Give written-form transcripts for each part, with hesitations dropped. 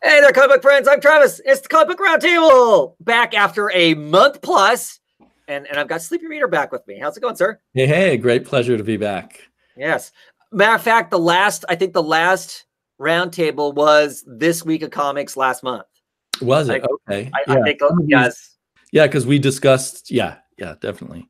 Hey there, comic book friends. I'm Travis. It's the Comic Book Roundtable, back after a month plus, and I've got Sleepy Reader back with me. How's it going, sir? Hey, great pleasure to be back. Yes. Matter of fact, I think the last roundtable was this week of comics last month. Was I, it? Okay. I Yeah. think, yes. Yeah, because we discussed, yeah, definitely.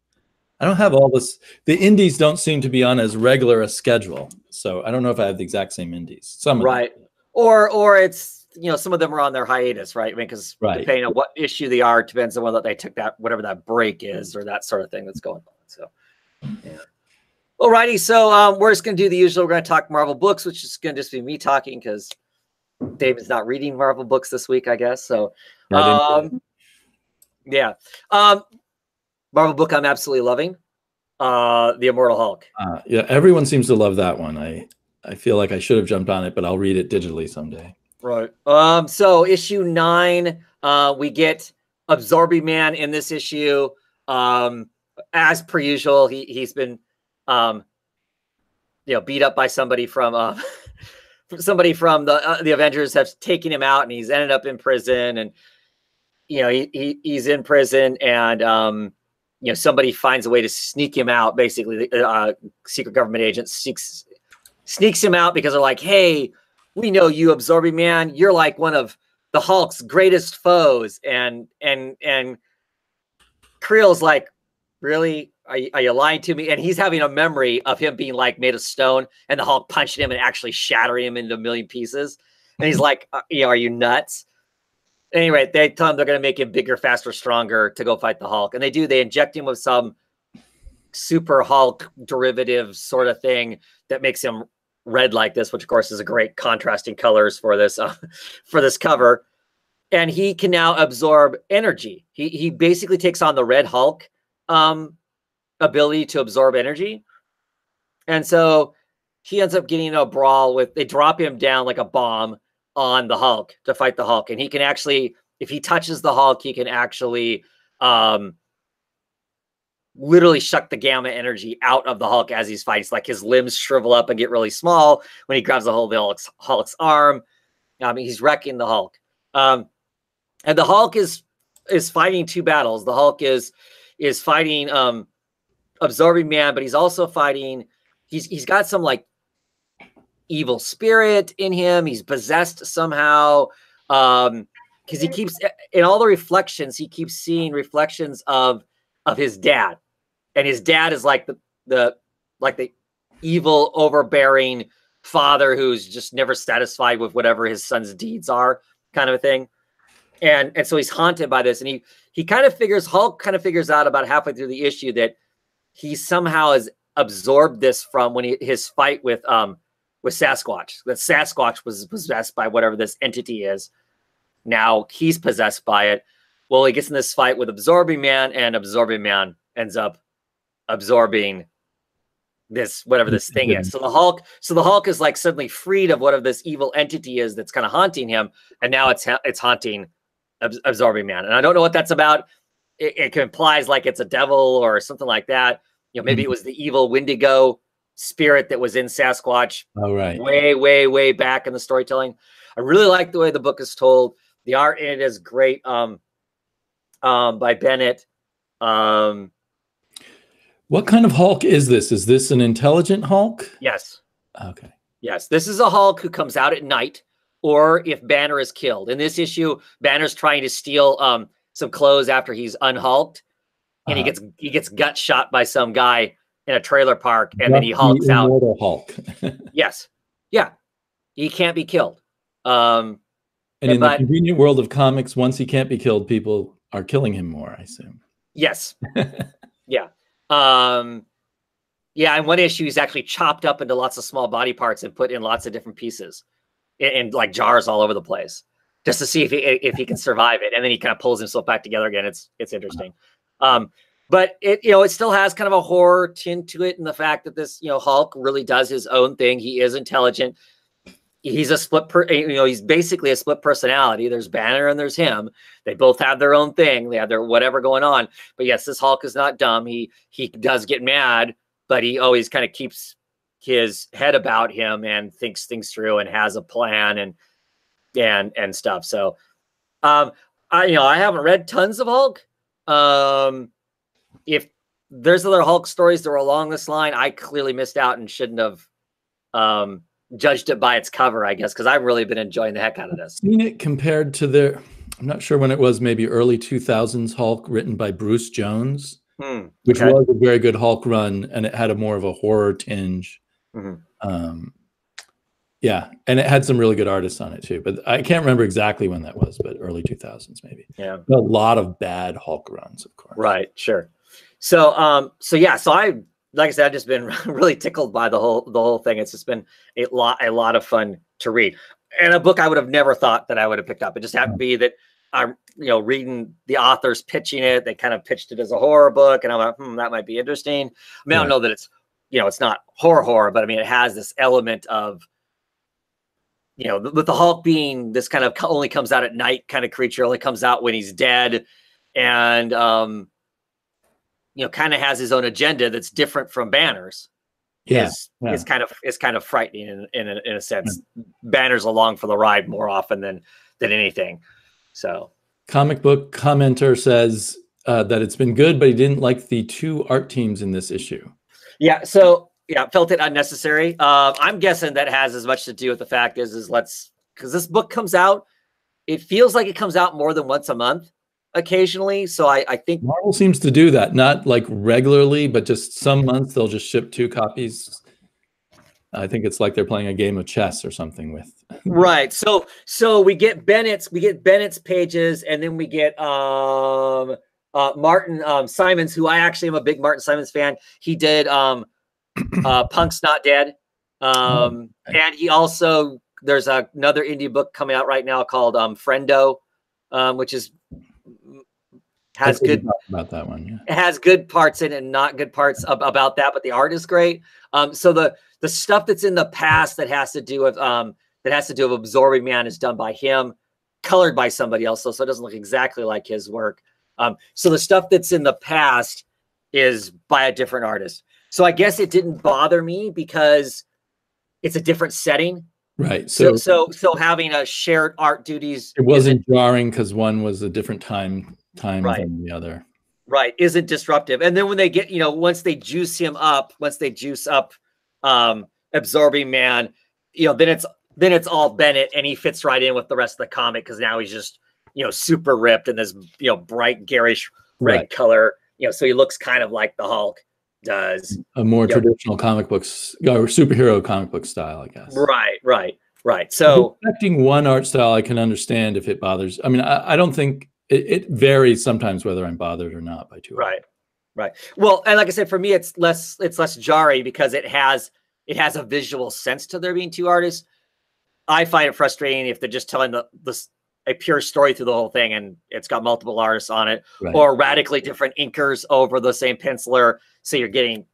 I don't have all this. The indies don't seem to be on as regular a schedule. So I don't know if I have the exact same indies. Some of them. Right. Or it's, some of them are on their hiatus, right? I mean, because depending on what issue they are, depends on whether they took whatever that break is or that sort of thing that's going on. So, yeah. Alrighty, so we're just going to do the usual. We're going to talk Marvel books, which is going to just be me talking because David's not reading Marvel books this week, I guess. So, yeah. Marvel book I'm absolutely loving, The Immortal Hulk. Yeah, everyone seems to love that one. I feel like I should have jumped on it, but I'll read it digitally someday. Right. So issue 9, we get Absorbing Man in this issue. As per usual, he's been beat up by somebody from somebody from the Avengers have taken him out, and he's ended up in prison, and he's in prison, and somebody finds a way to sneak him out. Basically, the secret government agent sneaks him out because they're like, hey, we know you, Absorbing Man. You're like one of the Hulk's greatest foes. And Creel's like, really? Are you lying to me? And he's having a memory of him being like made of stone, and the Hulk punching him and actually shattering him into a million pieces. And he's like, are you nuts? Anyway, they tell him they're going to make him bigger, faster, stronger to go fight the Hulk. And they do. They inject him with some super Hulk derivative sort of thing that makes him red like this, which of course is a great contrasting colors for this cover. And he can now absorb energy. He basically takes on the Red Hulk ability to absorb energy. And so he ends up getting in a brawl they drop him down like a bomb on the Hulk to fight the Hulk. And he can actually, if he touches the Hulk, he can actually literally suck the gamma energy out of the Hulk as he's fighting. It's like his limbs shrivel up and get really small when he grabs a hold of the Hulk's arm. He's wrecking the Hulk. And the Hulk is fighting two battles. The Hulk is fighting Absorbing Man, but he's also fighting, he's got some like evil spirit in him. He's possessed somehow. Because he keeps, in all the reflections, he keeps seeing reflections of his dad. And his dad is like the evil, overbearing father who's just never satisfied with whatever his son's deeds are, kind of a thing. And so he's haunted by this. And Hulk kind of figures out about halfway through the issue that he somehow has absorbed this from his fight with Sasquatch. That Sasquatch was possessed by whatever this entity is. Now he's possessed by it. Well, he gets in this fight with Absorbing Man, and Absorbing Man ends up absorbing this, whatever this thing is. So the Hulk is like suddenly freed of whatever this evil entity is that's kind of haunting him, and now it's haunting Absorbing Man. And I don't know what that's about. It implies like it's a devil or something like that. Maybe it was the evil Wendigo spirit that was in Sasquatch. All right. Way back in the storytelling. I really like the way the book is told. The art in it is great. By Bennett. What kind of Hulk is this? Is this an intelligent Hulk? Yes. Okay. Yes. This is a Hulk who comes out at night, or if Banner is killed. In this issue, Banner's trying to steal some clothes after he's unhulked, and he gets gut shot by some guy in a trailer park, and then he hulks out. Immortal Hulk. Yes. Yeah. He can't be killed. And in the convenient world of comics, once he can't be killed, people are killing him more, I assume. Yes. Yeah. Yeah, in one issue, he's actually chopped up into lots of small body parts and put in lots of different pieces in like jars all over the place, just to see if he can survive it. And then he kind of pulls himself back together again. It's interesting. But it still has kind of a horror tint to it, in the fact that this Hulk really does his own thing. He is intelligent. He's a he's basically a split personality. There's Banner and there's him. They both have their own thing. They have their whatever going on. But yes, this Hulk is not dumb. He does get mad, but he always kind of keeps his head about him and thinks things through and has a plan. And and stuff. So, I haven't read tons of Hulk. If there's other Hulk stories that were along this line, I clearly missed out and shouldn't have judged it by its cover, I guess, because I've really been enjoying the heck out of this. Seen it compared to their, I'm not sure when it was, maybe early 2000s Hulk written by Bruce Jones, which was a very good Hulk run, and it had a more of a horror tinge. Yeah, and it had some really good artists on it too, but I can't remember exactly when that was, but early 2000s maybe. Yeah, a lot of bad Hulk runs, of course. Right, sure. So I, like I said, I've just been really tickled by the whole thing. It's just been a lot of fun to read, and a book I would have never thought that I would have picked up. It just happened to be that I'm reading the authors pitching it. They kind of pitched it as a horror book, and I'm like, that might be interesting. I mean, I don't know that it's it's not horror, but I mean, it has this element of with the Hulk being this kind of only comes out at night kind of creature, only comes out when he's dead, and kind of has his own agenda that's different from Banner's. Is kind of frightening in a sense. Banner's along for the ride more often than anything. So, comic book commenter says that it's been good, but he didn't like the 2 art teams in this issue. Yeah. So. Yeah, felt it unnecessary. I'm guessing that has as much to do with the fact because this book comes out, it feels like it comes out more than once a month occasionally. So I think Marvel seems to do that, not like regularly, but just some months they'll just ship 2 copies. I think it's like they're playing a game of chess or something with. Right. So we get Bennett's pages, and then we get Martin Simons, who I actually am a big Martin Simons fan. He did Punk's Not Dead. And he also, there's another indie book coming out right now called Friendo, which has good about that one. Yeah. It has good parts in it and not good parts about that, but the art is great. So the stuff that's in the past that has to do with Absorbing Man is done by him, colored by somebody else, so it doesn't look exactly like his work. So the stuff that's in the past is by a different artist. So I guess it didn't bother me because it's a different setting. Right. So having a shared art duties. It wasn't jarring because one was a different time right. than the other. Right. Isn't disruptive. And then when they get, once they juice up Absorbing Man, then it's all Bennett, and he fits right in with the rest of the comic because now he's just, super ripped in this, bright garish red color. So he looks kind of like the Hulk does. A more traditional comic books or superhero comic book style, I guess. Right. So affecting one art style, I can understand if it bothers. I mean, I don't think it varies sometimes whether I'm bothered or not by 2 Right. Well, and like I said, for me, it's less jarring because it has a visual sense to there being 2 artists. I find it frustrating if they're just telling a pure story through the whole thing and it's got multiple artists on it, or radically different inkers over the same penciler. So you're getting,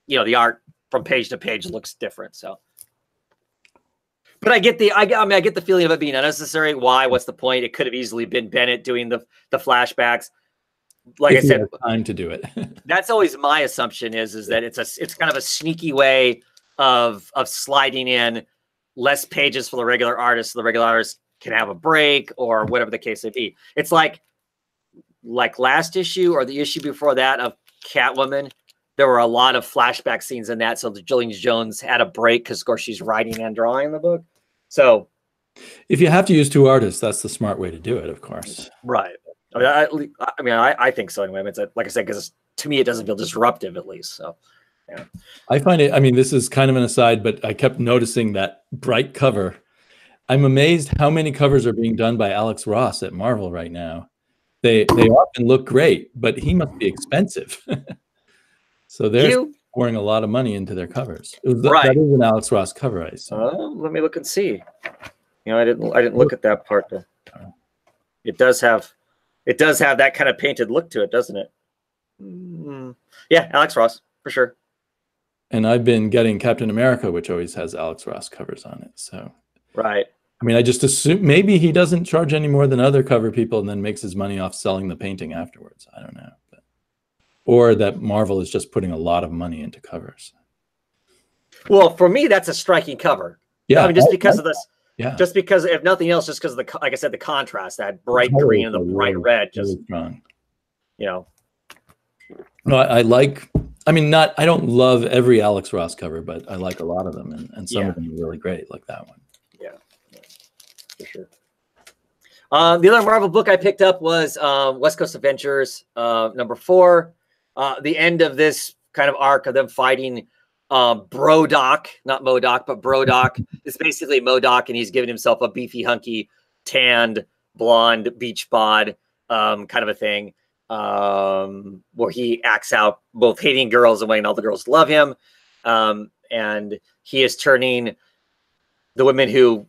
the art from page to page looks different. So, but I get the feeling of it being unnecessary. Why? What's the point? It could have easily been Bennett doing the flashbacks. Like I said, time to do it. That's always my assumption is that it's kind of a sneaky way of sliding in less pages for the regular artists. So the regular artists can have a break or whatever the case may be. It's like last issue or the issue before that of Catwoman. There were a lot of flashback scenes in that. So Jillian Jones had a break because, of course, she's writing and drawing the book. So if you have to use 2 artists, that's the smart way to do it, of course. Right. I think so anyway. I mean, like I said, because to me, it doesn't feel disruptive, at least. So, yeah. I find it, this is kind of an aside, but I kept noticing that bright cover. I'm amazed how many covers are being done by Alex Ross at Marvel right now. They often look great, but he must be expensive. So they're pouring a lot of money into their covers. That is an Alex Ross cover, I assume. Let me look and see. I didn't look at that part. It does have that kind of painted look to it, doesn't it? Yeah, Alex Ross for sure. And I've been getting Captain America, which always has Alex Ross covers on it. So right. I just assume maybe he doesn't charge any more than other cover people and then makes his money off selling the painting afterwards. I don't know. Or that Marvel is just putting a lot of money into covers. Well, for me, that's a striking cover. Yeah. Just because of this. Yeah. Just because, if nothing else, just because of the, like I said, the contrast, that bright Colors green and the are bright really, red, just, really strong. you know. No, I like, I mean, I don't love every Alex Ross cover, but I like a lot of them, and some of them are really great, like that one. Yeah, for sure. The other Marvel book I picked up was West Coast Adventures #4. The end of this kind of arc of them fighting Brodok, not MODOK, but Brodok. It's basically MODOK, and he's giving himself a beefy, hunky, tanned, blonde beach bod kind of a thing, where he acts out both hating girls and wanting all the girls to love him. And he is turning the women who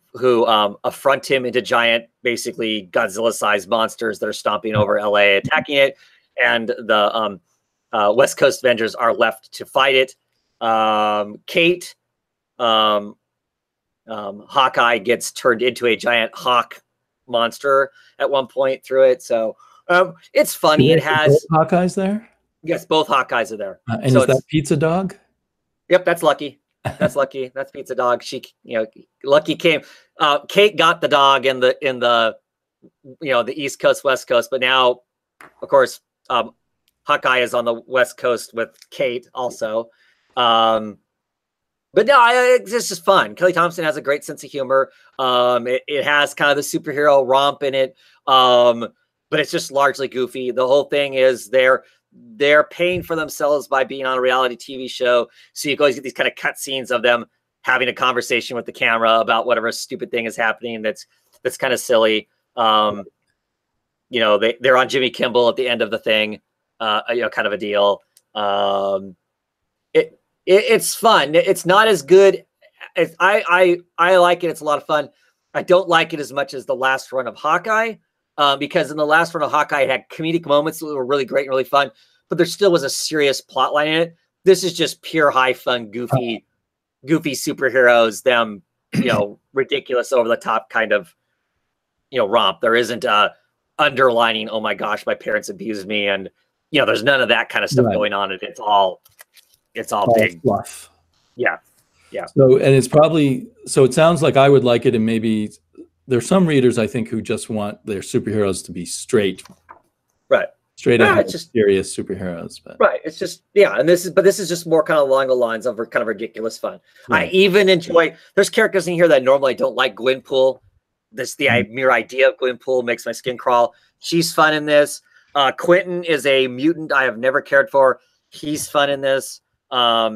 affront him into giant, basically Godzilla-sized monsters that are stomping over LA, attacking it. And the West Coast Avengers are left to fight it. Kate, Hawkeye gets turned into a giant hawk monster at one point through it. So it's funny. It has both Hawkeyes there. Yes, both Hawkeyes are there. And so is that Pizza Dog? Yep, that's Lucky. That's Lucky. That's Pizza Dog. She, Lucky came. Kate got the dog in the the East Coast, West Coast, but now, of course, Hawkeye is on the West Coast with Kate also. But no, it's just fun. Kelly Thompson has a great sense of humor. It has kind of the superhero romp in it, but it's just largely goofy. The whole thing is they're paying for themselves by being on a reality TV show. So you always get these kind of cut scenes of them having a conversation with the camera about whatever stupid thing is happening that's kind of silly. They're on Jimmy Kimmel at the end of the thing, kind of a deal. It's fun. It's not as good as I like it. It's a lot of fun. I don't like it as much as the last run of Hawkeye, because in the last run of Hawkeye, it had comedic moments that were really great and really fun, but there still was a serious plot line in it. This is just pure high fun, goofy superheroes, them, ridiculous, over the top kind of, romp. There isn't a underlining, oh my gosh, my parents abused me. And, there's none of that kind of stuff going on. It's all big fluff. Yeah. So, and it's probably, so it sounds like I would like it. And maybe there's some readers, I think, who just want their superheroes to be straight. Right. Straight up, just serious superheroes. But. Right. It's just, and this is just more kind of along the lines of kind of ridiculous fun. Right. I even enjoy, there's characters in here that normally I don't like. Gwenpool. The mere idea of Gwenpool makes my skin crawl. She's fun in this. Quentin is a mutant I have never cared for. He's fun in this. So I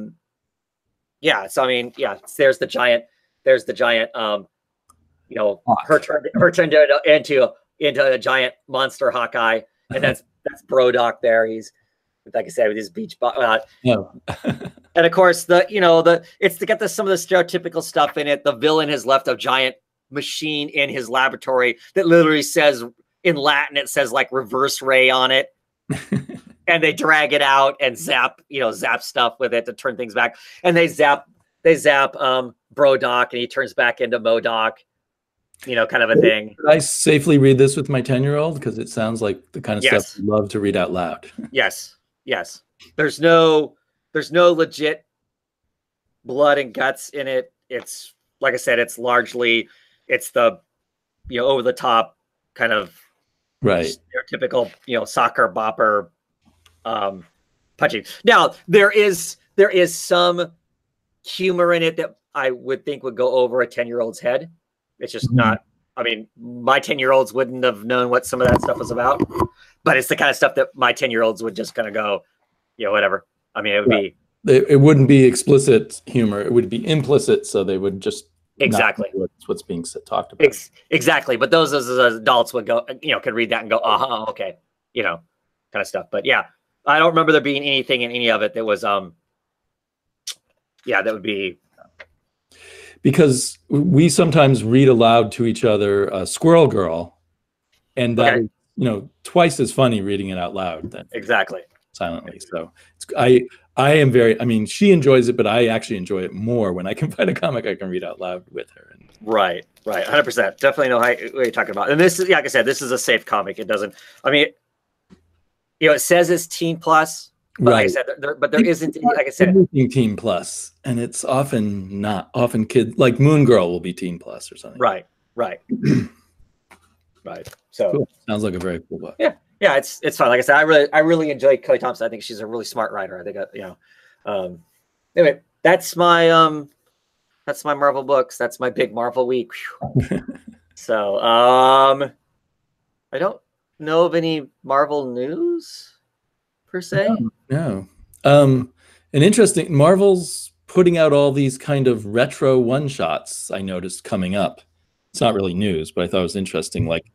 mean, there's the giant, her turn into a giant monster Hawkeye, and that's Brodok there. He's, like I said, with his beach and of course it's to get some of the stereotypical stuff in it. The villain has left a giant machine in his laboratory that literally says, in Latin, it says like reverse ray on it. And they drag it out and zap stuff with it to turn things back. And they zap Brodok, and he turns back into MODOK, kind of a thing. Could I safely read this with my 10-year-old? Because it sounds like the kind of stuff you love to read out loud. Yes. There's no legit blood and guts in it. It's, like I said, it's largely, it's the, over the top kind of stereotypical, soccer bopper punching. Now there is some humor in it that I would think would go over a 10-year-old's head. It's just not, I mean, my 10-year-olds wouldn't have known what some of that stuff was about, but it's the kind of stuff that my 10-year-olds would just kind of go, whatever. I mean, it would be, it wouldn't be explicit humor. It would be implicit. So they would just exactly what's being talked about. Exactly. But those as adults would go, could read that and go, okay, kind of stuff. But yeah, I don't remember there being anything in any of it that was, that would be. Because we sometimes read aloud to each other Squirrel Girl, and that is, twice as funny reading it out loud than silently. So I am very, I mean, she enjoys it, but I actually enjoy it more when I can find a comic I can read out loud with her. Right. 100%. Definitely know what you're talking about. And this is, like I said, this is a safe comic. It doesn't, I mean, it says it's teen plus. But like I Right. said, but there isn't, like I said, Everything Teen Plus, and it's often not. Often kids like Moon Girl will be Teen Plus or something. right, right, right. So Cool. Sounds like a very cool book. yeah, it's fun. Like I said, I really enjoy Kelly Thompson. I think she's a really smart writer. I think anyway, that's my Marvel books. That's my big Marvel week. So I don't know of any Marvel news per se. No. An interesting Marvel's putting out all these kind of retro one shots I noticed coming up. It's not really news, but I thought it was interesting, like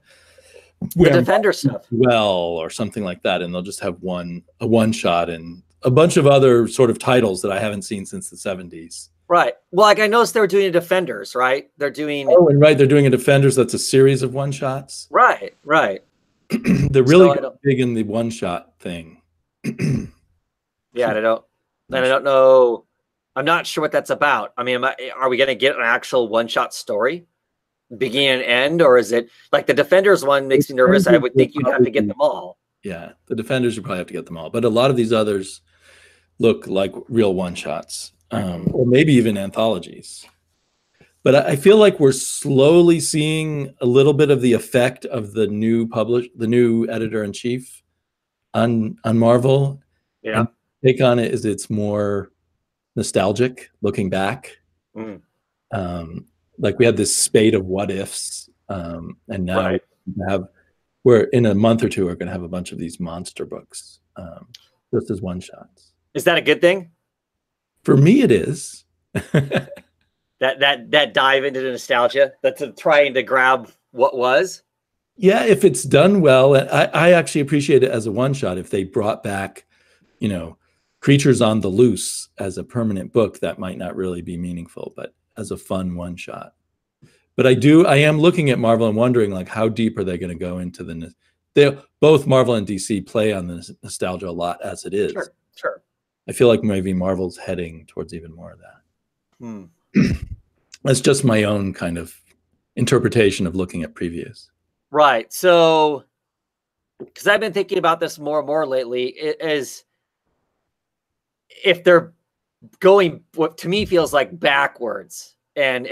The Defender stuff. Well, or something like that, and they'll just have a one shot and a bunch of other sort of titles that I haven't seen since the 70s. Right. Well, like I noticed they were doing Defenders, right? They're doing they're doing a Defenders that's a series of one shots. Right. They're really big in the one shot thing. Yeah, I don't know. I'm not sure what that's about. I mean, are we going to get an actual one-shot story, beginning and end, or is it like the Defenders one makes me nervous? I would think you'd have to get them all. Yeah, the Defenders would probably have to get them all, but a lot of these others look like real one-shots, or maybe even anthologies. But I feel like we're slowly seeing a little bit of the effect of the new editor-in-chief on Marvel. Yeah. And take on it is it's more nostalgic looking back. Like we had this spate of what ifs, and now we're in a month or two we're going to have a bunch of these monster books, just as one shots. Is that a good thing? For me, it is. that dive into the nostalgia, that's trying to grab what was. Yeah, if it's done well, I actually appreciate it as a one shot. If they brought back, Creatures on the Loose as a permanent book, that might not really be meaningful, but as a fun one shot. But I am looking at Marvel and wondering, like, how deep are they going to go into both Marvel and DC play on the nostalgia a lot as it is. Sure. I feel like maybe Marvel's heading towards even more of that. That's just my own kind of interpretation of looking at previews. Right. So, because I've been thinking about this more and more lately, is if they're going, what to me feels like backwards and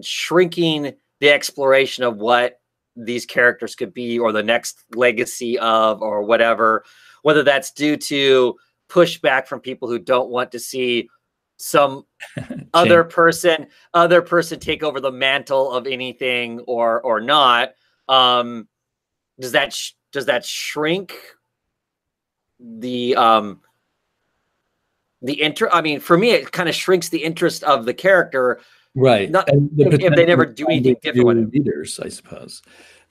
shrinking the exploration of what these characters could be, or the next legacy of, or whatever, whether that's due to pushback from people who don't want to see some other person take over the mantle of anything or not. Does that shrink the I mean, for me, it kind of shrinks the interest of the character, right? If they never do anything different with it. Leaders, I suppose.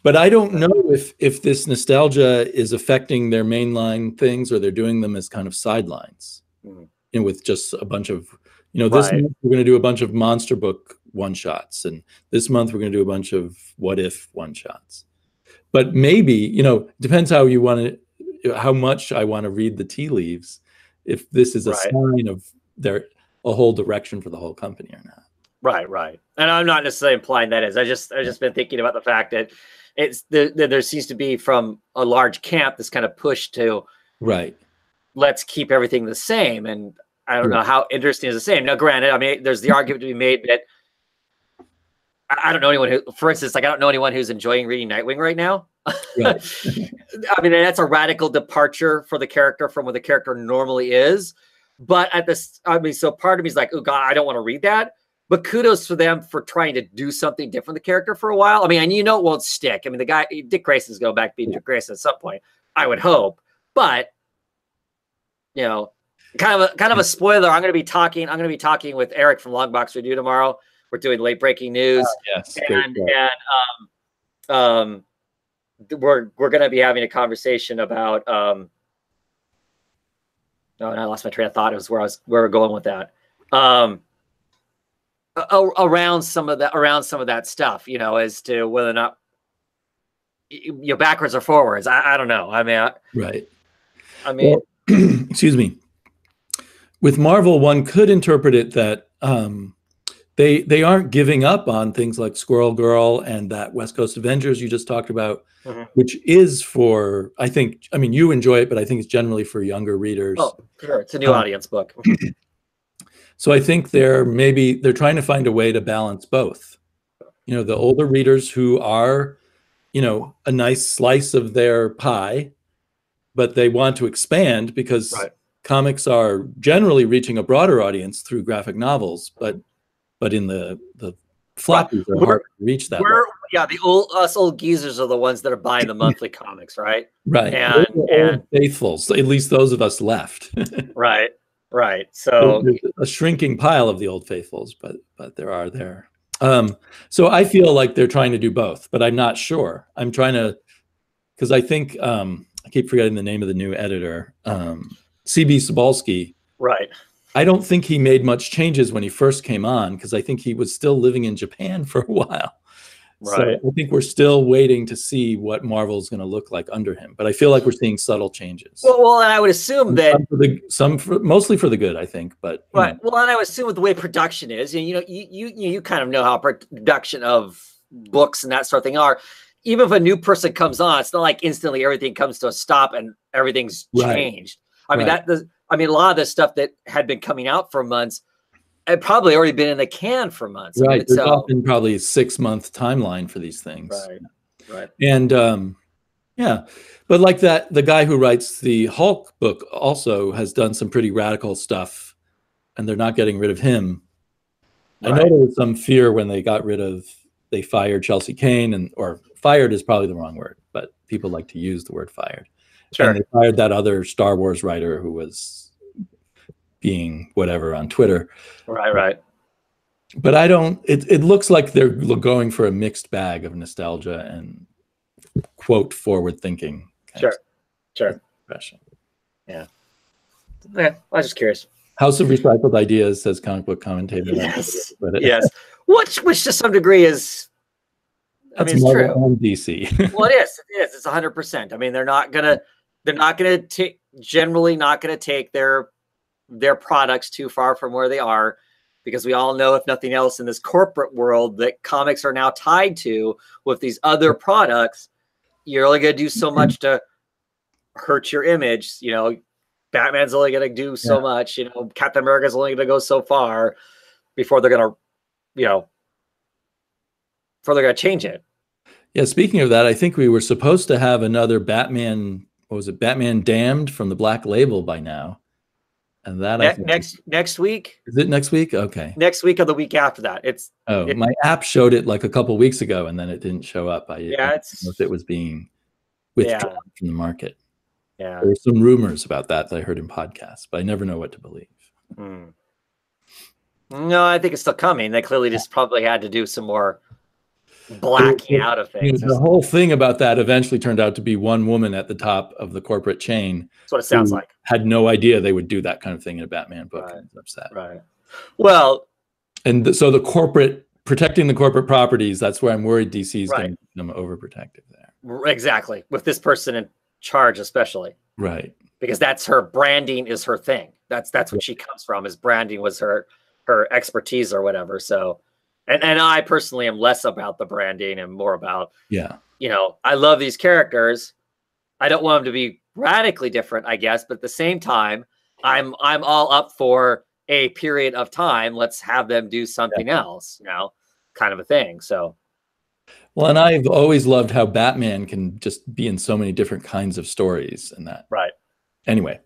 But I don't know if this nostalgia is affecting their mainline things, or they're doing them as kind of sidelines, with just a bunch of, this month we're going to do a bunch of monster book one shots, and this month we're going to do a bunch of what if one shots. But maybe, depends how you want to, how much I want to read the tea leaves, if this is a sign of a whole direction for the whole company or not. Right. And I'm not necessarily implying that is. I've just been thinking about the fact that there seems to be from a large camp this kind of push to let's keep everything the same. And I don't know how interesting is the same. Now, granted, I mean, there's the argument to be made that I don't know anyone who, for instance, like I don't know anyone who's enjoying reading Nightwing right now. Right. I mean, that's a radical departure for the character from what the character normally is. But so part of me is like, oh God, I don't want to read that. But kudos for them for trying to do something different with the character for a while. I mean, and it won't stick. I mean, the guy, Dick Grayson's going back to being Dick Grayson at some point, I would hope. But, kind of a spoiler. I'm going to be talking with Eric from Longbox Review tomorrow. We're doing late breaking news. Yes. We're going to be having a conversation about, and I lost my train of thought. It was where we're going with that. Around some of that stuff, as to whether or not backwards or forwards. I don't know. I mean, excuse me. With Marvel, one could interpret it that they aren't giving up on things like Squirrel Girl and that West Coast Avengers you just talked about, which is for, I mean, you enjoy it, but I think it's generally for younger readers. Oh, sure. It's a new audience book. So I think they're trying to find a way to balance both. You know, the older readers who are, you know, a nice slice of their pie, but they want to expand because comics are generally reaching a broader audience through graphic novels, but in the floppies are hard to reach that. Yeah, us old geezers are the ones that are buying the monthly comics, right? Right. And faithfuls, at least those of us left. Right. So there's a shrinking pile of the old faithfuls, but there are there. So I feel like they're trying to do both, but I'm not sure. I'm trying to, because I think I keep forgetting the name of the new editor, C.B. Sobalski. Right. I don't think he made much changes when he first came on, because I think he was still living in Japan for a while. Right. So I think we're still waiting to see what Marvel is going to look like under him. But I feel like we're seeing subtle changes. Well, and I would assume that mostly for the good, I think. But right. Well, and I would assume with the way production is, and you kind of know how production of books and that sort of thing are. Even if a new person comes on, it's not like instantly everything comes to a stop and everything's changed. I mean, a lot of the stuff that had been coming out for months had probably already been in the can for months. Right. There's often probably a 6-month timeline for these things. Right. And yeah, but like that, the guy who writes the Hulk book also has done some pretty radical stuff, and they're not getting rid of him. Right. I know there was some fear when they fired Chelsea Kane, or fired is probably the wrong word, but people like to use the word fired. Sure. And they fired that other Star Wars writer who was being whatever on Twitter. Right. But it looks like they're going for a mixed bag of nostalgia and quote forward thinking. Sure. Expression. Yeah. I was just curious. House of Recycled Ideas, says Comic Book Commentator. Yes. Yes. Which to some degree is, it's true. On DC. Well, it is. It's 100%. I mean, they're not gonna take their products too far from where they are, because we all know, if nothing else, in this corporate world that comics are now tied to with these other products, you're only going to do so much to hurt your image. You know, Batman's only going to do so much, you know, Captain America's only going to go so far before they're going to change it. Yeah. Speaking of that, I think we were supposed to have another Batman. What was it? Batman Damned from the Black Label by now. And that next week. Is it next week? Okay. Next week or the week after that. My app showed it like a couple weeks ago, and then it didn't show up. I don't know if it was being withdrawn from the market. Yeah. There were some rumors about that I heard in podcasts, but I never know what to believe. No, I think it's still coming. They clearly just probably had to do some more blacking out of things. The whole thing about that eventually turned out to be one woman at the top of the corporate chain. That's what it sounds like. Had no idea they would do that kind of thing in a Batman book. Right. And was upset. Right. Well, and so protecting the corporate properties, that's where I'm worried DC is going to become overprotective there. Exactly. With this person in charge, especially. Right. Because that's her branding is her thing. That's what she comes from, is branding was her expertise or whatever. So, and I personally am less about the branding and more about, I love these characters. I don't want them to be radically different, I guess, but at the same time, I'm all up for a period of time. Let's have them do something else, kind of a thing. So, well, and I've always loved how Batman can just be in so many different kinds of stories and that. Right. Anyway,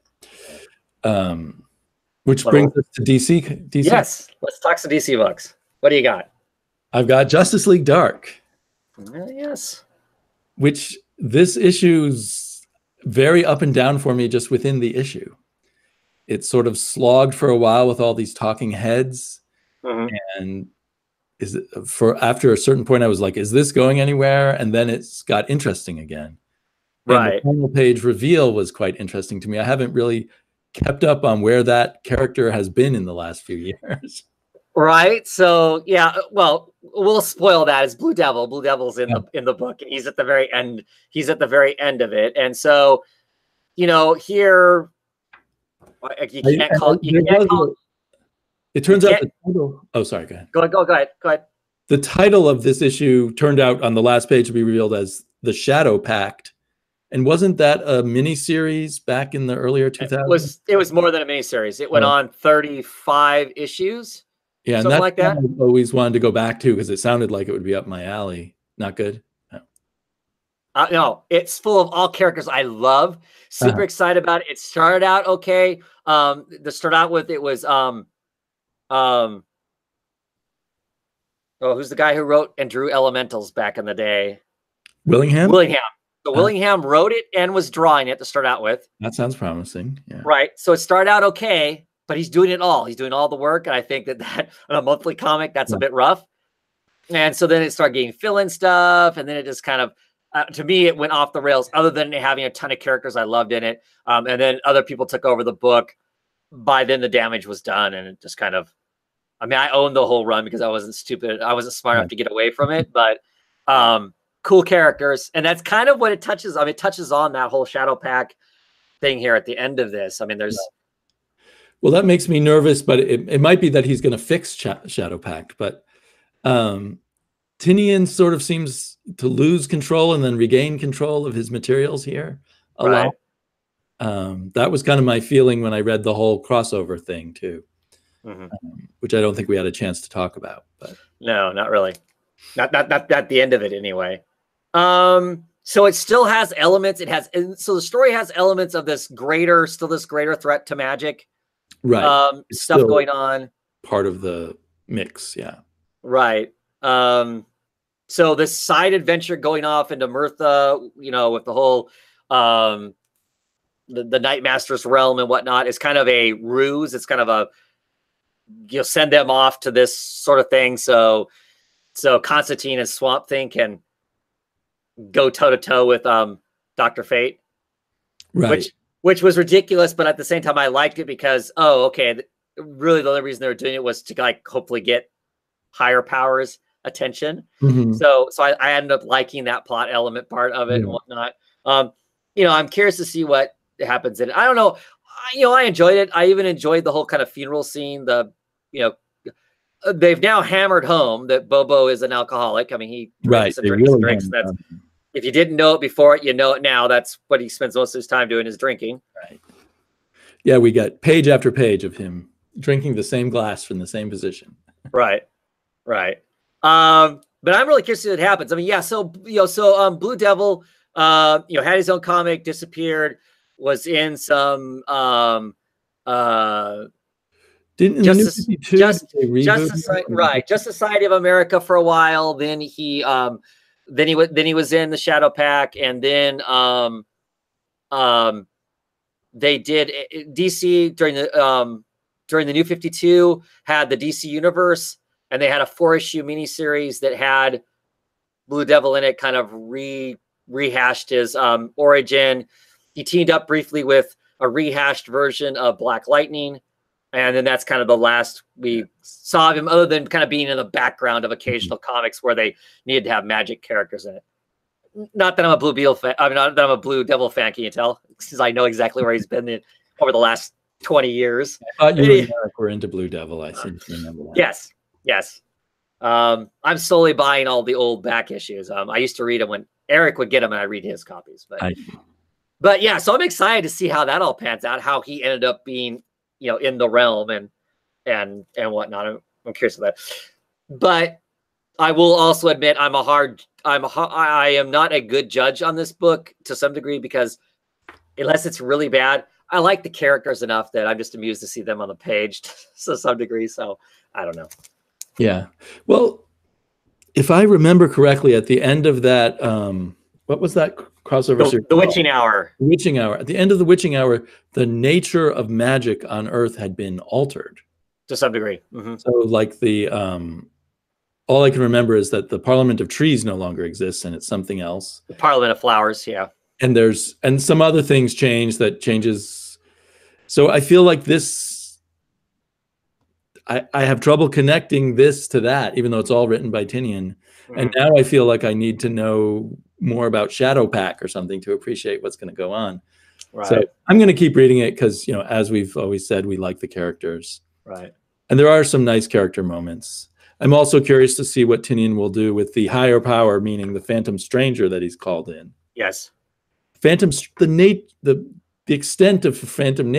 which brings us to DC. Yes, let's talk some DC books. What do you got? I've got Justice League Dark. Yes. Which this issue's very up and down for me just within the issue. It sort of slogged for a while with all these talking heads. And after a certain point, I was like, is this going anywhere? And then it's got interesting again. Right. And the final page reveal was quite interesting to me. I haven't really kept up on where that character has been in the last few years. Right. So yeah, well, we'll spoil that. It's Blue Devil. Blue Devil's in the book, and he's at the very end. He's at the very end of it. And so, here you can't call. It turns out the title. Oh, sorry. Go ahead. Go ahead. Go ahead. The title of this issue turned out on the last page to be revealed as The Shadow Pact. And wasn't that a miniseries back in the earlier 2000s? It was more than a miniseries. It went on 35 issues. Yeah, something like that. I always wanted to go back to because it sounded like it would be up my alley. Not good. No. No, it's full of all characters I love. Super excited about it. It started out okay. To start out with, it was who's the guy who wrote and drew Elementals back in the day? Willingham. So Willingham wrote it and was drawing it to start out with. That sounds promising. Yeah. Right. So it started out okay, but he's doing it all. He's doing all the work, and I think that on a monthly comic, that's a bit rough. And so then it started getting fill-in stuff, and then it just kind of, to me, it went off the rails. Other than having a ton of characters I loved in it, and then other people took over the book. By then, the damage was done, and it just kind of. I mean, I owned the whole run because I wasn't stupid. I wasn't smart enough to get away from it, but cool characters. And that's kind of what it touches. I mean, it touches on that whole Shadow Pack thing here at the end of this. I mean, there's. Well, that makes me nervous, but it might be that he's going to fix Shadow Pact. But Tynion sort of seems to lose control and then regain control of his materials here a lot. That was kind of my feeling when I read the whole crossover thing too. Which I don't think we had a chance to talk about. But no, not really. Not at the end of it anyway. So it still has elements. So the story has elements of this greater threat to magic. Right. Stuff going on. Part of the mix, yeah. Right. So this side adventure going off into Mirtha, with the whole the Nightmaster's realm and whatnot is kind of a ruse. It's kind of send them off to this sort of thing. So Constantine and Swamp Thing can go toe to toe with Dr. Fate, right? Which was ridiculous, but at the same time I liked it because really the only reason they were doing it was to hopefully get higher powers attention. So I ended up liking that plot element part of it and whatnot. I'm curious to see what happens in it. I don't know. I enjoyed it. I even enjoyed the whole kind of funeral scene. They've now hammered home that Bobo is an alcoholic. I mean, he drinks and drinks and drinks. That's, if you didn't know it before, you know it now. That's what he spends most of his time doing, is drinking. Right. Yeah, we got page after page of him drinking the same glass from the same position. Right. But I'm really curious to see what happens. I mean, yeah. So Blue Devil, had his own comic, disappeared, was in some Justice Society of America for a while. Then he was in the Shadow Pack, and then they did DC during the New 52 had the DC Universe, and they had a 4-issue miniseries that had Blue Devil in it, kind of rehashed his origin. He teamed up briefly with a rehashed version of Black Lightning. And then that's kind of the last we saw of him, other than kind of being in the background of occasional comics where they needed to have magic characters in it. Not that I'm a Blue Beetle fan. I mean, not that I'm a Blue Devil fan. Can you tell? Because I know exactly where he's been over the last 20 years. I thought you were into Blue Devil. I seem to remember that. Yes. I'm slowly buying all the old back issues. I used to read them when Eric would get them, and I read his copies. But yeah, so I'm excited to see how that all pans out. How he ended up being, in the realm and whatnot. I'm curious about that. But I will also admit I am not a good judge on this book to some degree, because unless it's really bad, I like the characters enough that I'm just amused to see them on the page to some degree. So I don't know. Yeah. Well, if I remember correctly, at the end of that, what was that crossover? The Witching Hour. The Witching Hour. At the end of the Witching Hour, the nature of magic on Earth had been altered to some degree. So, like all I can remember is that the Parliament of Trees no longer exists, and it's something else. The Parliament of Flowers, yeah. And some other things changes. So I feel like this. I have trouble connecting this to that, even though it's all written by Tynion. And now I feel like I need to know more about Shadow Pack or something to appreciate what's going to go on. Right. So I'm going to keep reading it because, as we've always said, we like the characters. Right. And there are some nice character moments. I'm also curious to see what Tinian will do with the higher power, meaning the Phantom Stranger that he's called in. Yes. The extent of Phantom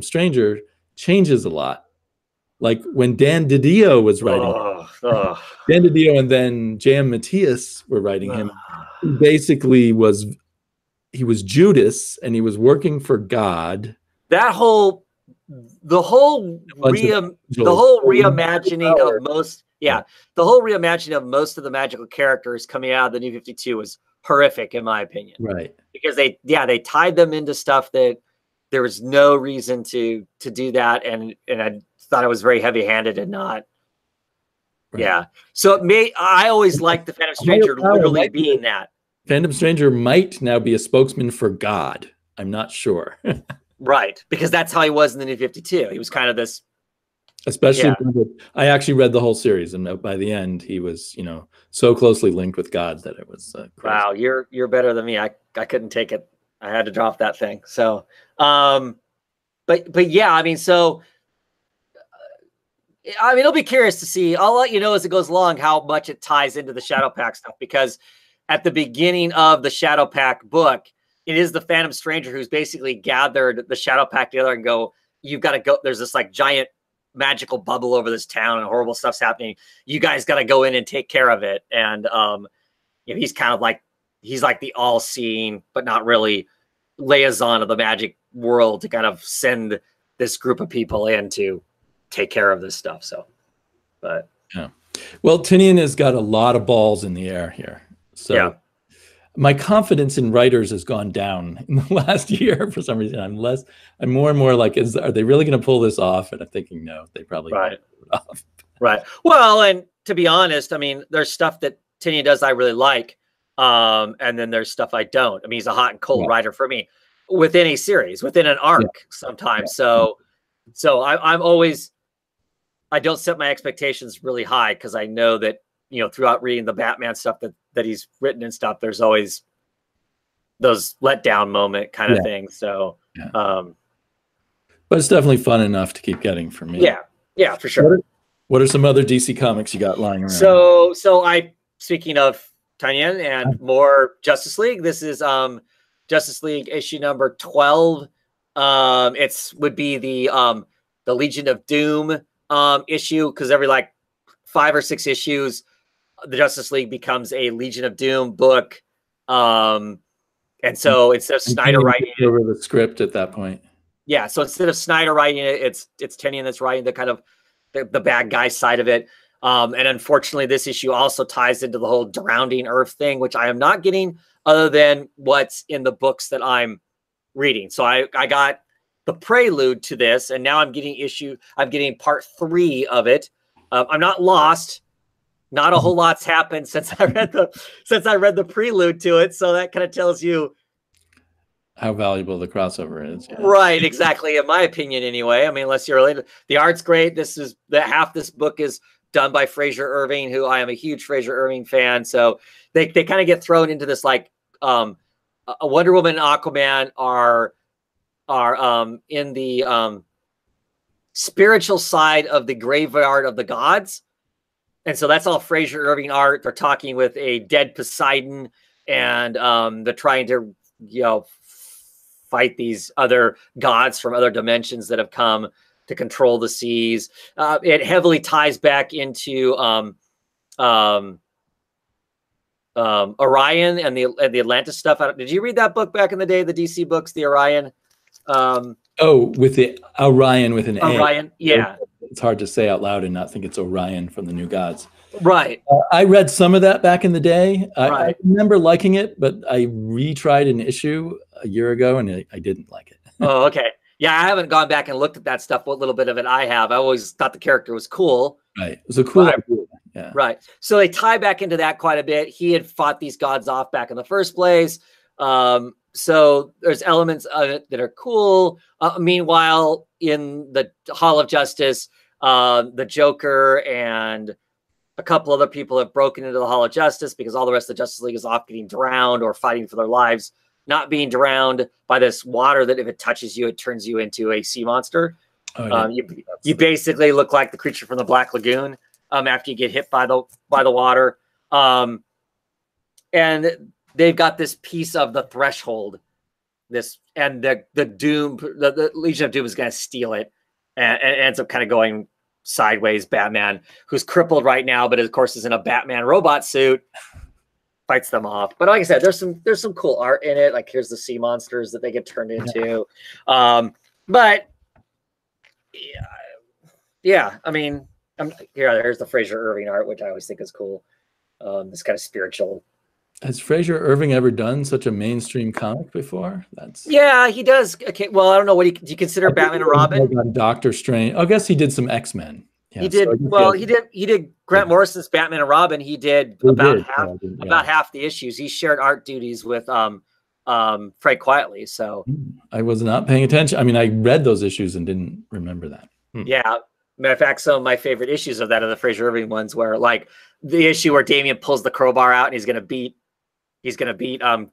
Stranger changes a lot. Like when Dan DiDio was writing, Dan DiDio and then J.M. Matthias were writing him. He basically he was Judas, and he was working for God. The whole reimagining of most, the whole reimagining of most of the magical characters coming out of the New 52 was horrific, in my opinion. Right. Because they tied them into stuff that there was no reason to do that, and I thought it was very heavy-handed and not. Right. Yeah. So I always liked the Phantom Stranger literally being that. Phantom Stranger might now be a spokesman for God. I'm not sure. Right, because that's how he was in the New 52. He was kind of this. Especially, I actually read the whole series, and by the end, he was, so closely linked with God that it was crazy. Wow, you're better than me. I couldn't take it. I had to drop that thing. So, but yeah, I mean, I'll be curious to see. I'll let you know as it goes along how much it ties into the Shadow Pact stuff, because at the beginning of the Shadow Pact book, it is the Phantom Stranger who's basically gathered the Shadow Pact together and go, you've got to go. There's this like giant magical bubble over this town and horrible stuff's happening. You guys got to go in and take care of it. And, he's kind of like, he's like the all-seeing, but not really liaison of the magic world to kind of send this group of people in to take care of this stuff. So, but yeah. Well, Tinian has got a lot of balls in the air here. So yeah. My confidence in writers has gone down in the last year for some reason. I'm more and more like, are they really going to pull this off? And I'm thinking, no, they probably won't pull it off. Right. Well, and to be honest, I mean, there's stuff that Tinian does I really like. And then there's stuff I don't. I mean, he's a hot and cold writer for me within a series, within an arc sometimes. Yeah. So I'm always, I don't set my expectations really high, because I know that, throughout reading the Batman stuff that he's written and stuff, there's always those letdown moment kind of things. So, but it's definitely fun enough to keep getting for me. Yeah, for sure. What are some other DC comics you got lying around? So speaking of Tinian and more Justice League, this is Justice League issue number 12. Would be the Legion of Doom issue, because every like 5 or 6 issues, the Justice League becomes a Legion of Doom book. And so instead of Snyder writing over the script at that point. Yeah. So instead of Snyder writing it, it's Tinian that's writing the kind of the bad guy side of it. And unfortunately, this issue also ties into the whole drowning Earth thing, which I am not getting other than what's in the books that I'm reading. So I got the prelude to this, and now I'm getting part 3 of it. I'm not lost. Not a whole lot's happened since I read the prelude to it. So that kind of tells you how valuable the crossover is. Yeah. Right. Exactly. In my opinion, anyway. I mean, unless you're related, the art's great. Half this book is done by Fraser Irving, who I am a huge Fraser Irving fan. So they kind of get thrown into this, like, a Wonder Woman and Aquaman are in the spiritual side of the graveyard of the gods. And so that's all Fraser Irving art. They're talking with a dead Poseidon, and they're trying to, fight these other gods from other dimensions that have come to control the seas. It heavily ties back into Orion and the Atlantis stuff. Did you read that book back in the day, the DC books, the Orion? With the Orion with an Orion, A. yeah. It's hard to say out loud and not think it's Orion from the New Gods. Right. I read some of that back in the day. Right. I remember liking it, but I retried an issue a year ago and I didn't like it. Oh, okay. Yeah, I haven't gone back and looked at that stuff. What little bit of it I have. I always thought the character was cool. Right. It was a cool idea. Yeah. Right. So they tie back into that quite a bit. He had fought these gods off back in the first place. So there's elements of it that are cool. Meanwhile, in the Hall of Justice, the Joker and a couple other people have broken into the Hall of Justice because all the rest of the Justice League is off getting drowned or fighting for their lives, not being drowned by this water that if it touches you, it turns you into a sea monster. Oh, yeah. You basically look like the creature from the Black Lagoon after you get hit by the water. And they've got this piece of the threshold. And the Doom, the Legion of Doom is going to steal it, and ends up kind of going sideways. Batman, who's crippled right now, but of course is in a Batman robot suit, fights them off. But like I said, there's some cool art in it. Like here's the sea monsters that they get turned into. But yeah, I mean, here's the Fraser Irving art, which I always think is cool. This kind of spiritual. Has Fraser Irving ever done such a mainstream comic before? Yeah, he does. Okay, well, I don't know. Do you consider Batman and Robin? Doctor Strange. I guess he did some X-Men. Yeah, he did. So he did Grant Morrison's Batman and Robin. He did about half the issues. He shared art duties with Frank Quitely. So I was not paying attention. I mean, I read those issues and didn't remember that. Yeah. Matter of fact, some of my favorite issues of that are the Fraser Irving ones, where like the issue where Damian pulls the crowbar out and he's gonna beat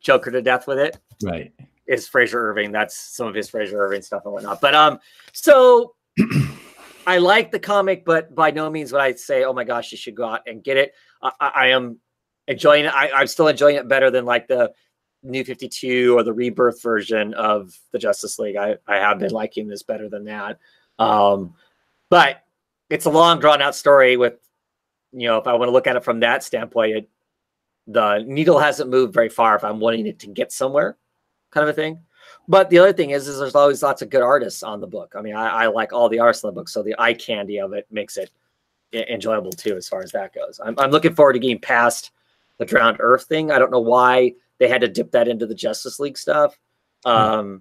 Joker to death with it. Right. Is Fraser Irving. That's some of his Fraser Irving stuff and whatnot. But so I like the comic, but by no means would I say, oh my gosh, you should go out and get it. I am enjoying it. I'm still enjoying it better than like the New 52 or the Rebirth version of the Justice League. I have been liking this better than that. But it's a long drawn out story with, if I want to look at it from that standpoint, the needle hasn't moved very far if I'm wanting it to get somewhere, kind of a thing. But the other thing is there's always lots of good artists on the book. I mean, I like all the artists in the book, so the eye candy of it makes it enjoyable too, as far as that goes. I'm looking forward to getting past the Drowned Earth thing. I don't know why they had to dip that into the Justice League stuff. I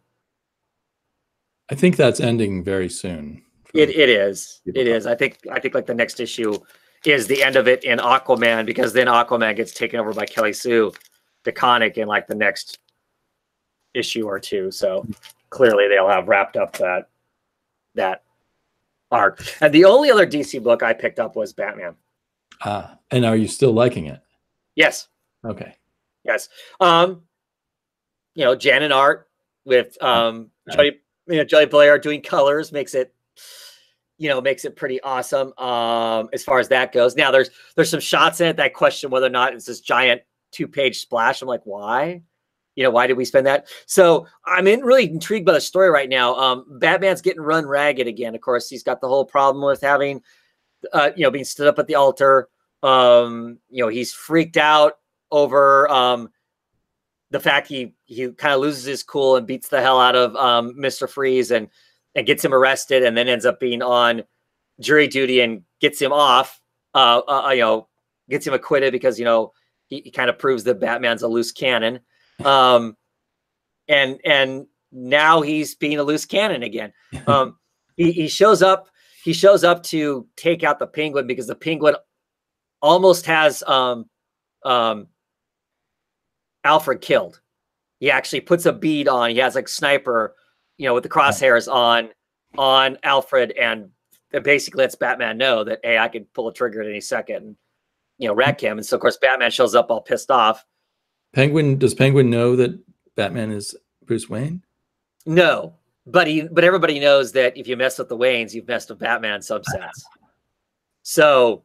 think that's ending very soon. It is. It is. I think like the next issue is the end of it in Aquaman, because then Aquaman gets taken over by Kelly Sue DeConnick in like the next issue or two. So clearly they'll have wrapped up that arc. And the only other DC book I picked up was Batman. And are you still liking it? Yes. Okay. Yes. Jan and art with Joey Blair doing colors makes it pretty awesome as far as that goes. Now there's some shots in it that I question whether or not it's this giant 2-page splash. I'm like, why? Why did we spend that? So I'm really intrigued by the story right now. Batman's getting run ragged again. Of course, he's got the whole problem with having, being stood up at the altar. He's freaked out over the fact he kind of loses his cool and beats the hell out of Mr. Freeze and gets him arrested, and then ends up being on jury duty and gets him off, gets him acquitted because, he kind of proves that Batman's a loose cannon. And now he's being a loose cannon again. He shows up to take out the Penguin because the Penguin almost has Alfred killed. He actually puts a bead on. He has like sniper, with the crosshairs on Alfred, and it basically lets Batman know that, hey, I could pull a trigger at any second and, wreck him. And so of course Batman shows up all pissed off. Does Penguin know that Batman is Bruce Wayne? No, but everybody knows that if you mess with the Waynes, you've messed with Batman in some sense. So,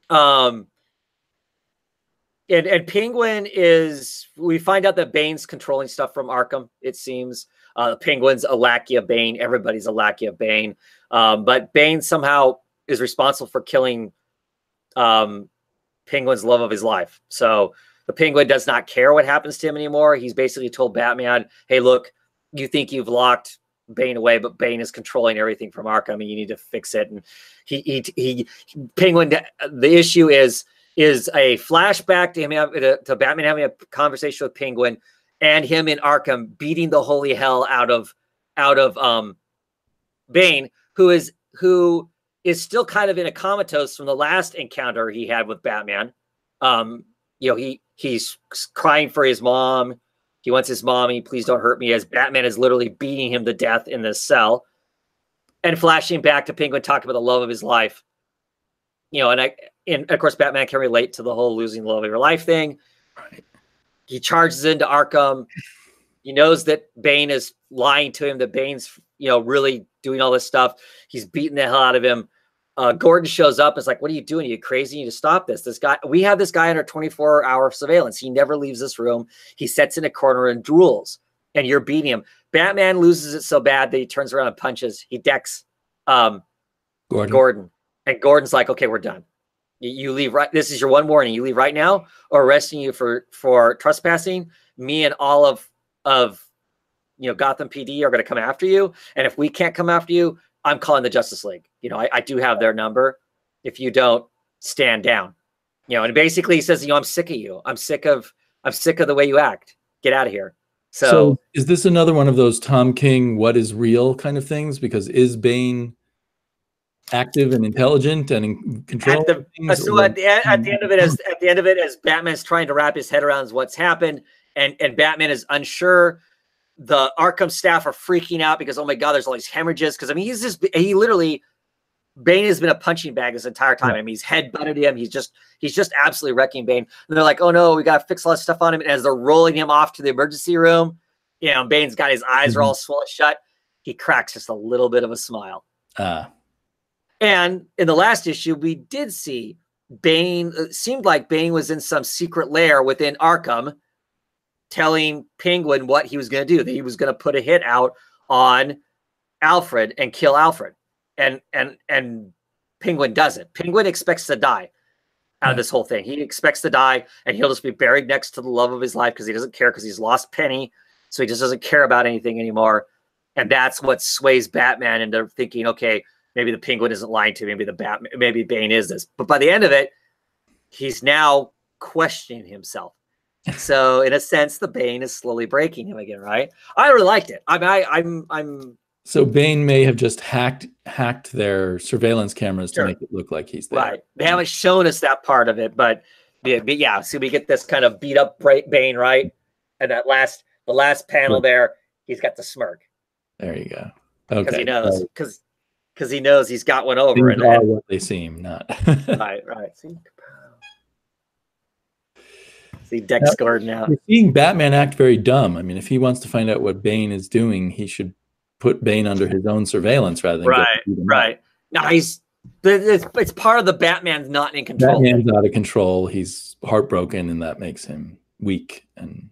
and Penguin we find out that Bane's controlling stuff from Arkham, it seems. Penguin's a lackey of Bane. Everybody's a lackey of Bane. But Bane somehow is responsible for killing Penguin's love of his life. So the Penguin does not care what happens to him anymore. He's basically told Batman, hey, look, you think you've locked Bane away, but Bane is controlling everything from Arkham, and you need to fix it. And Penguin, the issue is a flashback to him, to Batman having a conversation with Penguin, and him in Arkham beating the holy hell out of Bane, who is still kind of in a comatose from the last encounter he had with Batman. He's crying for his mom. He wants his mommy, please don't hurt me, as Batman is literally beating him to death in this cell. And flashing back to Penguin talking about the love of his life. And of course Batman can relate to the whole losing the love of your life thing. Right. He charges into Arkham. He knows that Bane is lying to him, that Bane's really doing all this stuff. He's beating the hell out of him. Gordon shows up. It's like, what are you doing? Are you crazy? You need to stop this. We have this guy under 24-hour surveillance. He never leaves this room. He sits in a corner and drools, and you're beating him. Batman loses it so bad that he turns around and punches. He decks Gordon. And Gordon's like, okay, we're done. You leave right. This is your one warning. You leave right now, or arresting you for trespassing. Me and all of Gotham PD are going to come after you. And if we can't come after you, I'm calling the Justice League. I do have their number. If you don't, stand down. And basically he says, I'm sick of you. I'm sick of the way you act. Get out of here. So is this another one of those Tom King what is real kind of things? Because is Bane active and intelligent and in control? At the end of it, as Batman's trying to wrap his head around what's happened, and Batman is unsure. The Arkham staff are freaking out because, oh my God, there's all these hemorrhages. Because Bane has been a punching bag this entire time. I mean, he's head-butted him. He's just absolutely wrecking Bane. And they're like, oh no, we got to fix all this stuff on him. And as they're rolling him off to the emergency room, Bane's got his eyes are all swollen shut. He cracks just a little bit of a smile. And in the last issue, we did see Bane. It seemed like Bane was in some secret lair within Arkham, telling Penguin what he was going to do, that he was going to put a hit out on Alfred and kill Alfred. And Penguin doesn't. Penguin expects to die out of this whole thing. He expects to die, and he'll just be buried next to the love of his life because he doesn't care, because he's lost Penny. So he just doesn't care about anything anymore. And that's what sways Batman into thinking, okay, maybe the Penguin isn't lying to me. Maybe Bane is this. But by the end of it, he's now questioning himself. So in a sense, the Bane is slowly breaking him again, right? I really liked it. I'm So Bane may have just hacked their surveillance cameras to make it look like he's there. Right. They haven't shown us that part of it, but yeah. So we get this kind of beat up Bane, right? And the last panel there, he's got the smirk. There you go. Okay. Because he knows. Because he knows he's got one over. Things are what they seem, not. Right. See Dex Gordon out. We're seeing Batman act very dumb. I mean, if he wants to find out what Bane is doing, he should put Bane under his own surveillance rather than right. No, it's part of the Batman's not in control. Batman's out of control. He's heartbroken, and that makes him weak and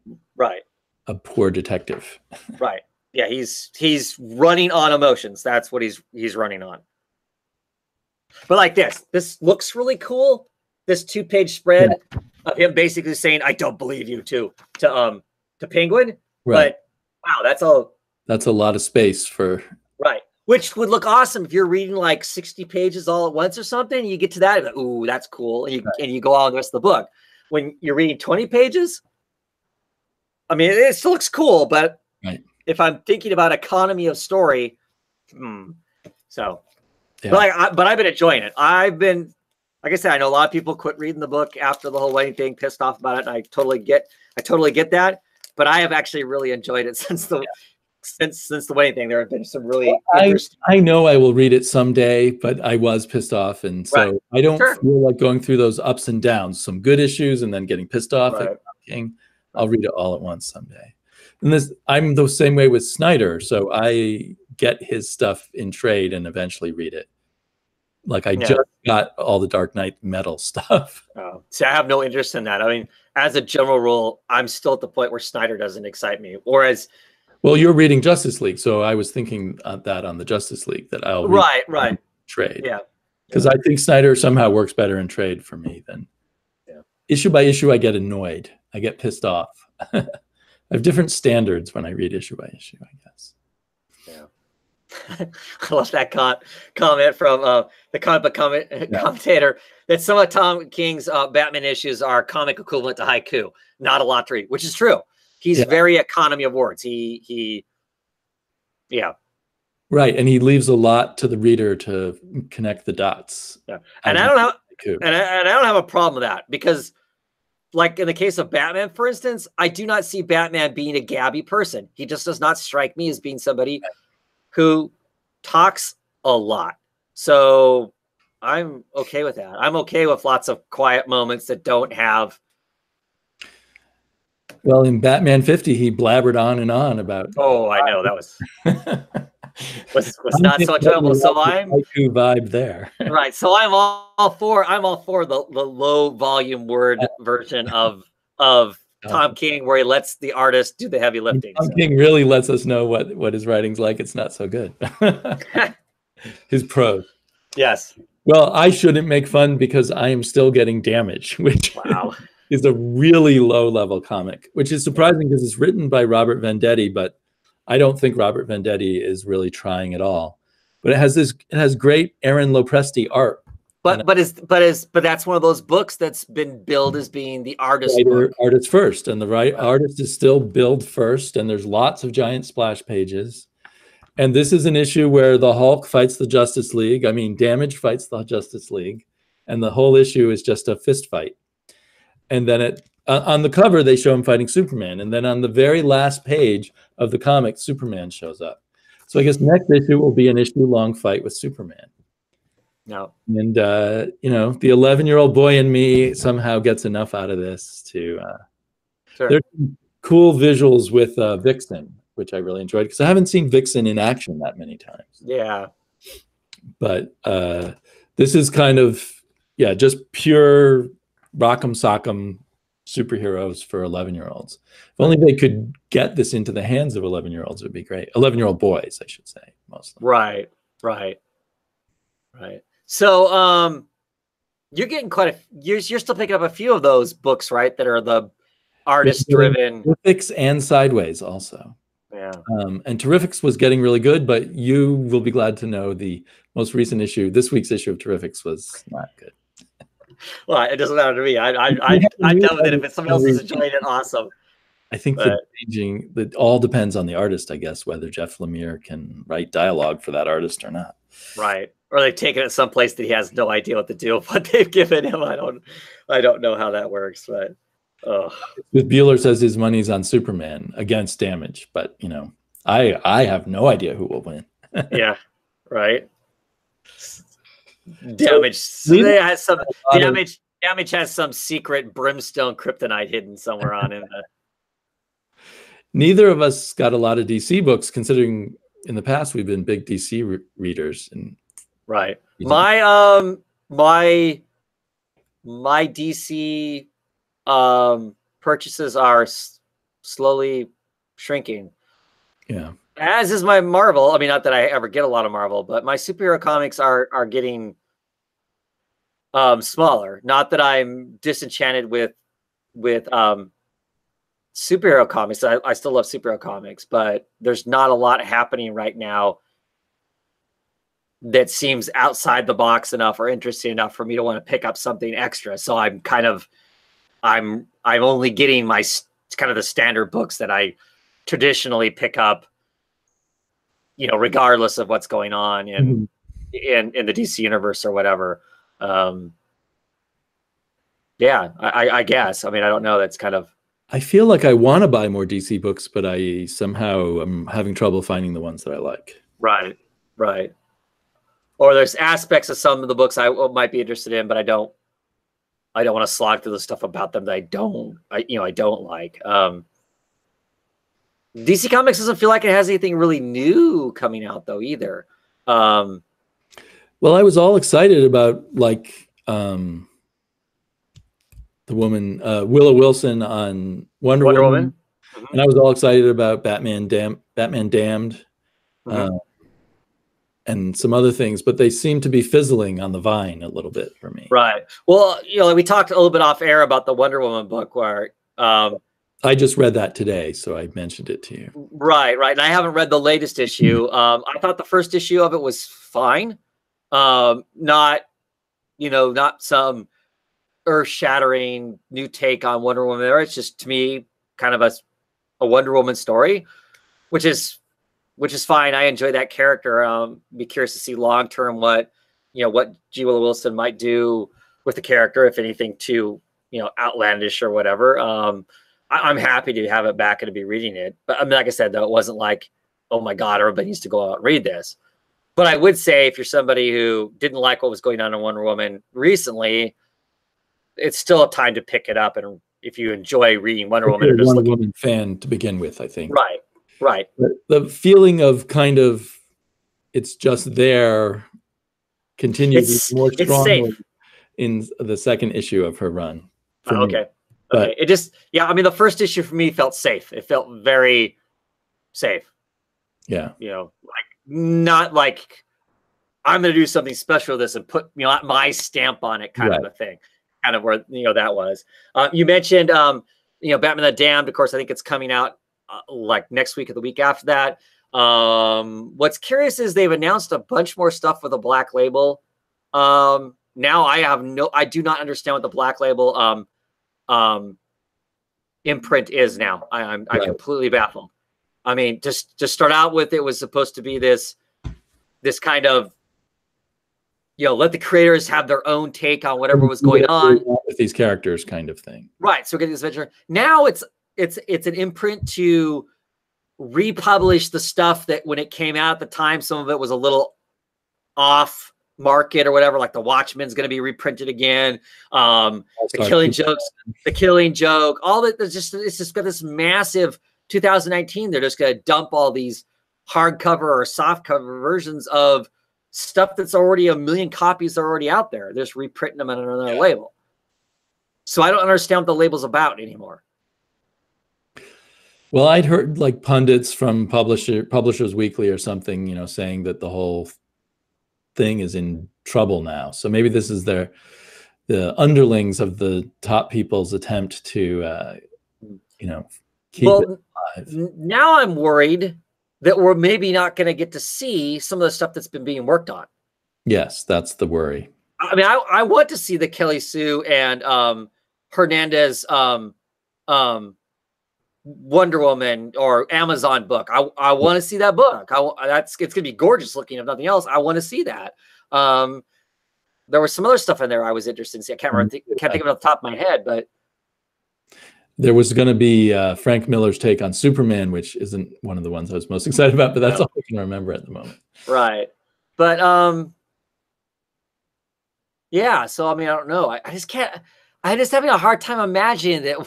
a poor detective. Right. Yeah, he's running on emotions. That's what he's running on. But like this looks really cool. This 2-page spread of him basically saying, "I don't believe you" to Penguin. Right. But wow, that's a lot of space for which would look awesome if you're reading like 60 pages all at once or something. You get to that, like, ooh, that's cool, and you go on the rest of the book. When you're reading 20 pages, I mean, it still looks cool, but if I'm thinking about economy of story, so. Yeah. But I've been enjoying it. Like I said, I know a lot of people quit reading the book after the whole wedding thing, pissed off about it, and I totally get that. But I have actually really enjoyed it since the wedding thing. There have been some really interesting. I know I will read it someday, but I was pissed off, and so I don't feel like going through those ups and downs. Some good issues, and then getting pissed off at King. I'll read it all at once someday. And I'm the same way with Snyder, so I get his stuff in trade and eventually read it. Like I just got all the Dark Knight Metal stuff. Oh. See, I have no interest in that. I mean, as a general rule, I'm still at the point where Snyder doesn't excite me. Whereas, well, you're reading Justice League, so I was thinking that on the Justice League that I'll read trade. Yeah, because I think Snyder somehow works better in trade for me than issue by issue. I get annoyed. I get pissed off. I have different standards when I read issue by issue, I guess. Yeah. I love that comment from the comic book commentator that some of Tom King's Batman issues are comic equivalent to haiku, not a lot to read, which is true. He's very economy of words. He right, and he leaves a lot to the reader to connect the dots. Yeah, and I don't have a problem with that because, like in the case of Batman, for instance, I do not see Batman being a gabby person. He just does not strike me as being somebody who talks a lot. So I'm okay with that. I'm okay with lots of quiet moments that don't have. Well, in Batman 50, he blabbered on and on about. Oh, I know that was. was not so enjoyable. So I'm haiku vibe there. right. So I'm all for the low volume word version of Tom King, where he lets the artist do the heavy lifting. Tom King really lets us know what his writing's like. It's not so good. His prose. Yes. Well, I shouldn't make fun because I am still getting Damage, which wow. is a really low level comic, which is surprising because it's written by Robert Venditti, but I don't think Robert Venditti is really trying at all. But it has great Aaron Lopresti art. But that's one of those books that's been billed as being the artist book. Artist first, and the artist is still billed first, and there's lots of giant splash pages. And this is an issue where the Hulk fights the Justice League. I mean, Damage fights the Justice League, and the whole issue is just a fist fight. And then on the cover, they show him fighting Superman. And then on the very last page of the comic, Superman shows up. So I guess next issue will be an issue-long fight with Superman. No. And, you know, the 11-year-old boy in me somehow gets enough out of this to... Sure. There's some cool visuals with Vixen, which I really enjoyed, because I haven't seen Vixen in action that many times. Yeah. But this is kind of, just pure rock'em sock'em superheroes for 11-year-olds. If only they could get this into the hands of 11-year-olds, it would be great. 11-year-old boys, I should say, mostly. Right. So you're getting you're still picking up a few of those books, right? That are the artist-driven. Terrifics and Sideways also. Yeah. And Terrifics was getting really good, but you will be glad to know the most recent issue, this week's issue of Terrifics, was not good. Well, it doesn't matter to me. I know that if someone else is enjoying it, awesome. I think that all depends on the artist, I guess, whether Jeff Lemire can write dialogue for that artist or not. Right. Or they've taken it someplace that he has no idea what to do with what they've given him. I don't know how that works, but Bueller says his money's on Superman against Damage, but you know, I have no idea who will win. Yeah, right. Damage has some secret brimstone kryptonite hidden somewhere on him. Neither of us got a lot of DC books, considering in the past we've been big DC readers. And right, my DC purchases are slowly shrinking. Yeah. As is my Marvel. I mean, not that I ever get a lot of Marvel, but my superhero comics are getting smaller. Not that I'm disenchanted with superhero comics. I still love superhero comics, but there's not a lot happening right now that seems outside the box enough or interesting enough for me to want to pick up something extra. So I'm only getting my kind of the standard books that I traditionally pick up, you know, regardless of what's going on in the DC universe or whatever. Yeah, I guess. I mean, I don't know. That's kind of. I feel like I want to buy more DC books, but I somehow am having trouble finding the ones that I like. Right. Or there's aspects of some of the books I might be interested in, but I don't want to slog through the stuff about them that I don't like. DC Comics doesn't feel like it has anything really new coming out though either. Well, I was all excited about the woman Willow Wilson on Wonder Woman. Mm-hmm. And I was all excited about Batman Damned, mm-hmm. And some other things, but they seem to be fizzling on the vine a little bit for me. Right. Well, you know, we talked a little bit off air about the Wonder Woman book where I just read that today, so I mentioned it to you. Right. And I haven't read the latest issue. I thought the first issue of it was fine. Not some earth-shattering new take on Wonder Woman there. It's just, to me, kind of a Wonder Woman story, which is fine. I enjoy that character. Be curious to see long-term what G. Willow Wilson might do with the character, if anything too, outlandish or whatever. I'm happy to have it back and to be reading it. But I mean, like I said, though, it wasn't like, oh my God, everybody needs to go out and read this. But I would say if you're somebody who didn't like what was going on in Wonder Woman recently, it's still a time to pick it up. And if you enjoy reading Wonder Woman, or just Wonder Woman fan to begin with, I think. Right. The feeling of kind of it's just there, continued It's more strongly safe. in the second issue of her run. For me. Okay. But Okay. It just, yeah, I mean, the first issue for me felt safe. It felt very safe. yeah, You know, like not like I'm going to do something special with this and put, you know, my stamp on it kind right. of a thing. Kind of where, you know, that was. You mentioned, you know, Batman the Damned. Of course, I think it's coming out like next week or the week after that. What's curious is they've announced a bunch more stuff with a Black Label. Now I do not understand what the Black Label imprint is now. I'm completely baffled. I mean, just to start out with, it was supposed to be this kind of, you know, let the creators have their own take on whatever was going on with these characters, kind of thing. Right. So getting this adventure. Now it's an imprint to republish the stuff that when it came out at the time, some of it was a little off market or whatever. Like the Watchmen's going to be reprinted again. The Killing Joke, all that. It's just got this massive 2019. They're just going to dump all these hardcover or softcover versions of stuff that's already a million copies are already out there. They're just reprinting them on another label. So I don't understand what the label's about anymore. Well, I'd heard like pundits from Publishers Weekly or something, you know, saying that the whole thing is in trouble now. So maybe this is the underlings of the top people's attempt to, you know, keep it alive. Now I'm worried that we're maybe not going to get to see some of the stuff that's been being worked on. Yes, that's the worry. I mean, I want to see the Kelly Sue and Hernandez Wonder Woman or Amazon book. I want to see that book. It's going to be gorgeous looking, if nothing else. I want to see that. There was some other stuff in there I was interested in seeing. I can't think of it off the top of my head, but there was going to be Frank Miller's take on Superman, which isn't one of the ones I was most excited about, but that's all I can remember at the moment. Right. But yeah, so I mean, I don't know. I just having a hard time imagining that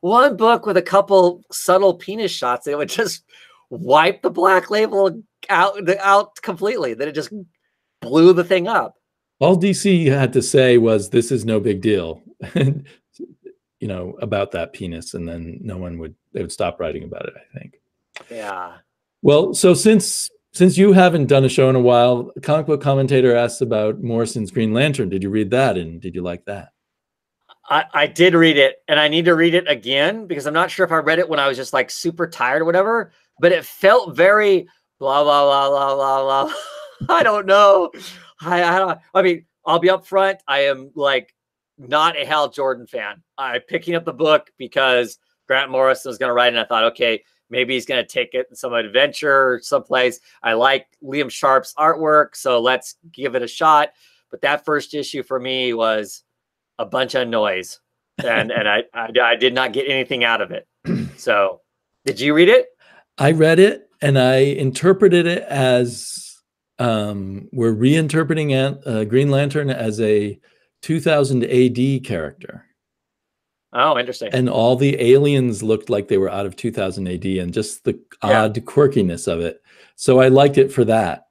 one book with a couple subtle penis shots, they would just wipe the Black Label out completely. That it just blew the thing up. All DC had to say was, "This is no big deal," you know, about that penis, and then they would stop writing about it, I think. Yeah. Well, so since you haven't done a show in a while, Comic Book Commentator asks about Morrison's Green Lantern. Did you read that, and did you like that? I did read it, and I need to read it again because I'm not sure if I read it when I was just like super tired or whatever, but it felt very blah, blah, blah, blah, blah, blah. I don't know. I mean, I'll be up front. I am like not a Hal Jordan fan. I'm picking up the book because Grant Morrison was going to write it, and I thought, okay, maybe he's going to take it in some adventure someplace. I like Liam Sharp's artwork, so let's give it a shot. But that first issue for me was a bunch of noise, and I did not get anything out of it. So, did you read it? I read it, and I interpreted it as we're reinterpreting Green Lantern as a 2000 AD character. Oh, interesting. And all the aliens looked like they were out of 2000 AD, and just the odd quirkiness of it. So I liked it for that.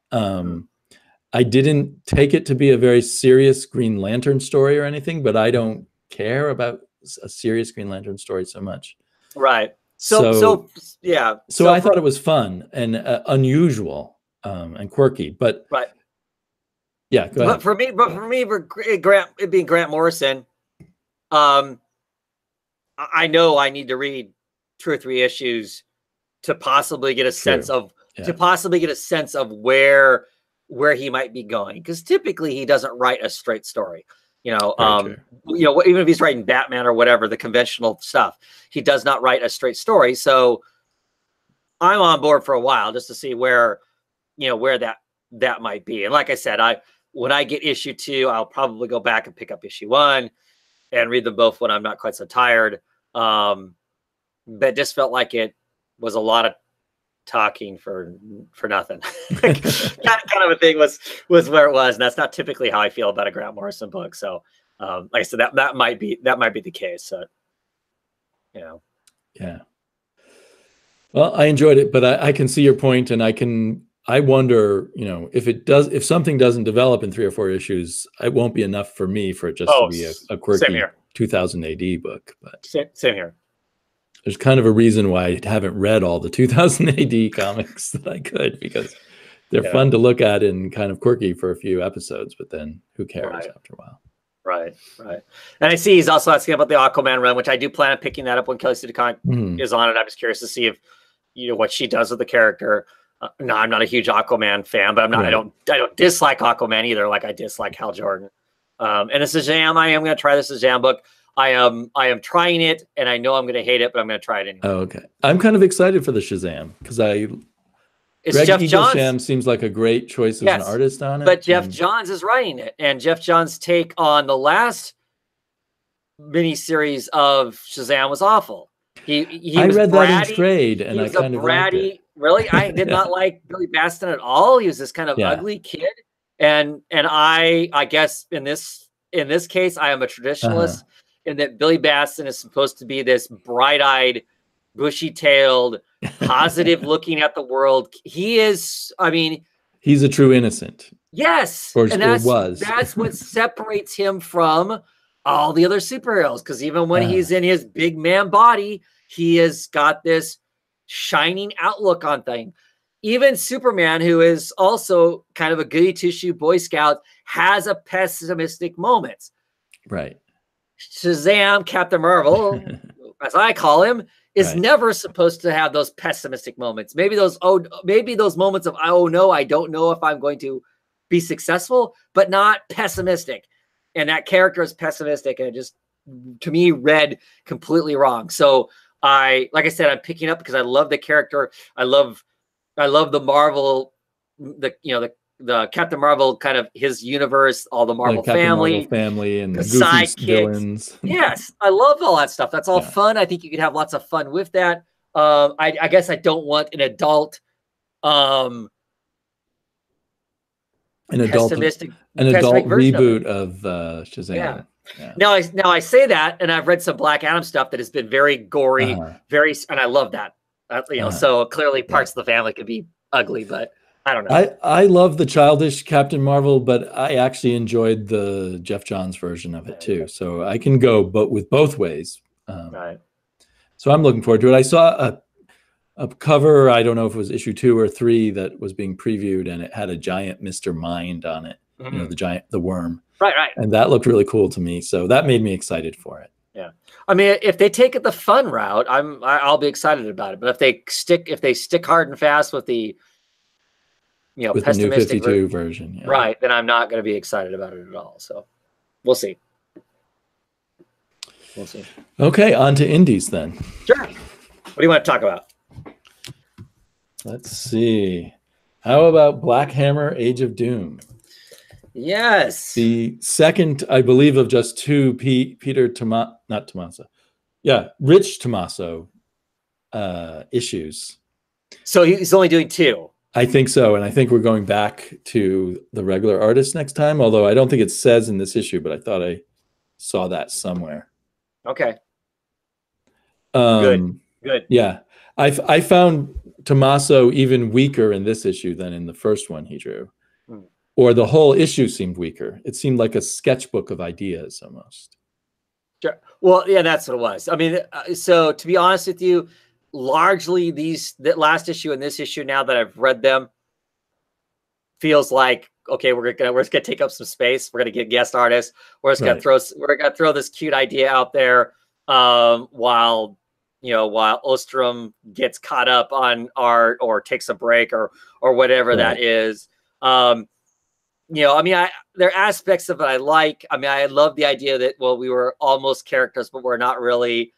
I didn't take it to be a very serious Green Lantern story or anything, but I don't care about a serious Green Lantern story so much. Right. So yeah. So I thought it was fun and unusual and quirky, but right. Yeah, go ahead. For me, it being Grant Morrison, I know I need to read 2 or 3 issues to possibly get a sense of where he might be going, because typically he doesn't write a straight story. You know, even if he's writing Batman or whatever, the conventional stuff, he does not write a straight story. So I'm on board for a while just to see where that might be. And like I said, when I get issue 2, I'll probably go back and pick up issue 1 and read them both when I'm not quite so tired. But it just felt like it was a lot of talking for nothing. kind of a thing was where it was, and that's not typically how I feel about a Grant Morrison book. So like I said, that might be the case. So yeah. Well, I enjoyed it, but I can see your point, and I can I wonder, if something doesn't develop in 3 or 4 issues, it won't be enough for me for it just to be a same quirky here. 2000 AD book. But Same here. there's kind of a reason why I haven't read all the 2000 AD comics that I could, because they're fun to look at and kind of quirky for a few episodes, but then who cares after a while? Right. And I see he's also asking about the Aquaman run, which I do plan on picking that up when Kelly Sue DeConnick is on it. I'm just curious to see if what she does with the character. No, I'm not a huge Aquaman fan, but I'm not. Right. I don't dislike Aquaman either. Like I dislike Hal Jordan. And the Shazam, I am going to try the Shazam book. I am trying it, and I know I'm going to hate it, but I'm going to try it anyway. Oh, okay. I'm kind of excited for the Shazam because Greg Jeff Eaglesham Johns seems like a great choice as an artist on it. But Jeff Johns is writing it, and Jeff Johns' take on the last miniseries of Shazam was awful. I read that in trade, and I kind of liked it. Really, I did not like Billy Baston at all. He was this kind of ugly kid, and I guess in this case, I am a traditionalist in that Billy Baston is supposed to be this bright-eyed, bushy-tailed, positive looking at the world. He is, he's a true innocent. Yes. Or was. That's what separates him from all the other superheroes. Because even when he's in his big man body, he has got this shining outlook on things. Even Superman, who is also kind of a goody two-shoe Boy Scout, has a pessimistic moments. Right. Shazam, Captain Marvel, as I call him, is never supposed to have those pessimistic moments. Maybe those moments of, oh no, I don't know if I'm going to be successful, but not pessimistic. And that character is pessimistic, and it just, to me, read completely wrong. So like I said, I'm picking up because I love the character. I love the Marvel, the Captain Marvel, kind of his universe, all the Marvel family and the goofy sidekicks. Villains. Yes, I love all that stuff. That's all fun. I think you could have lots of fun with that. I guess I don't want an adult reboot of Shazam. Yeah. Now I say that, and I've read some Black Adam stuff that has been very gory, and I love that. So clearly parts of the family could be ugly, but I don't know. I love the childish Captain Marvel, but I actually enjoyed the Jeff Johns version of it too. So I can go with both ways. So I'm looking forward to it. I saw a cover, I don't know if it was issue 2 or 3 that was being previewed, and it had a giant Mr. Mind on it. The worm. Right. And that looked really cool to me. So that made me excited for it. Yeah. If they take it the fun route, I'll be excited about it. But if they stick hard and fast with the with the new 52 version. Right, then I'm not going to be excited about it at all. So we'll see. Okay, on to indies then. Sure. What do you want to talk about? Let's see. How about Black Hammer: Age of Doom? Yes. The second, I believe, of just 2 Rich Tommaso issues. So he's only doing 2. I think so, and I think we're going back to the regular artist next time, although I don't think it says in this issue, but I thought I saw that somewhere. Okay. Good. Yeah. I found Tommaso even weaker in this issue than in the first one he drew. Or the whole issue seemed weaker. It seemed like a sketchbook of ideas almost. Sure. Well, yeah, that's what it was. So to be honest with you, largely that last issue and this issue, now that I've read them, feels like, okay, we're just gonna take up some space. We're gonna get guest artists. We're just gonna throw this cute idea out there while Ostrom gets caught up on art or takes a break or whatever that is. There are aspects of it I like. I love the idea that we were almost characters, but we're not really.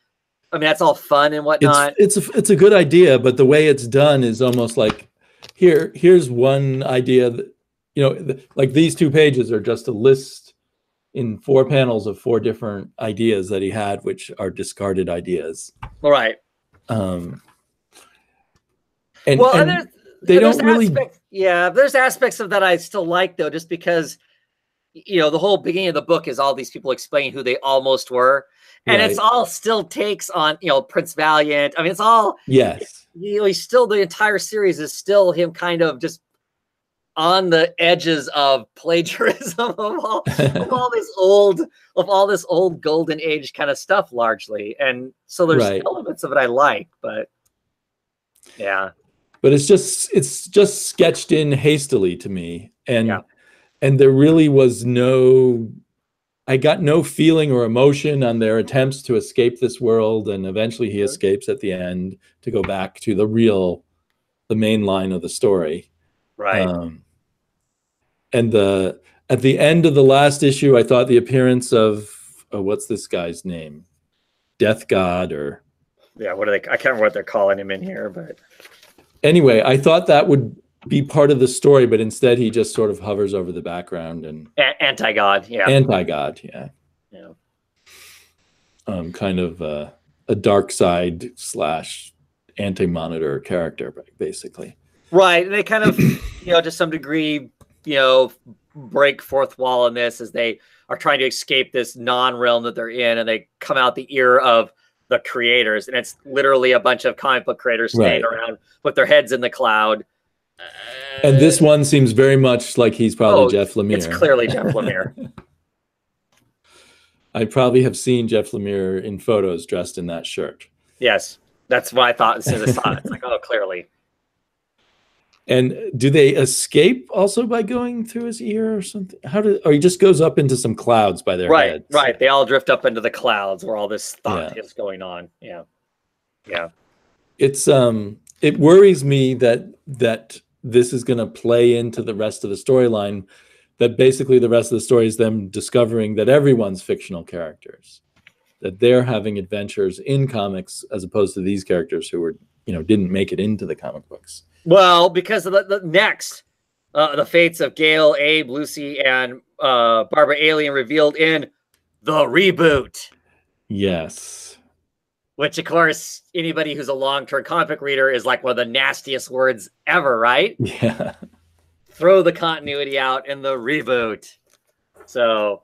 That's all fun and whatnot. It's a good idea, but the way it's done is almost like here's one idea that, like these 2 pages are just a list in 4 panels of 4 different ideas that he had, which are discarded ideas. All right. There's aspects of that I still like, though, just because the whole beginning of the book is all these people explaining who they almost were. And it's all still takes on, Prince Valiant. It's all, yes. He's still, the entire series is still him kind of just on the edges of plagiarism of all this old golden age kind of stuff largely. And so there's elements of it I like, but yeah. But it's just sketched in hastily to me. And there really was I got no feeling or emotion on their attempts to escape this world. And eventually he escapes at the end to go back to the main line of the story. Right. And at the end of the last issue, I thought the appearance of what's this guy's name? Death God or what are they? I can't remember what they're calling him in here, but anyway, I thought that would be part of the story, but instead he just sort of hovers over the background and anti-God, anti-God, kind of a dark side / anti-Monitor character, basically. Right, and they kind of, to some degree, break fourth wall in this as they are trying to escape this non-realm that they're in, and they come out the ear of the creators, and it's literally a bunch of comic book creators standing around with their heads in the cloud. And this one seems very much like he's probably Jeff Lemire. It's clearly Jeff Lemire. I probably have seen Jeff Lemire in photos dressed in that shirt. Yes, that's what I thought as soon as I saw it. It's like, oh, clearly. And do they escape also by going through his ear or something? Or he just goes up into some clouds by their heads? Right. They all drift up into the clouds where all this thought is going on. Yeah. It's it worries me that this is going to play into the rest of the storyline. That basically the rest of the story is them discovering that everyone's fictional characters, that they're having adventures in comics as opposed to these characters who were didn't make it into the comic books. Well, because of the next, the fates of Gale, Abe, Lucy, and Barbara Alien revealed in the reboot. Yes. Which, of course, anybody who's a long-term comic book reader is like one of the nastiest words ever, right? Yeah. Throw the continuity out in the reboot. So,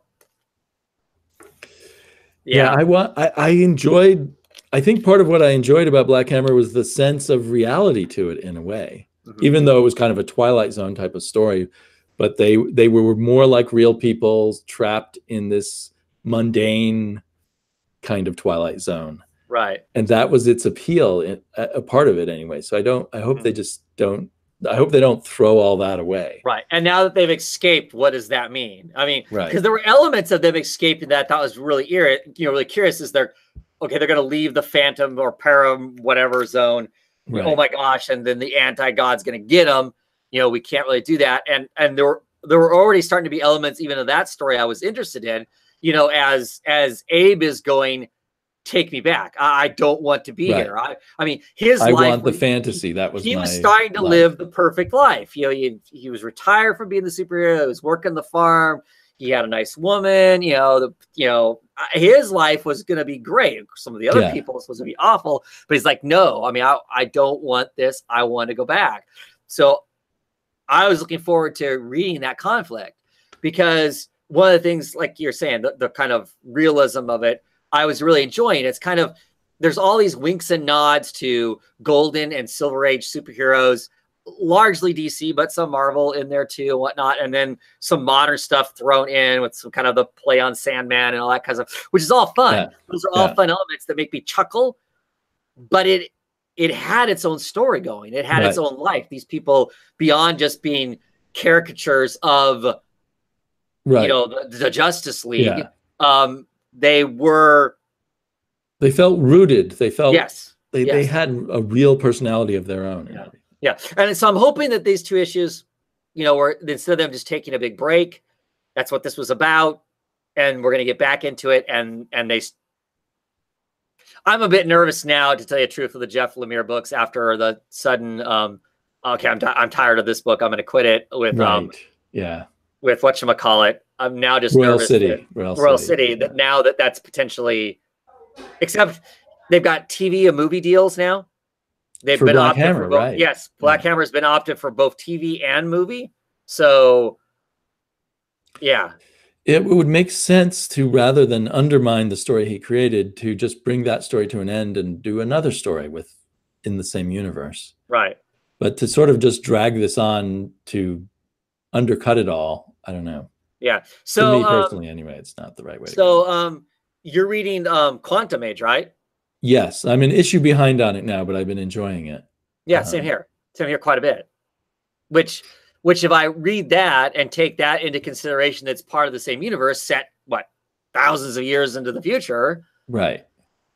yeah, I enjoyed. I think part of what I enjoyed about Black Hammer was the sense of reality to it in a way, even though it was kind of a Twilight Zone type of story, but they were more like real people trapped in this mundane kind of Twilight Zone. Right. And that was its appeal, a part of it anyway. So I hope they just don't, I hope they don't throw all that away. Right. And now that they've escaped, what does that mean? I mean, because there were elements of them escaping that I thought was really really curious. Is they're going to leave the Phantom or Param whatever zone. Right. Oh my gosh. And then the anti-God's going to get them. We can't really do that. And there were already starting to be elements even of that story I was interested in, as Abe is going, take me back. I don't want to be here. I mean, his life. I want the fantasy. That was he was starting to live the perfect life. He was retired from being the superhero. He was working the farm. He had a nice woman. His life was going to be great. Some of the other people's was going to be awful. But he's like, no. I mean, I don't want this. I want to go back. So I was looking forward to reading that conflict because one of the things, like you're saying, the kind of realism of it, I was really enjoying. It's kind of, there's all these winks and nods to Golden and Silver Age superheroes, largely DC, but some Marvel in there too and whatnot. And then some modern stuff thrown in with some kind of the play on Sandman and all that kind of stuff, which is all fun. Yeah. Those are all fun elements that make me chuckle, but it had its own story going. It had its own life. These people, beyond just being caricatures of, the Justice League, they felt rooted. They felt they had a real personality of their own. Yeah. And so I'm hoping that these two issues, were instead of them just taking a big break, that's what this was about. And we're going to get back into it. And I'm a bit nervous now, to tell you the truth, of the Jeff Lemire books after the sudden, okay, I'm tired of this book. I'm going to quit it with, with whatchamacallit. I'm now just Royal nervous. City. Royal City. That now that's potentially, except they've got TV and movie deals now. They've been Black opted Hammer, for both. right? Yes, Black Hammer has been opted for both TV and movie. So, yeah. It would make sense to, rather than undermine the story he created, to just bring that story to an end and do another story in the same universe. Right. But to sort of just drag this on to undercut it all. I don't know. Yeah. To me personally, anyway, it's not the right way to go. So you're reading Quantum Age, right? Yes, I'm an issue behind on it now, but I've been enjoying it. Yeah, same here. Same here quite a bit. Which if I read that and take that into consideration, that's part of the same universe set, what, thousands of years into the future. Right.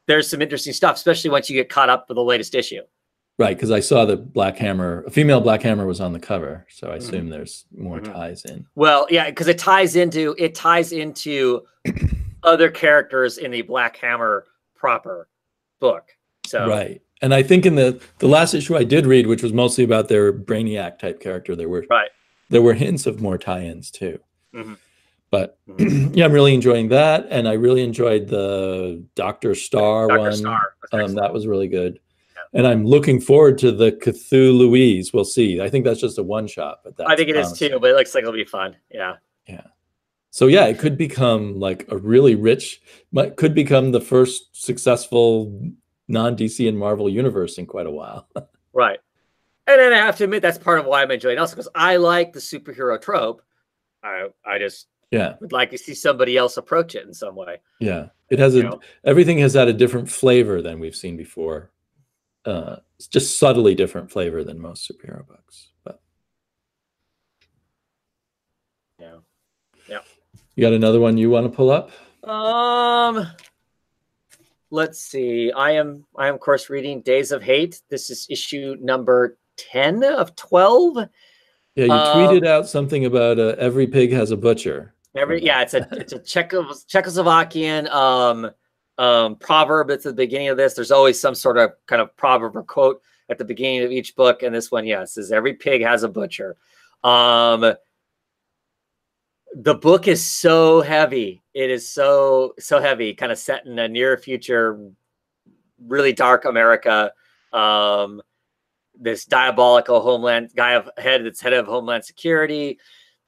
There's some interesting stuff, especially once you get caught up with the latest issue. Right, because I saw the Black Hammer, a female Black Hammer was on the cover, so I assume there's more ties in. Well, yeah, because it ties into other characters in the Black Hammer proper book. So right. And I think in the last issue I did read, which was mostly about their Brainiac type character, there were hints of more tie-ins too. But yeah, I'm really enjoying that, and I really enjoyed the Dr. Star one. That was really good. Yeah. And I'm looking forward to the Cthulhuese. We'll see. I think that's just a one-shot, but I think it is too. But it looks like it'll be fun. Yeah. Yeah. So yeah, it could become like a really rich. Could become the first successful non-DC and Marvel universe in quite a while. Right. And then I have to admit that's part of why I'm enjoying it also, because I like the superhero trope. I just would like to see somebody else approach it in some way. Yeah. It has everything has had a different flavor than we've seen before. It's just subtly different flavor than most superhero books. But yeah. You got another one you want to pull up? Let's see. I am of course reading Days of Hate. This is issue number 10 of 12. Yeah, you tweeted out something about every pig has a butcher. It's a Czechoslovakian proverb at the beginning of this. There's always some sort of kind of proverb or quote at the beginning of each book, and this one, says every pig has a butcher. The book is so heavy. It is so heavy, kind of set in a near future, really dark America. This diabolical Homeland that's head of Homeland Security.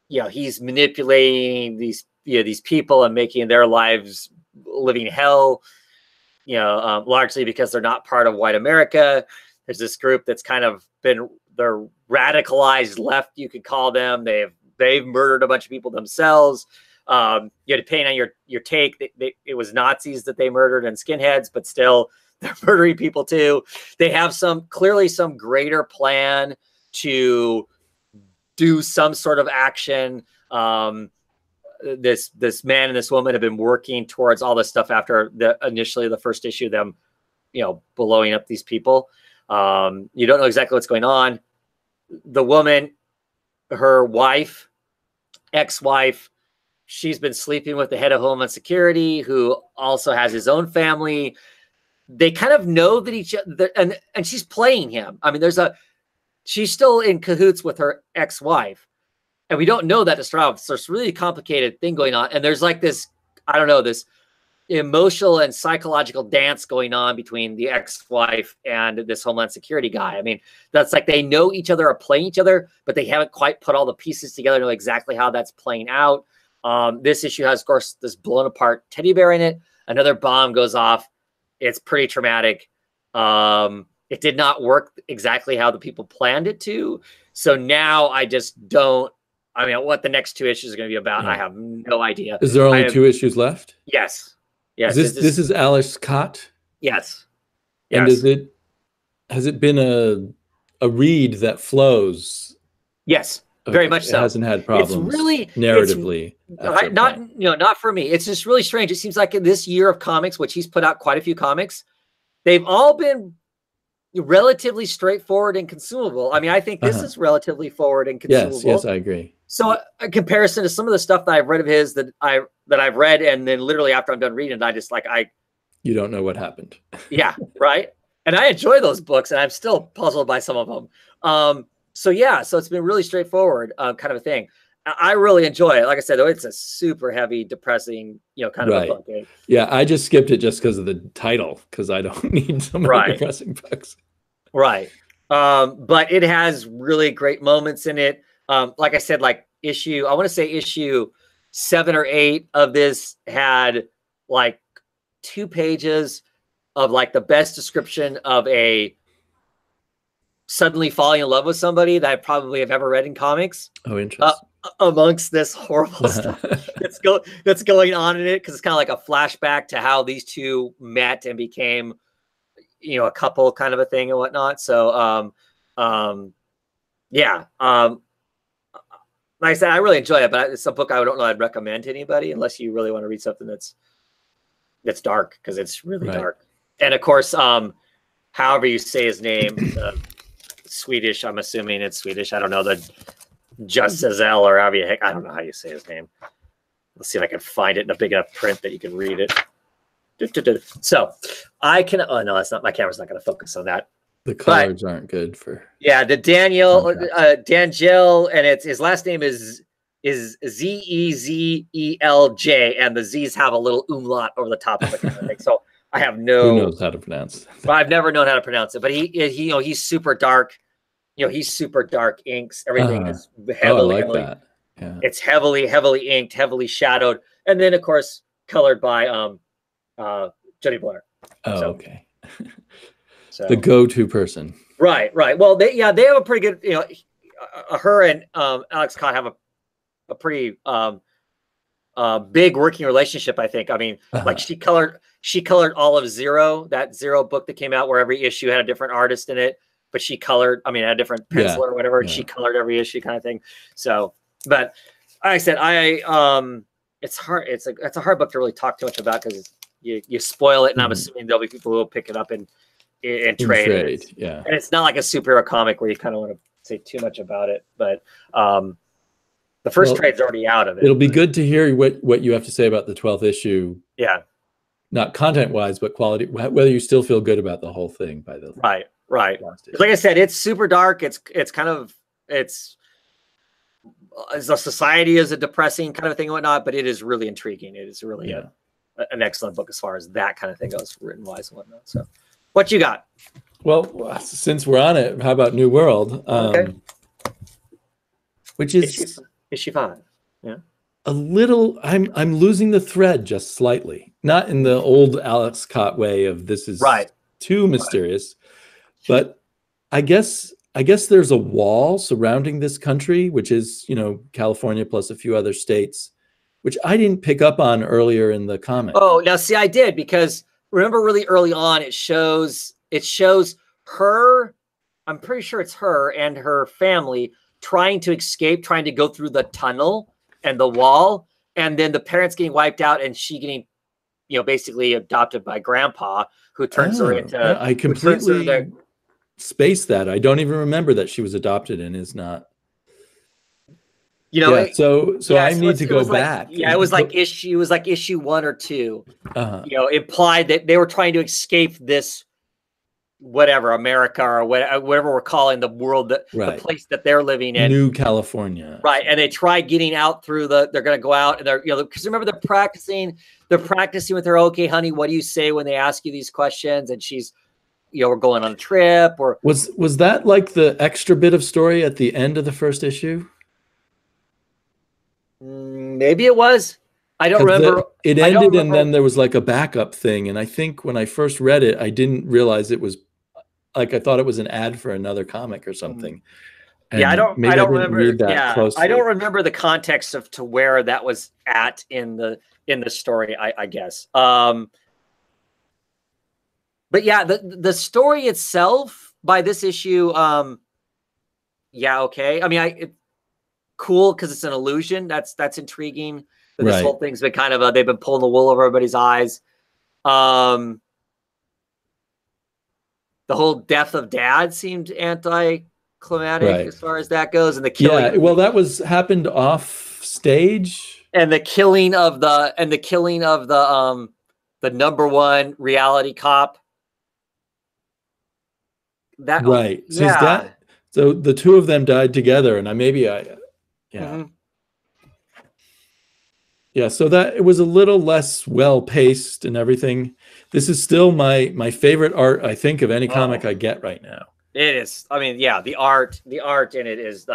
He's manipulating these people and making their lives living hell. Largely because they're not part of white America. There's this group that's kind of they're radicalized left, you could call them. They've murdered a bunch of people themselves. Depending on your take, it was Nazis that they murdered and skinheads, but still they're murdering people too. They have clearly some greater plan to do some sort of action. This man and this woman have been working towards all this stuff after initially the first issue, them, blowing up these people. You don't know exactly what's going on. The woman, her ex-wife, she's been sleeping with the head of Homeland Security, who also has his own family. They kind of know that each other, and she's playing him. I mean, she's still in cahoots with her ex-wife, and we don't know that to start off. So it's a really complicated thing going on. And there's like this, I don't know, this emotional and psychological dance going on between the ex-wife and this Homeland Security guy. I mean, that's like they know each other, are playing each other, but they haven't quite put all the pieces together to know exactly how that's playing out. This issue has, of course, this blown apart teddy bear in it. Another bomb goes off. It's pretty traumatic. It did not work exactly how the people planned it to. So now I just don't, what the next two issues are going to be about, I have no idea. Is there only 2 issues left? Yes. Yes. This is Alice Cott? Yes. And has it been a read that flows? Yes, very much so. It hasn't had problems. It's really narratively. Not for me. It's just really strange. It seems like in this year of comics, which he's put out quite a few comics, they've all been relatively straightforward and consumable. I mean, I think this is relatively forward and consumable. Yes, I agree. So a comparison to some of the stuff that I've read of his that I've read, and then literally after I'm done reading it, you don't know what happened. Yeah, right. And I enjoy those books, and I'm still puzzled by some of them. So it's been really straightforward, kind of a thing. I really enjoy it. Like I said, though, it's a super heavy, depressing, kind of a book. Yeah, I just skipped it just because of the title, because I don't need so many depressing books. Right. But it has really great moments in it. Like I said, I want to say issue 7 or 8 of this had 2 pages of the best description of a suddenly falling in love with somebody that I probably have ever read in comics. Oh, interesting. amongst this horrible stuff that's going on in it, because it's kind of like a flashback to how these two met and became, you know, a couple kind of a thing and whatnot. So yeah, like I said, I really enjoy it, but it's a book I don't know I'd recommend to anybody unless you really want to read something that's dark, because it's really dark. And of course, however you say his name, Swedish, I'm assuming it's Swedish. I don't know, the Justazel or however you, I don't know how you say his name. Let's see if I can find it in a big enough print that you can read it. So I can, oh no, that's not, my camera's not going to focus on that. The colors aren't good for. Yeah, the Daniel, Dangel, and it's, his last name is Zezelj, and the Z's have a little umlaut over the top of it kind of thing. So I have no. Who knows how to pronounce? Well, I've never known how to pronounce it, but he you know, he's super dark. You know, he's super dark inks. Everything is heavily, that. Yeah. It's heavily inked, heavily shadowed, and then of course colored by Jody Blair. Oh, so, okay. So the go-to person. Right. Well, they have a pretty good, you know, her and Alex Cott have a pretty big working relationship, I think. I mean, like she colored all of Zero, that Zero book that came out where every issue had a different artist in it, but she colored, I mean, had a different pencil or whatever, and she colored every issue kind of thing. So, but like I said, it's hard. It's a hard book to really talk too much about because you spoil it, and I'm assuming there'll be people who will pick it up and trade. Yeah. And it's not like a superhero comic where you kind of want to say too much about it, but the first trade's already out of it. It'll be good to hear what you have to say about the 12th issue. Yeah. Not content-wise, but quality, whether you still feel good about the whole thing by the right. Like I said, it's super dark. It's kind of, it's a society is a depressing kind of thing and whatnot, but it is really intriguing. It is really an excellent book as far as that kind of thing goes, written wise and whatnot. So what you got? Well, since we're on it, how about New World? Which is issue 5. Yeah. A little, I'm losing the thread just slightly. Not in the old Alex Cott way of this is too mysterious, but I guess there's a wall surrounding this country, which is, you know, California plus a few other states, which I didn't pick up on earlier in the comic. Oh, now see, I did, because remember really early on, it shows her, I'm pretty sure it's her and her family trying to escape, trying to go through the tunnel and the wall, and then the parents getting wiped out and she getting, you know, basically adopted by grandpa, who turns her into. I completely spaced that. I don't even remember that she was adopted and is not. You know, so I need to go back. It was like issue 1 or 2. You know, implied that they were trying to escape this, whatever, America or whatever we're calling the world, the place that they're living in, New California, right? And they try getting out through they're going to go out and they're, you know, because remember they're practicing with her. Okay, honey, what do you say when they ask you these questions? And she's, you know, we're going on a trip. Or was that like the extra bit of story at the end of the first issue? Maybe it was. I don't remember. It ended and then there was like a backup thing. And I think when I first read it, I didn't realize it was like, I thought it was an ad for another comic or something. And I don't remember. Read that closely. I don't remember the context to where that was at in the story, I guess. But yeah, the story itself by this issue, okay. I mean, cool because it's an illusion. That's intriguing. This whole thing's been kind of they've been pulling the wool over everybody's eyes. The whole death of dad seemed anticlimactic as far as that goes, and the killing. Yeah, well, that happened off stage, and the killing of the number one reality cop. That so so the two of them died together, and so that it was a little less well paced and everything. This is still my favorite art, I think, of any comic I get right now. It is. I mean, the art in it is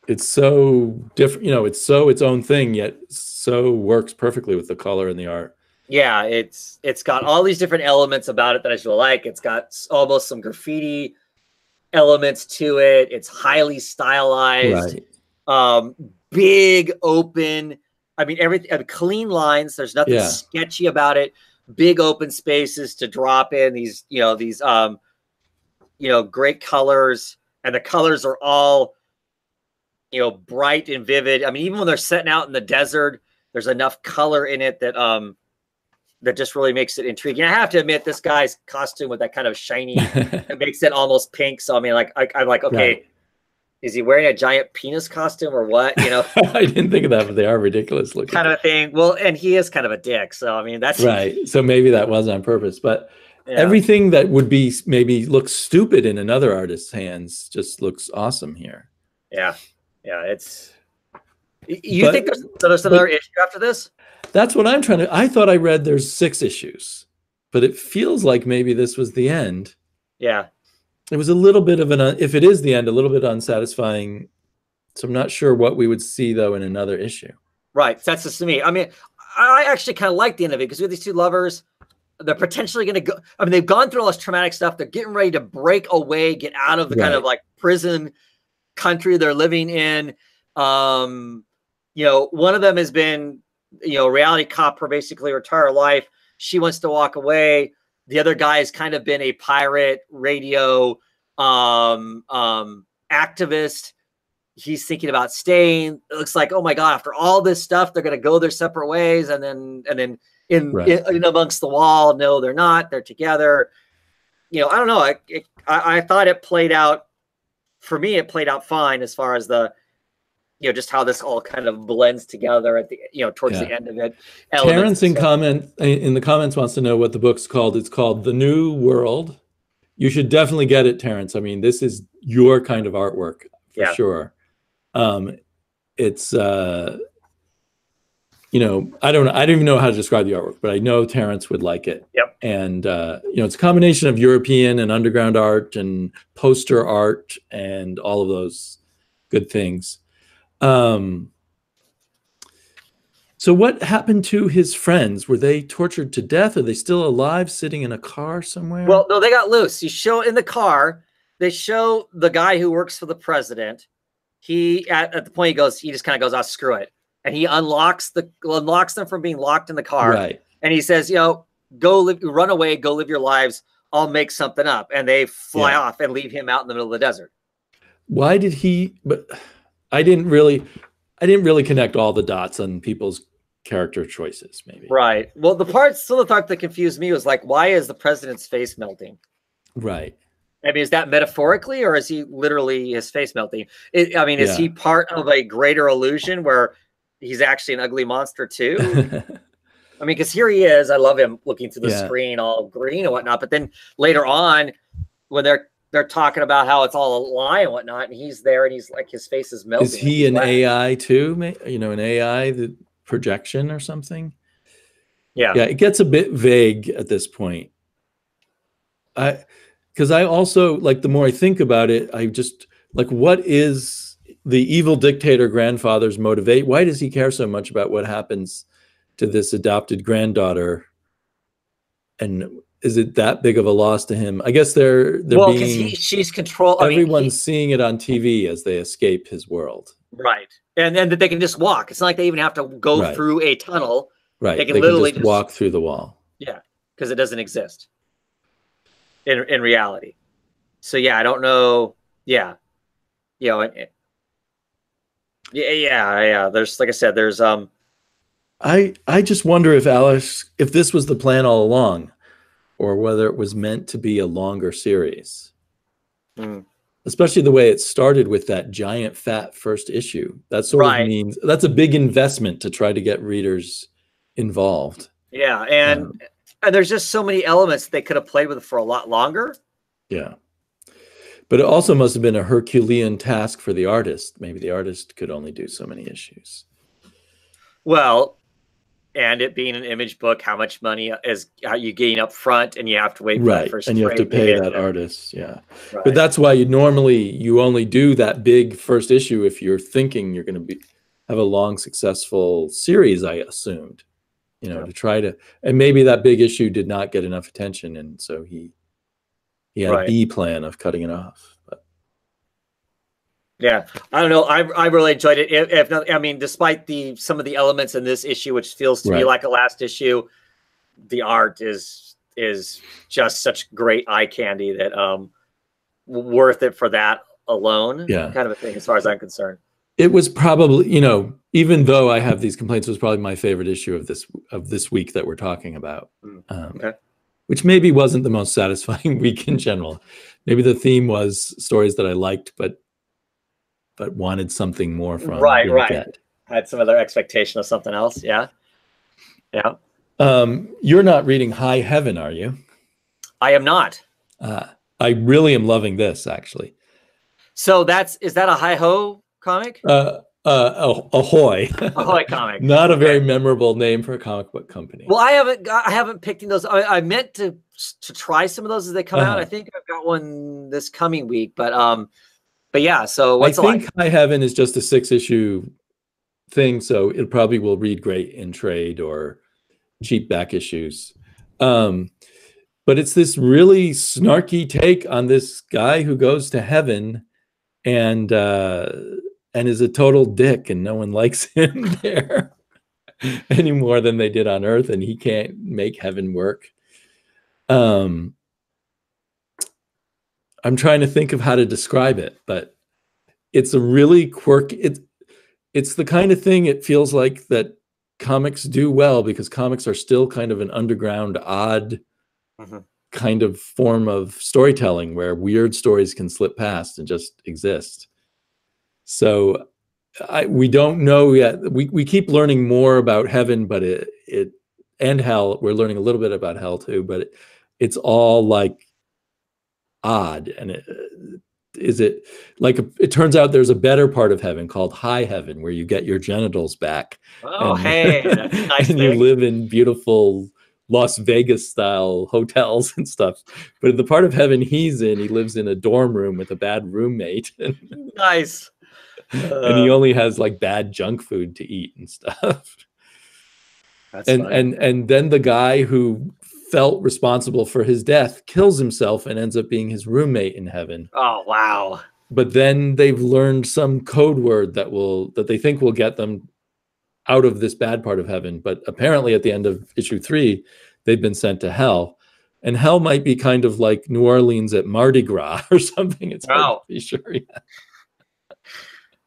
it's so different. You know, it's so its own thing, yet so works perfectly with the color and the art. Yeah, it's got all these different elements about it that I still like. It's got almost some graffiti elements to it. It's highly stylized. Big open. I mean, everything clean lines. There's nothing sketchy about it. Big open spaces to drop in these, great colors, and the colors are all, bright and vivid. I mean, even when they're setting out in the desert, there's enough color in it that that just really makes it intriguing. I have to admit, this guy's costume with that kind of shiny, it makes it almost pink. So I mean, I'm like, okay, is he wearing a giant penis costume or what? I didn't think of that, but they are ridiculous looking, kind of a thing. Well, and he is kind of a dick, so I mean, that's right. So maybe that was on purpose, but everything that would be maybe look stupid in another artist's hands just looks awesome here. Yeah, it's. You think there's another issue after this? That's what I'm trying to. I thought I read there's 6 issues, but it feels like maybe this was the end. Yeah. It was a little bit of if it is the end, a little bit unsatisfying. So I'm not sure what we would see though in another issue. Right. That's just to me. I mean, I actually kind of like the end of it because we have these 2 lovers. They're potentially going to go. I mean, they've gone through all this traumatic stuff. They're getting ready to break away, get out of the kind of like prison country they're living in. One of them has been, reality cop for basically her entire life. She wants to walk away. The other guy has kind of been a pirate radio activist. He's thinking about staying. It looks like, oh my God, after all this stuff, they're going to go their separate ways. And then in amongst the wall, no, they're not. They're together. I don't know. I thought it played out, for me, it played out fine as far as the, just how this all kind of blends together at the, towards the end of it. Terrence in the comments wants to know what the book's called. It's called The New World. You should definitely get it, Terrence. I mean, this is your kind of artwork for sure. It's I don't know. I don't even know how to describe the artwork, but I know Terrence would like it. Yep. And it's a combination of European and underground art and poster art and all of those good things. So what happened to his friends? Were they tortured to death? Are they still alive, sitting in a car somewhere? Well, no, they got loose. You show in the car, they show the guy who works for the president. He at the point he just kind of goes, "Oh, screw it," and he unlocks them from being locked in the car. Right. And he says, run away, go live your lives. I'll make something up. And they fly off and leave him out in the middle of the desert. Why did he? But I didn't really connect all the dots on people's character choices, maybe. Right. Well, the part that confused me was like, why is the president's face melting? Right. I mean, is that metaphorically, or is he literally his face melting? Is he part of a greater illusion where he's actually an ugly monster too? I mean, because here he is. I love him looking through the screen, all green and whatnot. But then later on, when they're talking about how it's all a lie and whatnot, and he's there, and he's like, his face is melting. Is he an AI too? An AI, the projection or something? Yeah. It gets a bit vague at this point. Because I also, like, the more I think about it, I just, like, what is the evil dictator grandfather's motivate? Why does he care so much about what happens to this adopted granddaughter? And is it that big of a loss to him? I guess they're being, she's controlled. Everyone's seeing it on TV as they escape his world. Right. And then that they can just walk. It's not like they even have to go through a tunnel. Right. They can literally just walk through the wall. Yeah. Because it doesn't exist in reality. So I don't know. Yeah. There's, like I said, there's I just wonder if this was the plan all along, or whether it was meant to be a longer series. Especially the way it started with that giant fat first issue. That sort of means that's a big investment to try to get readers involved. Yeah, and there's just so many elements they could have played with for a lot longer. Yeah. But it also must have been a Herculean task for the artist. Maybe the artist could only do so many issues. Well, and it being an Image book, how much money are you getting up front, and you have to wait for the first and you have to pay that artist. Right. But that's why you only do that big first issue if you're thinking you're going to have a long, successful series, I assumed, to try to, and maybe that big issue did not get enough attention, and so he had a B plan of cutting it off. But Yeah, I don't know. I really enjoyed it. If not, I mean, despite some of the elements in this issue, which feels to me Right. like a last issue, the art is just such great eye candy that worth it for that alone. Yeah. Kind of a thing, as far as I'm concerned. It was probably, you know, even though I have these complaints, it was probably my favorite issue of this week that we're talking about. Okay. Which maybe wasn't the most satisfying week in general. Maybe the theme was stories that I liked, but wanted something more from. Right, right. Had some other expectation of something else. Yeah, yeah. You're not reading High Heaven, are you? I am not. I really am loving this, actually. So is that a Hi-Ho comic? Ahoy. Ahoy comic. Not a very memorable name for a comic book company. Well, I haven't picked those. I meant to try some of those as they come out. I think I've got one this coming week, but yeah. So what's it like? I think High Heaven is just a 6-issue thing, so it probably will read great in trade or cheap back issues. But it's this really snarky take on this guy who goes to heaven and is a total dick, and no one likes him there any more than they did on Earth, and he can't make heaven work. I'm trying to think of how to describe it, but it's a really quirky. It's the kind of thing it feels like that comics do well, because comics are still kind of an underground, odd kind of form of storytelling where weird stories can slip past and just exist. So we don't know yet. We keep learning more about heaven, but it and hell. We're learning a little bit about hell too, but it's all like odd. And it turns out there's a better part of heaven called High Heaven, where you get your genitals back. Oh, hey, that's a nice and thing. You live in beautiful Las Vegas style hotels and stuff. But in the part of heaven he's in, he lives in a dorm room with a bad roommate. Nice. And he only has like bad junk food to eat and stuff. That's and then the guy who felt responsible for his death kills himself and ends up being his roommate in heaven. Oh, wow. But then they've learned some code word that they think will get them out of this bad part of heaven. But apparently at the end of issue 3, they've been sent to hell. And hell might be kind of like New Orleans at Mardi Gras or something. It's hard to be sure. Yeah.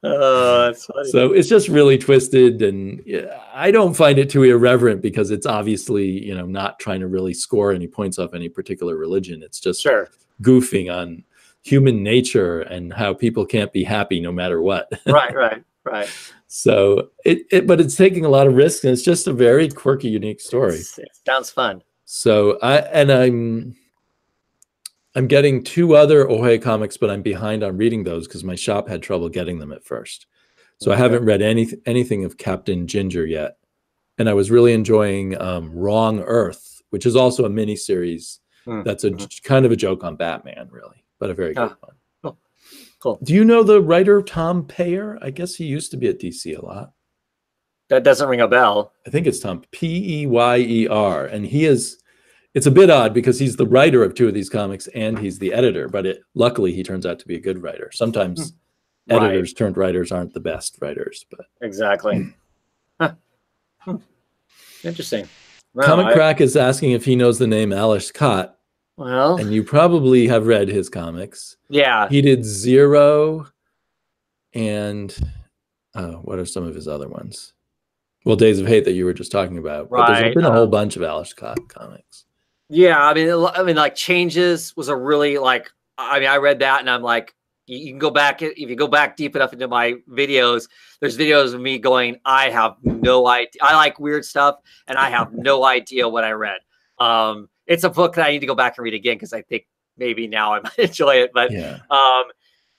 That's funny. So it's just really twisted, and I don't find it too irreverent, because it's obviously, not trying to really score any points off any particular religion. It's just goofing on human nature and how people can't be happy no matter what. Right. So but it's taking a lot of risks, and it's just a very quirky, unique story. It sounds fun. So I'm getting 2 other Ahoy comics, but I'm behind on reading those because my shop had trouble getting them at first. So I haven't read anything of Captain Ginger yet. And I was really enjoying Wrong Earth, which is also a mini series that's kind of a joke on Batman, really, but a very good one. Cool. Do you know the writer Tom Payer? I guess he used to be at DC a lot. That doesn't ring a bell. I think it's Tom, Peyer, and it's a bit odd because he's the writer of 2 of these comics and he's the editor, but luckily he turns out to be a good writer. Sometimes editors turned writers aren't the best writers, but exactly. Interesting. Well, Comic Crack is asking if he knows the name Ales Kot. Well, and you probably have read his comics. Yeah. He did Zero and what are some of his other ones? Well, Days of Hate that you were just talking about. But there's been a whole bunch of Ales Kot comics. Yeah, I mean, like Changes was a really I read that and I'm like, you can go back, if you go back deep enough into my videos, there's videos of me going, I have no idea. I like weird stuff and I have no idea what I read. It's a book that I need to go back and read again because I think maybe now I might enjoy it. But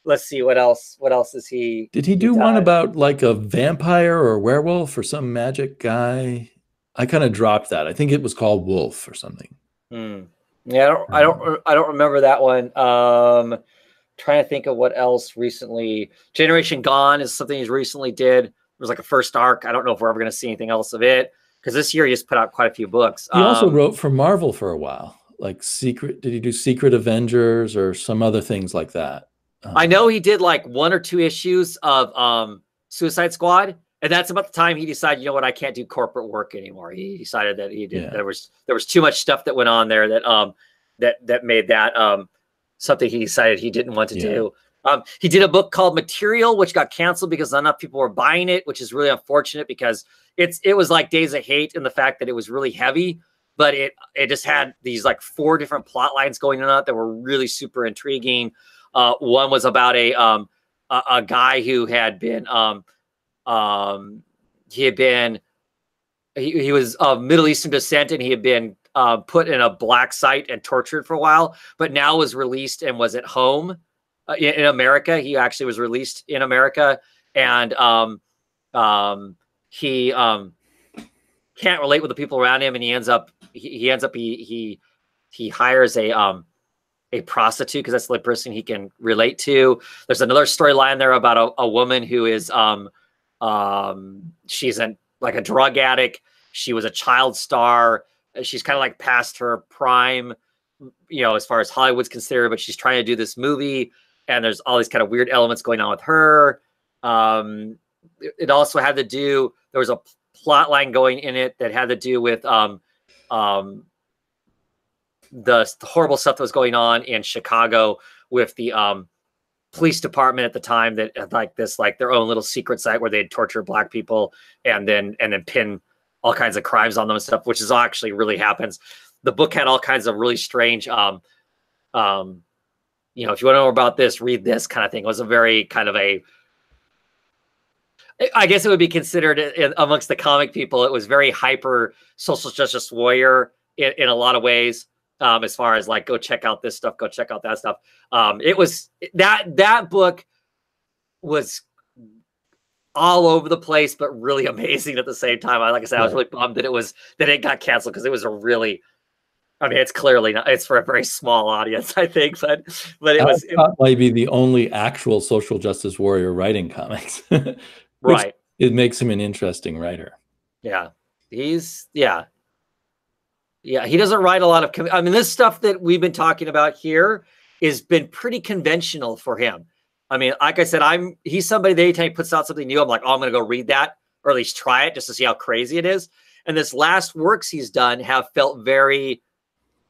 let's see what else. What else is he? Did he do one about like a vampire or a werewolf or some magic guy? I kind of dropped that. I think it was called Wolf or something. Yeah, I don't remember that one. Trying to think of what else recently. Generation Gone is something he's recently did. It was like a first arc. I don't know if we're ever going to see anything else of it because this year he just put out quite a few books. He also wrote for Marvel for a while, like Secret. Did he do Secret Avengers or some other things like that? I know he did like 1 or 2 issues of Suicide Squad, and that's about the time he decided, you know what, I can't do corporate work anymore. He decided that he did. There was too much stuff that went on there that made that something he decided he didn't want to do. He did a book called Material, which got canceled because not enough people were buying it, which is really unfortunate because it was like Days of Hate in the fact that it was really heavy, but it just had these like 4 different plot lines going on that were really super intriguing. One was about a guy who had been he was of Middle Eastern descent, and he had been put in a black site and tortured for a while, but now was released and was at home in America. He actually was released in America, and he can't relate with the people around him, and he hires a prostitute because that's the only person he can relate to. There's another storyline there about a woman who is she's like a drug addict. She was a child star. She's kind of like past her prime, you know, as far as Hollywood's concerned, but she's trying to do this movie, and there's all these kind of weird elements going on with her. It also had to do, there was a plot line going in it that had to do with the horrible stuff that was going on in Chicago with the police department at the time that had like this, like their own little secret site where they'd torture black people and then pin all kinds of crimes on them and stuff, which is actually really happens. The book had all kinds of really strange, you know, if you want to know about this, read this kind of thing. It was a very kind of I guess it would be considered amongst the comic people, it was very hyper social justice warrior in a lot of ways. As far as like, go check out this stuff, go check out that stuff. It was that book was all over the place, but really amazing at the same time. Like I said, I was really bummed that it got canceled because it was a really, I mean, it's clearly not, it's for a very small audience, I think, but it was maybe the only actual social justice warrior writing comics. Right. It makes him an interesting writer. Yeah. He doesn't write a lot of, I mean, this stuff that we've been talking about here has been pretty conventional for him. I mean, like I said, he's somebody that anytime he puts out something new, I'm like, oh, I'm going to go read that, or at least try it just to see how crazy it is. And this last works he's done have felt very,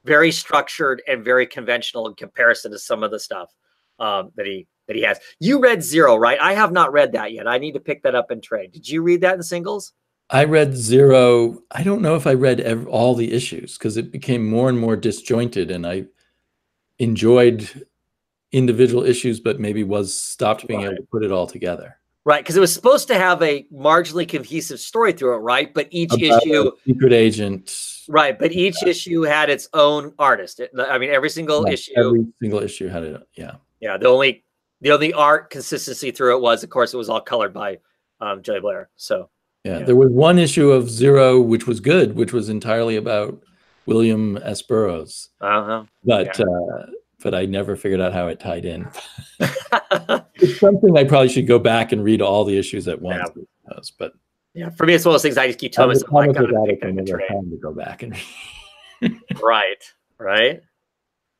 very structured and very conventional in comparison to some of the stuff that he has. You read Zero, right? I have not read that yet. I need to pick that up and trade. Did you read that in singles? I read Zero. I don't know if I read all the issues because it became more and more disjointed, and I enjoyed individual issues, but maybe stopped being able to put it all together. Right, because it was supposed to have a marginally cohesive story through it, right? But each issue, secret agent, right? But each issue had its own artist. I mean, every single issue had it. Yeah. The only art consistency through it was, of course, it was all colored by Jay Blair. So there was one issue of Zero which was good, which was entirely about William S. Burroughs. But I never figured out how it tied in. It's something I probably should go back and read all the issues at once. But for me, it's one of those things I just keep telling myself, I gotta take time to go back and right.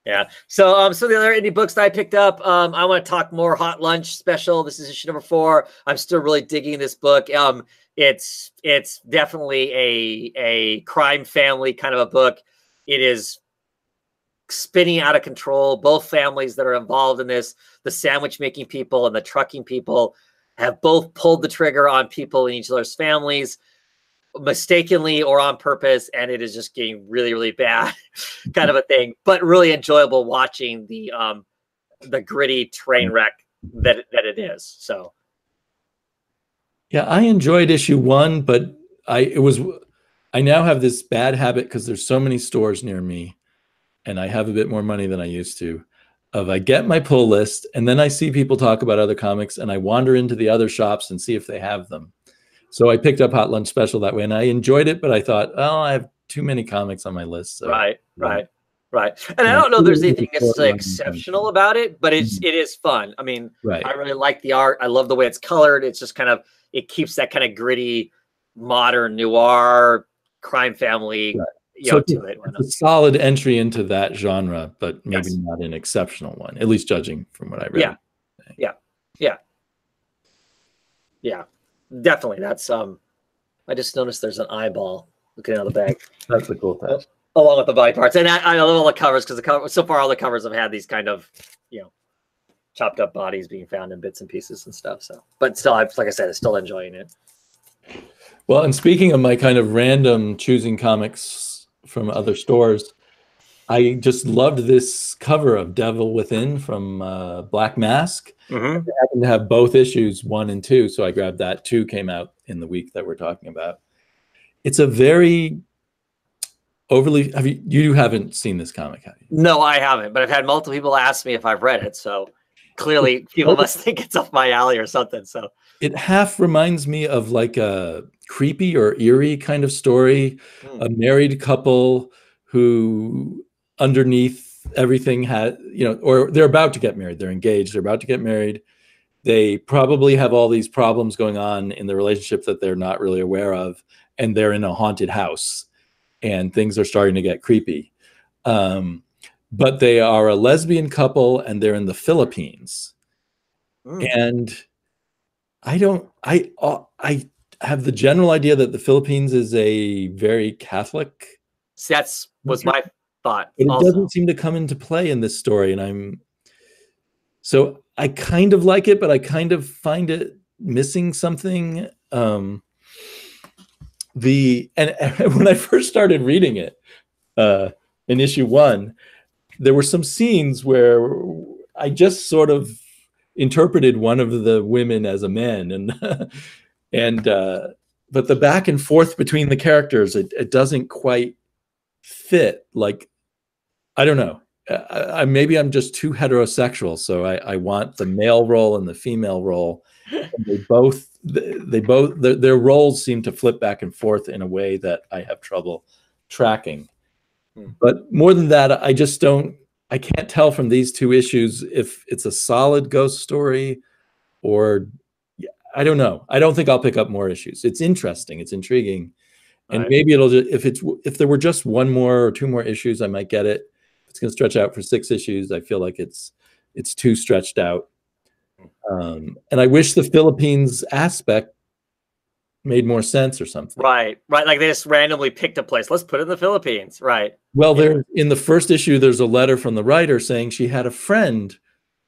Yeah. So the other indie books that I picked up, I want to talk more Hot Lunch Special. This is issue number 4. I'm still really digging this book. It's definitely a crime family kind of a book. It is spinning out of control. Both families that are involved in this, the sandwich making people and the trucking people, have both pulled the trigger on people in each other's families, mistakenly or on purpose, and it is just getting really, really bad kind of a thing, but really enjoyable watching the gritty train wreck that it is. So yeah, I enjoyed issue 1, but I now have this bad habit because there's so many stores near me and I have a bit more money than I used to, of I get my pull list and then I see people talk about other comics and I wander into the other shops and see if they have them. So I picked up Hot Lunch Special that way and I enjoyed it, but I thought, oh, I have too many comics on my list. So, right. And I don't know there's anything necessarily exceptional about it, but it is fun. I mean, I really like the art. I love the way it's colored. It's just kind of, it keeps that kind of gritty, modern noir crime family to it. It's a solid entry into that genre, but maybe not an exceptional one, at least judging from what I read. think. Yeah, definitely. That's I just noticed there's an eyeball looking out of the bag. That's a cool touch. Along with the body parts, and I love all the covers because so far all the covers have had these kind of, chopped up bodies being found in bits and pieces and stuff. So, but still, like I said, I'm still enjoying it. Well, and speaking of my kind of random choosing comics from other stores, I just loved this cover of Devil Within from Black Mask. Mm-hmm. I happened to have both issues 1 and 2, so I grabbed that. 2 came out in the week that we're talking about. It's a very overly. You haven't seen this comic, have you? No, I haven't, but I've had multiple people ask me if I've read it. So clearly, people must think it's up my alley or something. So it half reminds me of like a creepy or eerie kind of story. A married couple who, underneath everything, had, or they're about to get married. They're engaged. They're about to get married. They probably have all these problems going on in the relationship that they're not really aware of, and they're in a haunted house, and things are starting to get creepy. But they are a lesbian couple, and they're in the Philippines. And I have the general idea that the Philippines is a very Catholic. That's was my thought. But it doesn't seem to come into play in this story, and I kind of like it, but I kind of find it missing something. And when I first started reading it, in issue 1, there were some scenes where I just sort of interpreted one of the women as a man, but the back and forth between the characters, it doesn't quite fit. Like, I don't know. Maybe I'm just too heterosexual, so I want the male role and the female role. And their roles seem to flip back and forth in a way that I have trouble tracking. But more than that, I can't tell from these 2 issues if it's a solid ghost story, or I don't know. I don't think I'll pick up more issues. It's interesting. It's intriguing. And maybe it'll just, if there were just 1 more or 2 more issues, I might get it. If it's going to stretch out for 6 issues, I feel like it's too stretched out. And I wish the Philippines aspect made more sense or something. Right. Like they just randomly picked a place. Let's put it in the Philippines. Right. Well, in the first issue, there's a letter from the writer saying she had a friend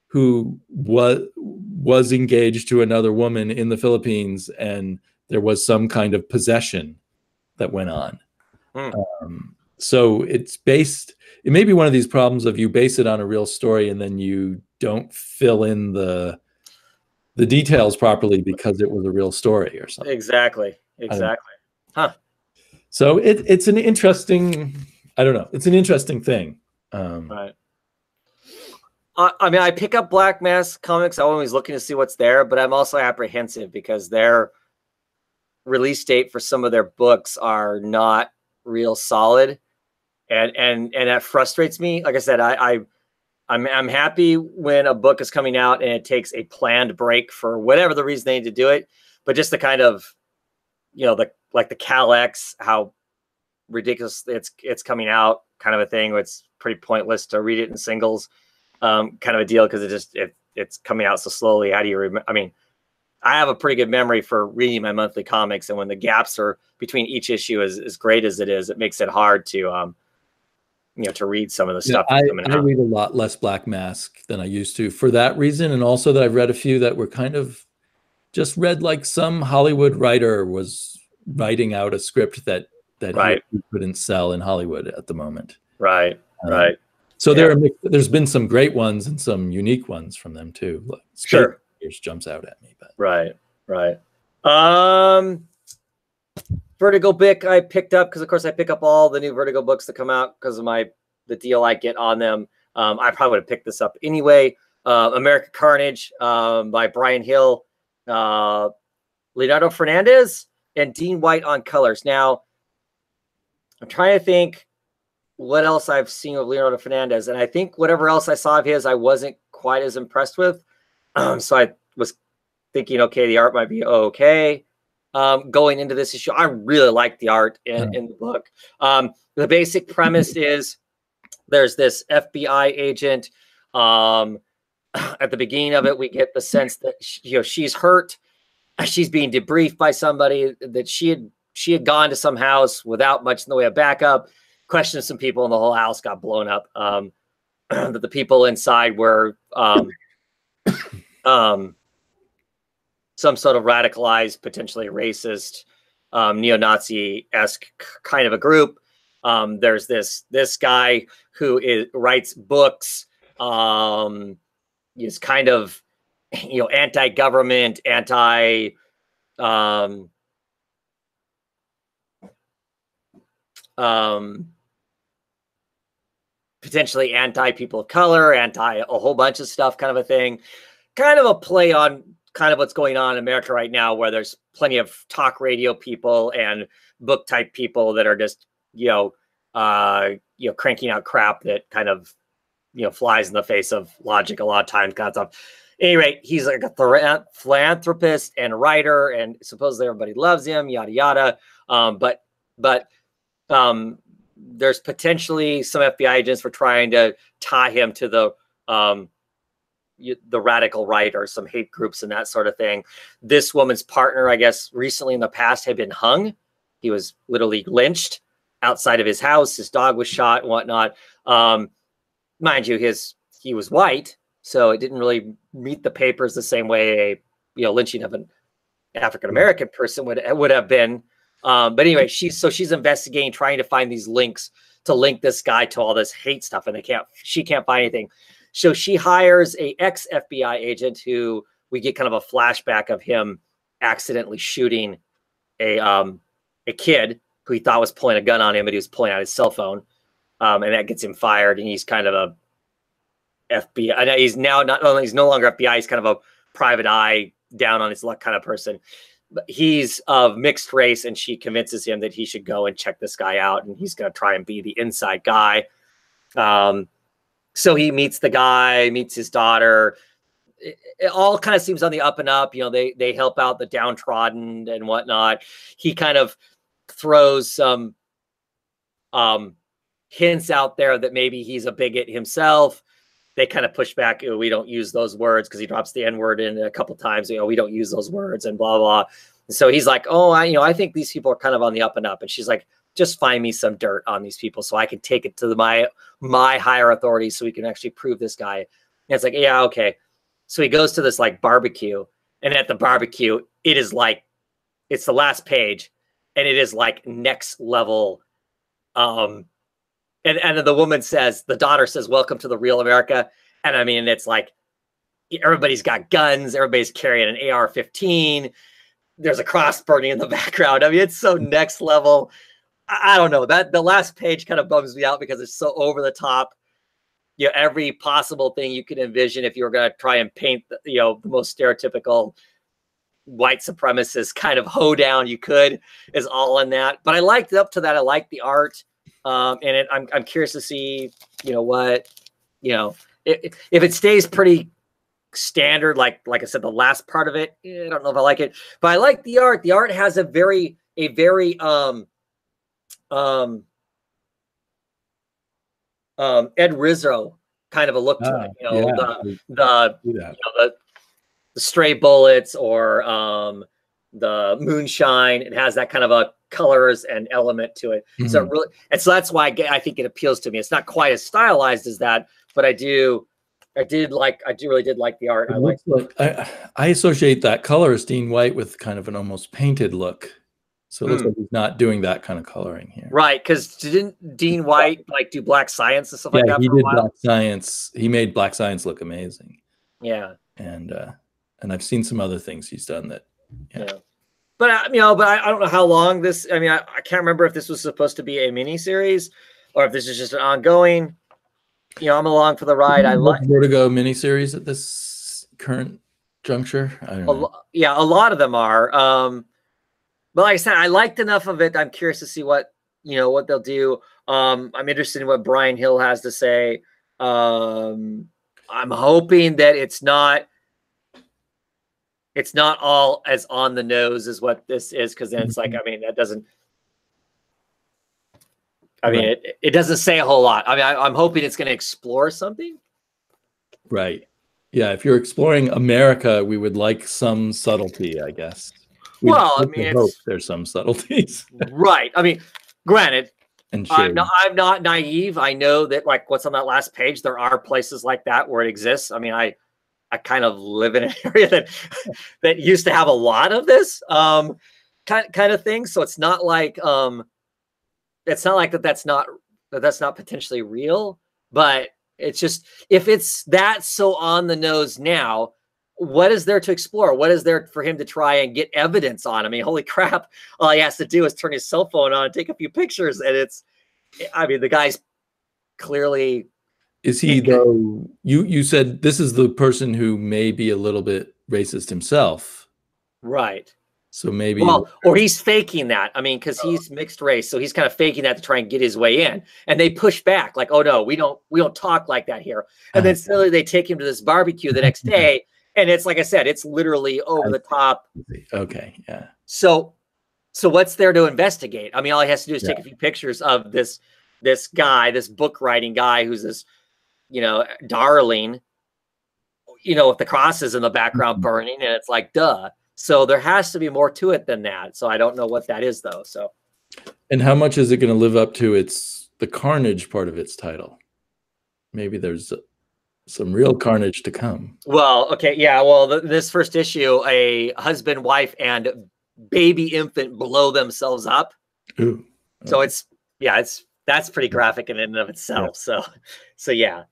who was engaged to another woman in the Philippines, and there was some kind of possession that went on. So it may be one of these problems of you base it on a real story and then you don't fill in the details properly because it was a real story or something. Exactly. Huh. So it's an interesting, I don't know. It's an interesting thing. Right. I mean, I pick up Black Mask comics. I'm always looking to see what's there, but I'm also apprehensive because their release date for some of their books are not real solid, and that frustrates me. Like I said, I'm happy when a book is coming out and it takes a planned break for whatever the reason they need to do it, but just the kind of, like the Cal X, how ridiculous it's coming out, kind of a thing. Where it's pretty pointless to read it in singles. Kind of a deal because it's coming out so slowly. How do you remember? I mean, I have a pretty good memory for reading my monthly comics, and when the gaps are between each issue as great as it is, it makes it hard to to read some of the stuff. I read a lot less Black Mask than I used to for that reason, and also that I've read a few that were kind of just read like some Hollywood writer was writing out a script that he couldn't sell in Hollywood at the moment. Right. So there's been some great ones and some unique ones from them too. Like sure, jumps out at me. But. Right. Vertigo book I picked up because, of course, I pick up all the new Vertigo books that come out because of the deal I get on them. I probably would have picked this up anyway. American Carnage by Brian Hill, Leonardo Fernandez, and Dean White on colors. Now, I'm trying to think what else I've seen of Leonardo Fernandez, and I think whatever else I saw of his, I wasn't quite as impressed with. So I was thinking, okay, the art might be okay. Going into this issue, I really like the art in the book. The basic premise is there's this FBI agent. I at the beginning of it, we get the sense that she's hurt. She's being debriefed by somebody that she had gone to some house without much in the way of backup, questioned some people, and the whole house got blown up. That the people inside were some sort of radicalized, potentially racist, neo-Nazi-esque kind of a group. There's this guy who writes books. Is kind of, anti-government, potentially anti people of color, anti a whole bunch of stuff, kind of a thing. Kind of a play on kind of what's going on in America right now, where there's plenty of talk radio people and book type people that are just, cranking out crap that kind of, flies in the face of logic a lot of times, kind of stuff. At any rate, he's like a philanthropist and writer, and supposedly everybody loves him, yada yada. But there's potentially some FBI agents for trying to tie him to the radical right or some hate groups and that sort of thing. This woman's partner, I guess, recently in the past had been hung. He was literally lynched outside of his house. His dog was shot and whatnot. Mind you, he was white, so it didn't really meet the papers the same way a lynching of an African American person would have been. But anyway, she's investigating, trying to find these links to link this guy to all this hate stuff, and she can't find anything. So she hires a ex-FBI agent who we get kind of a flashback of him accidentally shooting a kid who he thought was pulling a gun on him, but he was pulling out his cell phone. And that gets him fired, and he's kind of a FBI. I know he's no longer FBI. He's kind of a private eye, down on his luck kind of person. But he's of mixed race, and she convinces him that he should go and check this guy out, and he's going to try and be the inside guy. So he meets the guy, meets his daughter. It all kind of seems on the up and up. They help out the downtrodden and whatnot. He kind of throws some hints out there that maybe he's a bigot himself. They kind of push back. We don't use those words, because he drops the N-word in a couple times. We don't use those words and blah, blah. And so he's like, I think these people are kind of on the up and up. And she's like, just find me some dirt on these people so I can take it to my higher authorities so we can actually prove this guy. And it's like, yeah, okay. So he goes to this like barbecue, and at the barbecue, it's the last page, and it is like next level. And the woman says, the daughter says, "Welcome to the real America." And I mean, it's like everybody's got guns. Everybody's carrying an AR-15. There's a cross burning in the background. I mean, it's so next level. I don't know, that the last page kind of bums me out because it's so over the top. Every possible thing you can envision if you were going to try and paint the most stereotypical white supremacist kind of hoedown you could is all in that. But I liked up to that. I liked the art. And I'm curious to see, if it stays pretty standard, like I said, the last part of it, I don't know if I like it, but I like the art. The art has a very Ed Rizzo kind of a look to it. The stray bullets or the moonshine. It has that kind of a colors and element to it. Mm-hmm. So that's why I think it appeals to me. It's not quite as stylized as that, but I really did like the art. I associate that color as Dean White with kind of an almost painted look. So it looks like he's not doing that kind of coloring here. Right, because didn't Dean White do Black Science and stuff like that? He did Black Science. He made Black Science look amazing. Yeah. And I've seen some other things he's done that. Yeah. But I don't know how long this. I mean, I can't remember if this was supposed to be a mini series or if this is just an ongoing. I'm along for the ride. I like Vertigo miniseries at this current juncture. I don't know. A lot of them are. But like I said, I liked enough of it. I'm curious to see what they'll do. I'm interested in what Brian Hill has to say. I'm hoping that it's not all as on the nose as what this is, because then it's like, I mean, that doesn't. I mean, it doesn't say a whole lot. I mean, I'm hoping it's going to explore something. Right. Yeah, if you're exploring America, we would like some subtlety, I guess. Well, I We'd mean, hope it's there's some subtleties right. I mean, granted, and shade. I'm not naive. I know that like what's on that last page, there are places like that where it exists. I mean, I kind of live in an area that that used to have a lot of this kind of thing. So it's not like that's not potentially real, but it's just if it's that so on the nose now, what is there to explore? What is there for him to try and get evidence on? I mean, holy crap! All he has to do is turn his cell phone on and take a few pictures, and I mean, the guy's clearly. Is he though? You said this is the person who may be a little bit racist himself, right? So maybe, well, or he's faking that. I mean, because he's mixed race, so he's kind of faking that to try and get his way in. And they push back, like, "Oh no, we don't talk like that here." And then suddenly they take him to this barbecue the next day, and it's like I said, it's literally over the top. Okay, yeah. So what's there to investigate? I mean, all he has to do is take a few pictures of this guy, this book writing guy, who's this, darling, with the crosses in the background burning, and it's like, duh. So there has to be more to it than that. So I don't know what that is, though. So, and how much is it going to live up to the carnage part of its title? Maybe there's some real carnage to come. Well, okay, yeah. Well, this first issue, a husband, wife, and baby infant blow themselves up. Ooh. So that's pretty graphic in and of itself. Yeah. So yeah.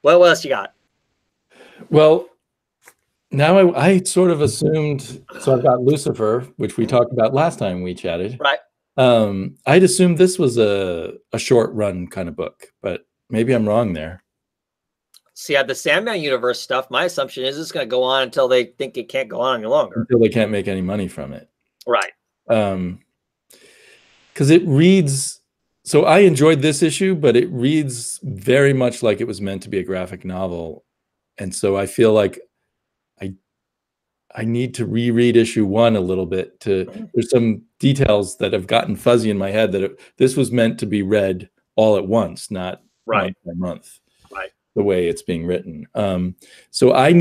What else you got? Well, now I sort of assumed, so I've got Lucifer, which we talked about last time we chatted. Right. I'd assumed this was a short run kind of book, but maybe I'm wrong there. See, the Sandman universe stuff, my assumption is it's going to go on until they think it can't go on any longer. Until they can't make any money from it. Right. Because it reads, so I enjoyed this issue, but it reads very much like it was meant to be a graphic novel. And so I feel like I need to reread issue 1 a little bit. There's some details that have gotten fuzzy in my head that this was meant to be read all at once, not month by month, the way it's being written. So I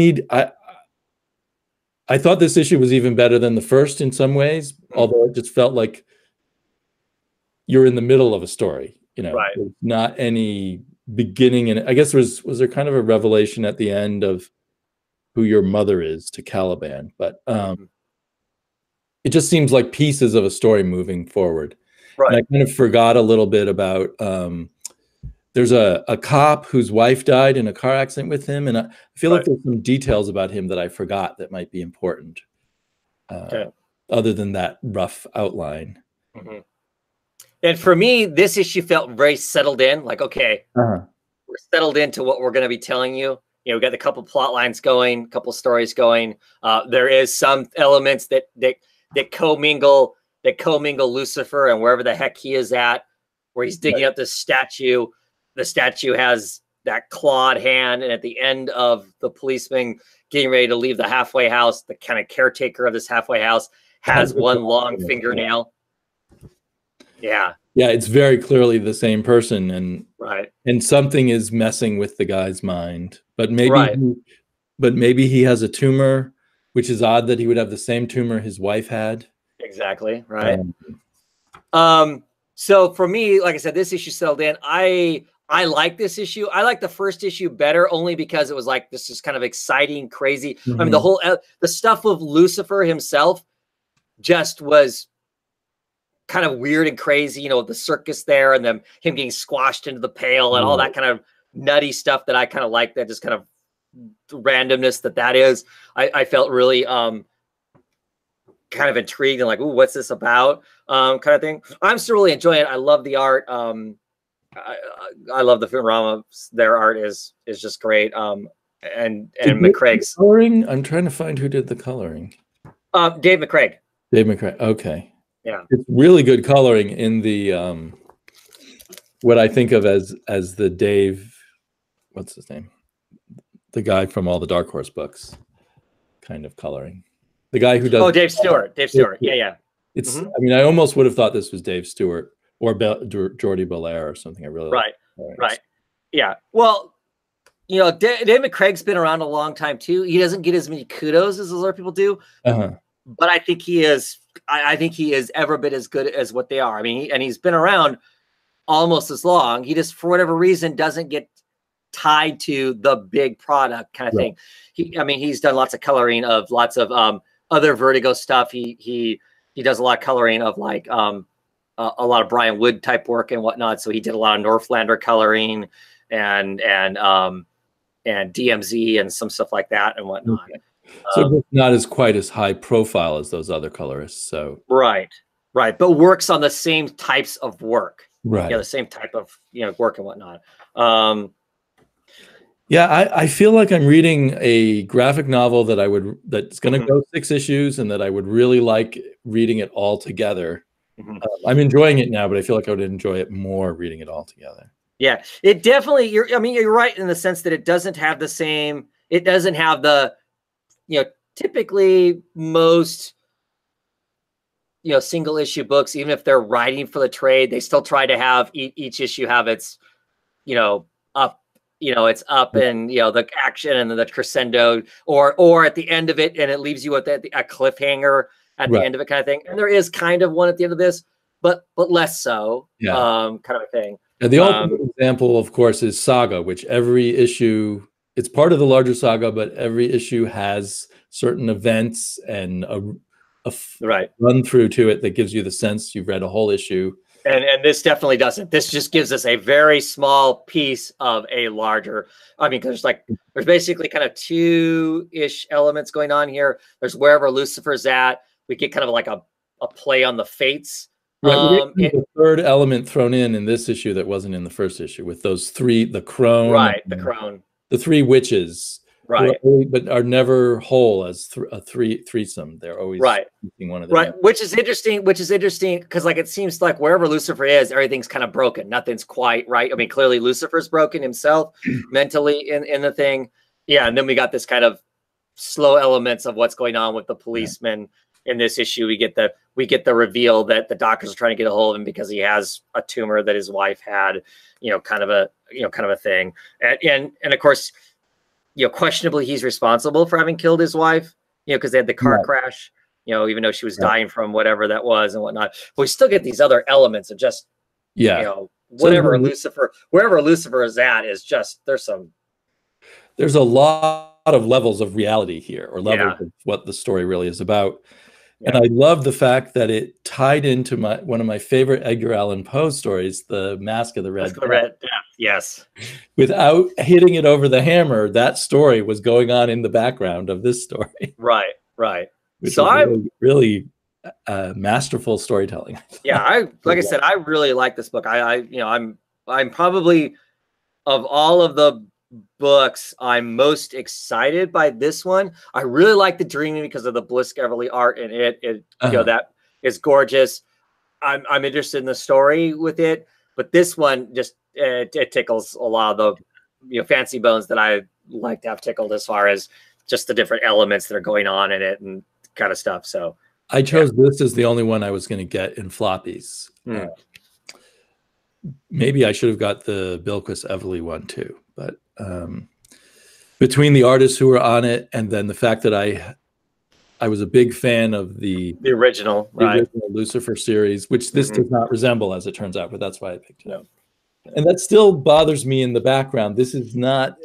thought this issue was even better than the first in some ways, although it just felt like you're in the middle of a story, There's not any beginning. And I guess was there kind of a revelation at the end of who your mother is to Caliban, but it just seems like pieces of a story moving forward. Right. And I kind of forgot a little bit about, there's a cop whose wife died in a car accident with him. And I feel like there's some details about him that I forgot that might be important, other than that rough outline. Mm-hmm. And for me, this issue felt very settled in, like, okay, we're settled into what we're going to be telling you. We got a couple plot lines going, a couple stories going. There is some elements that commingle Lucifer and wherever the heck he is at, where he's digging up this statue. The statue has that clawed hand, and at the end of the policeman getting ready to leave the halfway house, the kind of caretaker of this halfway house has one long fingernail. Yeah. Yeah, it's very clearly the same person, and something is messing with the guy's mind. But maybe he has a tumor, which is odd that he would have the same tumor his wife had. Exactly, right. So for me, like I said, this issue settled in. I like this issue. I like the first issue better only because it was like this is kind of exciting, crazy. I mean, the whole the stuff of Lucifer himself just was kind of weird and crazy, the circus there and then him getting squashed into the pail and all that kind of nutty stuff that I kind of like, that just kind of randomness that is. I felt really kind of intrigued and like, ooh, what's this about? Kind of thing. I'm still really enjoying it. I love the art. I love the Filmorama. Their art is just great. And McCraig's coloring. I'm trying to find who did the coloring. Dave McCraig. Dave McCraig. Okay. Yeah, it's really good coloring in the what I think of as the Dave, what's his name? The guy from all the Dark Horse books, kind of coloring. The guy who does. Oh, Dave Stewart. Dave Stewart. Yeah. It's. I mean, I almost would have thought this was Dave Stewart or Jordi Belair or something. I really right. Yeah. Well, you know, David Craig's been around a long time too. He doesn't get as many kudos as other people do, but I think he is. I think he is every bit as good as what they are. I mean, and he's been around almost as long. He just, for whatever reason, doesn't get tied to the big product kind of thing. I mean, he's done lots of coloring of lots of other Vertigo stuff. He does a lot of coloring of like a lot of Brian Wood type work and whatnot. So he did a lot of Northlander coloring and DMZ and some stuff like that and whatnot. Okay. So not as quite as high profile as those other colorists. So right, but works on the same types of work. Right. Yeah, the same type of work and whatnot. Yeah, I feel like I'm reading a graphic novel that's going to go 6 issues, and that I would really like reading it all together. I'm enjoying it now, but I feel like I would enjoy it more reading it all together. Yeah, it definitely. You're right in the sense that it doesn't have the same. It doesn't have the, typically most, single issue books, even if they're writing for the trade, they still try to have each issue have its, up, it's up and, the action and the crescendo or at the end of it. And it leaves you with a cliffhanger at the end of it kind of thing. And there is kind of one at the end of this, but less so, kind of a thing. And the ultimate example, of course, is Saga, which every issue, it's part of the larger saga, but every issue has certain events and a run through to it that gives you the sense you've read a whole issue. And this definitely doesn't. This just gives us a very small piece of a larger. I mean, there's basically kind of 2-ish elements going on here. There's wherever Lucifer's at. We get kind of like a play on the fates. The third element thrown in this issue that wasn't in the first issue with those 3, the crone, the crone, the 3 witches, but are never whole as a threesome. They're always one of them. Which is interesting because it seems like wherever Lucifer is, everything's kind of broken. Nothing's quite right. I mean, clearly Lucifer's broken himself mentally in the thing. Yeah, and then we got this kind of slow elements of what's going on with the policeman. In this issue, we get the reveal that the doctors are trying to get a hold of him because he has a tumor that his wife had, kind of a thing. And of course, questionably he's responsible for having killed his wife, because they had the car crash, even though she was dying from whatever that was and whatnot. But we still get these other elements of just, whatever wherever Lucifer is at is just, there's a lot of levels of reality here, or levels of what the story really is about. And I love the fact that it tied into one of my favorite Edgar Allan Poe stories, The Mask of the Red Death. Yes. Without hitting it over the hammer, that story was going on in the background of this story. Right. Which is really masterful storytelling. Yeah, I said, I really like this book. I'm probably, of all of the books, I'm most excited by this one. I really like The Dreaming because of the Bliss Everly art in it. That is gorgeous. I'm interested in the story with it, but this one just it tickles a lot of the fancy bones that I like to have tickled, as far as just the different elements that are going on in it and kind of stuff. So I chose this as the only one I was going to get in floppies. Maybe I should have got the Bilquis Evely one too, but between the artists who were on it and then the fact that I was a big fan of the original Lucifer series, which this does not resemble, as it turns out, but that's why I picked it up. And that still bothers me in the background. This is not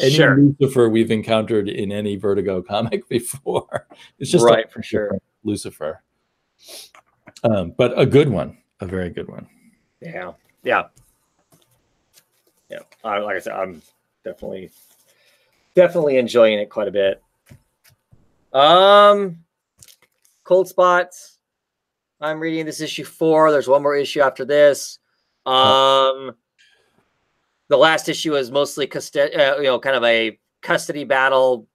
any Lucifer we've encountered in any Vertigo comic before. It's just for sure Lucifer, but a good one, a very good one. Yeah. Like I said, I'm definitely enjoying it quite a bit. Cold Spots. I'm reading this issue 4. There's one more issue after this. The last issue is mostly kind of a custody battle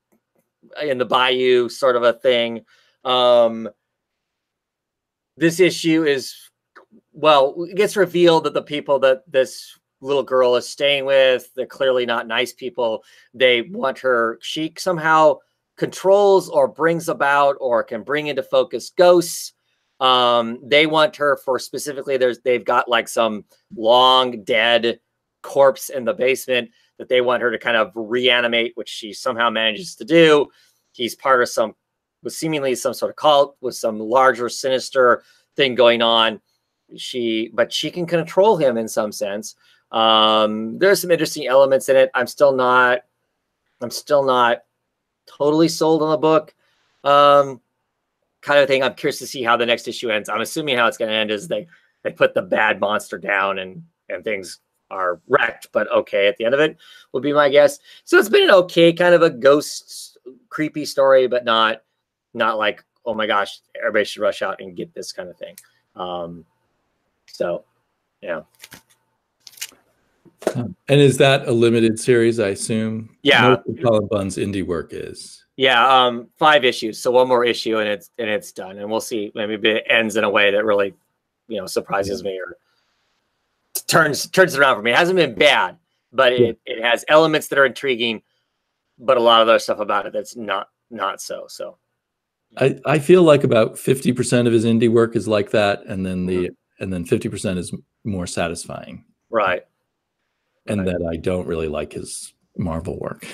in the bayou sort of a thing. This issue is, it gets revealed that the people that this little girl is staying with, they're clearly not nice people. They want her. She somehow controls or brings about or can bring into focus ghosts. They want her for specifically, they've got like some long dead corpse in the basement that they want her to kind of reanimate, which she somehow manages to do. He's part of seemingly some sort of cult with some larger, sinister thing going on. But she can control him in some sense. There's some interesting elements in it. I'm still not totally sold on the book. Kind of thing. I'm curious to see how the next issue ends. I'm assuming how it's going to end is they put the bad monster down and things are wrecked, but okay at the end of it would be my guess. So it's been an okay kind of a ghost creepy story, but not like, oh my gosh, everybody should rush out and get this kind of thing. So yeah. And is that a limited series, I assume? Yeah. Most of Cullen Bunn's indie work is. Yeah, 5 issues. So one more issue and it's done. And we'll see. Maybe it ends in a way that really, surprises me or turns it around for me. It hasn't been bad, but it has elements that are intriguing, but a lot of other stuff about it that's not so. So I feel like about 50% of his indie work is like that, and then 50% is more satisfying. Right. And that I don't really like his Marvel work.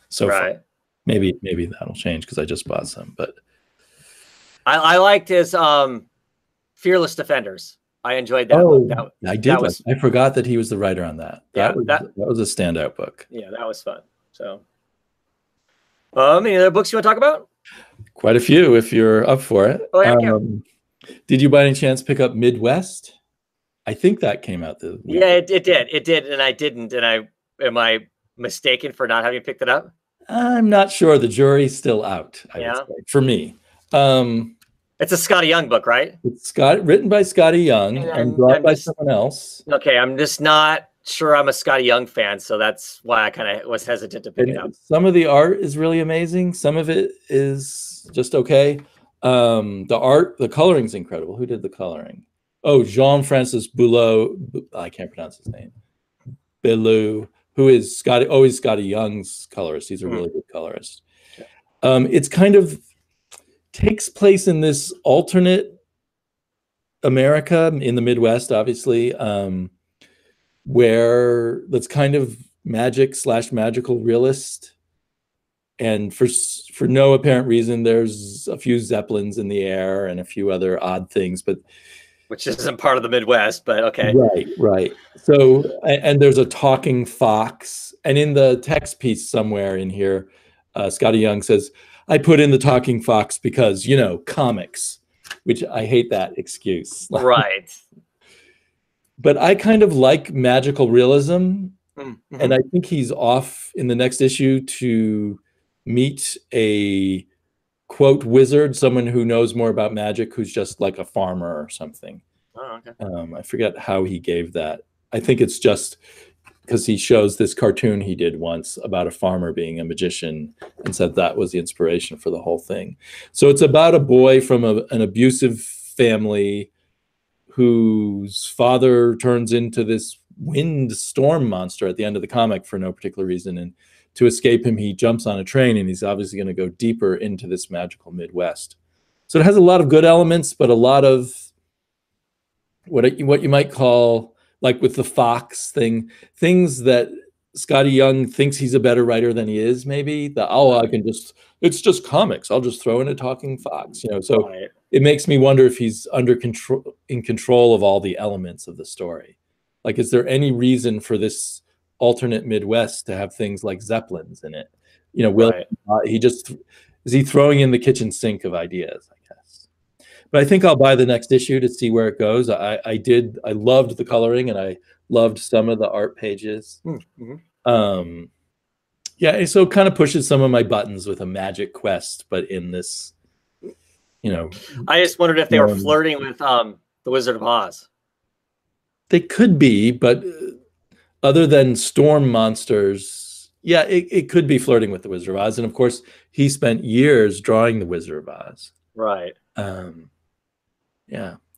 So right. far. Maybe that'll change because I just bought some, but I liked his Fearless Defenders. I enjoyed that book. I did. I forgot that he was the writer on that. That was a standout book. Yeah, that was fun. So any other books you want to talk about? Quite a few if you're up for it. Oh, yeah, did you by any chance pick up Midwest? I think that came out the week. Yeah, it did, and I didn't. And am I mistaken for not having picked it up? I'm not sure. The jury's still out. I would say, for me. It's a Scotty Young book, right? It's written by Scotty Young and brought by someone else. Okay, I'm just not sure I'm a Scotty Young fan, so that's why I kind of was hesitant to pick it up. Some of the art is really amazing. Some of it is just okay. The coloring's incredible. Who did the coloring? Oh, Jean-Francis Boulot. I can't pronounce his name. Bellew, who is always Scotty Young's colorist. He's a really good colorist. It's kind of takes place in this alternate America in the Midwest, obviously, where that's kind of magical realist. And for no apparent reason, there's a few Zeppelins in the air and a few other odd things, but which isn't part of the Midwest, but okay. Right. So, and there's a talking fox. And in the text piece somewhere in here, Scotty Young says, I put in the talking fox because, comics, which I hate that excuse. Right. But I kind of like magical realism. Mm-hmm. And I think he's off in the next issue to meet a quote wizard, someone who knows more about magic, who's just like a farmer or something. Oh, okay. I forget how he gave that. I think it's just because he shows this cartoon he did once about a farmer being a magician and said that was the inspiration for the whole thing. So it's about a boy from an abusive family whose father turns into this wind storm monster at the end of the comic for no particular reason. And to escape him, he jumps on a train, and he's obviously going to go deeper into this magical Midwest. So it has a lot of good elements, but a lot of what you might call, like with the Fox thing, things that Scotty Young thinks he's a better writer than he is, maybe. It's just comics. I'll just throw in a talking fox, So right. It makes me wonder if he's in control of all the elements of the story. Like, is there any reason for this alternate Midwest to have things like Zeppelins in it? Is he throwing in the kitchen sink of ideas, I guess? But I think I'll buy the next issue to see where it goes. I loved the coloring, and I loved some of the art pages. Mm-hmm. So it kind of pushes some of my buttons with a magic quest, but in this, I just wondered if they were flirting with the Wizard of Oz. They could be, but other than storm monsters, it could be flirting with the Wizard of Oz. And of course, he spent years drawing the Wizard of Oz. Right.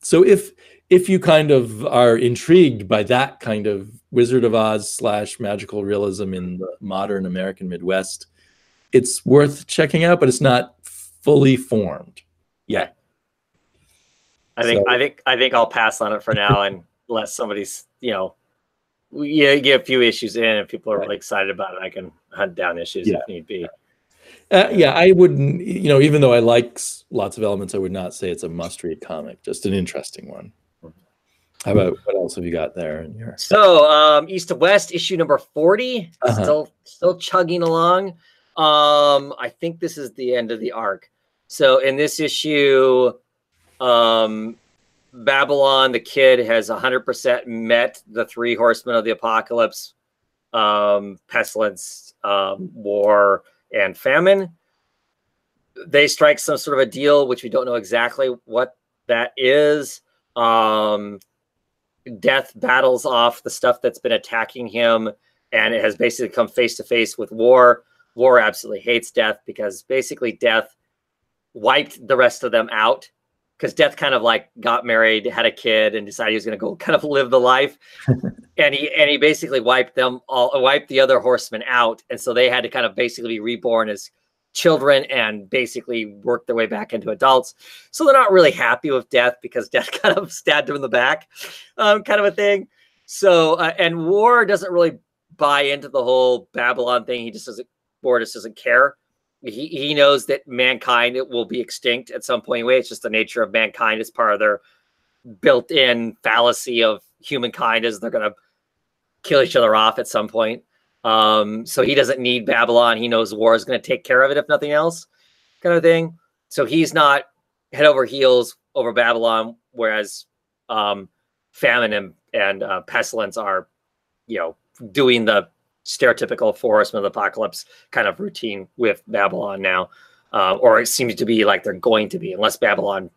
So if you kind of are intrigued by that kind of Wizard of Oz / magical realism in the modern American Midwest, it's worth checking out, but it's not fully formed yet. I think I'll pass on it for now and let somebody's, Yeah, you get a few issues in, and people are really excited about it. I can hunt down issues if need be. Yeah, I wouldn't, even though I like lots of elements, I would not say it's a must-read comic, just an interesting one. How about, what else have you got there in your... So, East to West, issue number 40, still chugging along. I think this is the end of the arc. So in this issue, Babylon, the kid, has 100% met the 3 horsemen of the apocalypse, pestilence, war, and famine. They strike some sort of a deal, which we don't know exactly what that is. Death battles off the stuff that's been attacking him, and it has basically come face to face with War. War absolutely hates Death because basically Death wiped the rest of them out, because Death kind of like got married, had a kid, and decided he was going to go kind of live the life. and he basically wiped the other horsemen out. And so they had to kind of basically be reborn as children and basically work their way back into adults. So they're not really happy with Death because Death kind of stabbed him in the back, kind of a thing. So, and War doesn't really buy into the whole Babylon thing. War just doesn't care. He knows that mankind will be extinct at some point anyway. It's just the nature of mankind. It's part of their built-in fallacy of humankind, is they're going to kill each other off at some point. So he doesn't need Babylon. He knows War is going to take care of it, if nothing else, kind of thing. So he's not head over heels over Babylon, whereas famine and pestilence are, doing the stereotypical 4 horsemen of the apocalypse kind of routine with Babylon now. Or it seems to be like they're going to be, unless Babylon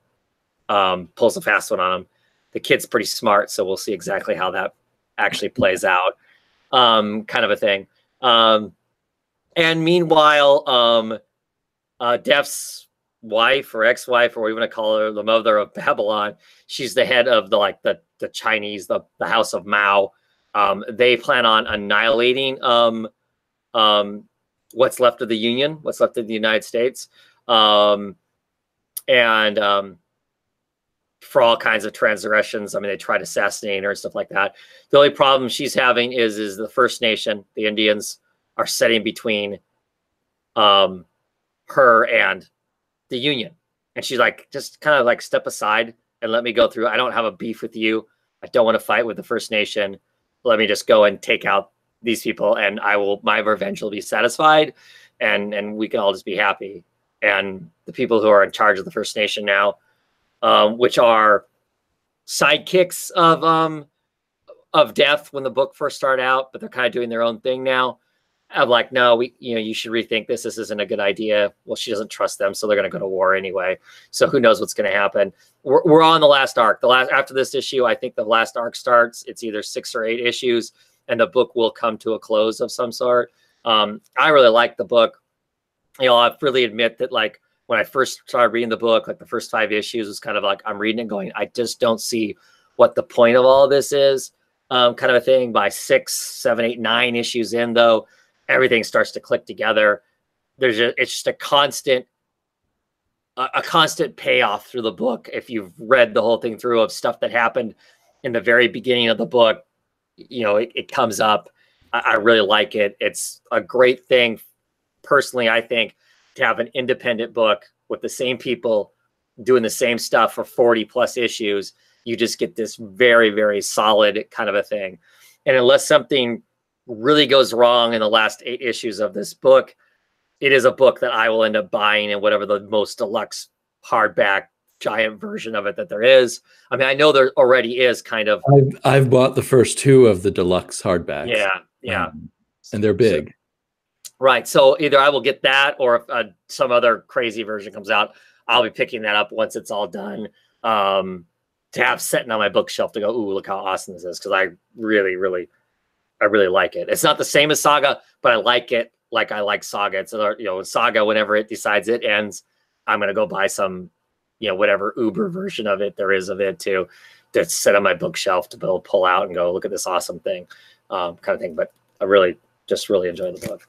pulls a fast one on them. The kid's pretty smart, so we'll see exactly how that actually plays out. Kind of a thing. And meanwhile, Death's wife or ex-wife, or what you want to call her, the mother of Babylon, she's the head of the Chinese, the House of Mao. They plan on annihilating what's left of the Union, what's left of the United States, and for all kinds of transgressions. I mean, they tried assassinating her and stuff like that. The only problem she's having is the First Nation, the Indians, are setting between her and the Union. And she's like, just kind of like step aside and let me go through. I don't have a beef with you. I don't want to fight with the First Nation. Let me just go and take out these people, and my revenge will be satisfied, and we can all just be happy. And the people who are in charge of the First Nation now, which are sidekicks of Death when the book first started out, but they're kind of doing their own thing now. I'm like, no, you should rethink this. This isn't a good idea. Well, she doesn't trust them, so they're going to go to war anyway. So who knows what's going to happen? We're on the last arc. After this issue, I think the last arc starts. It's either 6 or 8 issues, and the book will come to a close of some sort. I really like the book. I freely admit that, like, when I first started reading the book, like the first 5 issues was kind of like, I'm reading it going, I just don't see what the point of all of this is, kind of a thing. By 6, 7, 8, 9 issues in, though, everything starts to click together. It's just a constant payoff through the book. If you've read the whole thing through, of stuff that happened in the very beginning of the book, it comes up. I really like it. It's a great thing, personally, I think, to have an independent book with the same people doing the same stuff for 40 plus issues. You just get this very, very solid kind of a thing. And unless something really goes wrong in the last 8 issues of this book, it is a book that I will end up buying in whatever the most deluxe hardback giant version of it that there is. I mean, I know there already is kind of. I've bought the first 2 of the deluxe hardbacks. Yeah. And they're big. Right. So either I will get that, or if some other crazy version comes out, I'll be picking that up once it's all done, to have sitting on my bookshelf to go, ooh, look how awesome this is. Because I really like it. It's not the same as Saga, but I like it like I like Saga. It's, Saga, whenever it decides it ends, I'm going to go buy some, whatever Uber version of it there is of it to sit on my bookshelf to be able to pull out and go, look at this awesome thing, kind of thing. But I really enjoy the book.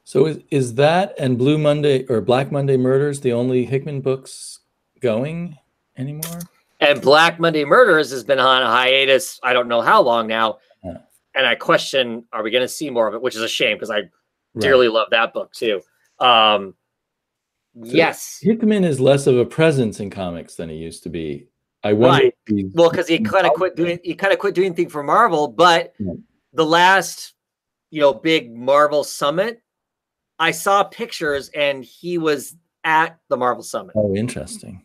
So is that and Blue Monday or Black Monday Murders the only Hickman books going anymore? And Black Monday Murders has been on a hiatus, I don't know how long now. and I question, are we going to see more of it? Which is a shame because I dearly love that book too. So yes, Hickman is less of a presence in comics than he used to be. I wonder. Right. Well, because he kind of quit doing anything for Marvel, but the last, big Marvel summit, I saw pictures and he was at the Marvel Summit. Oh, interesting.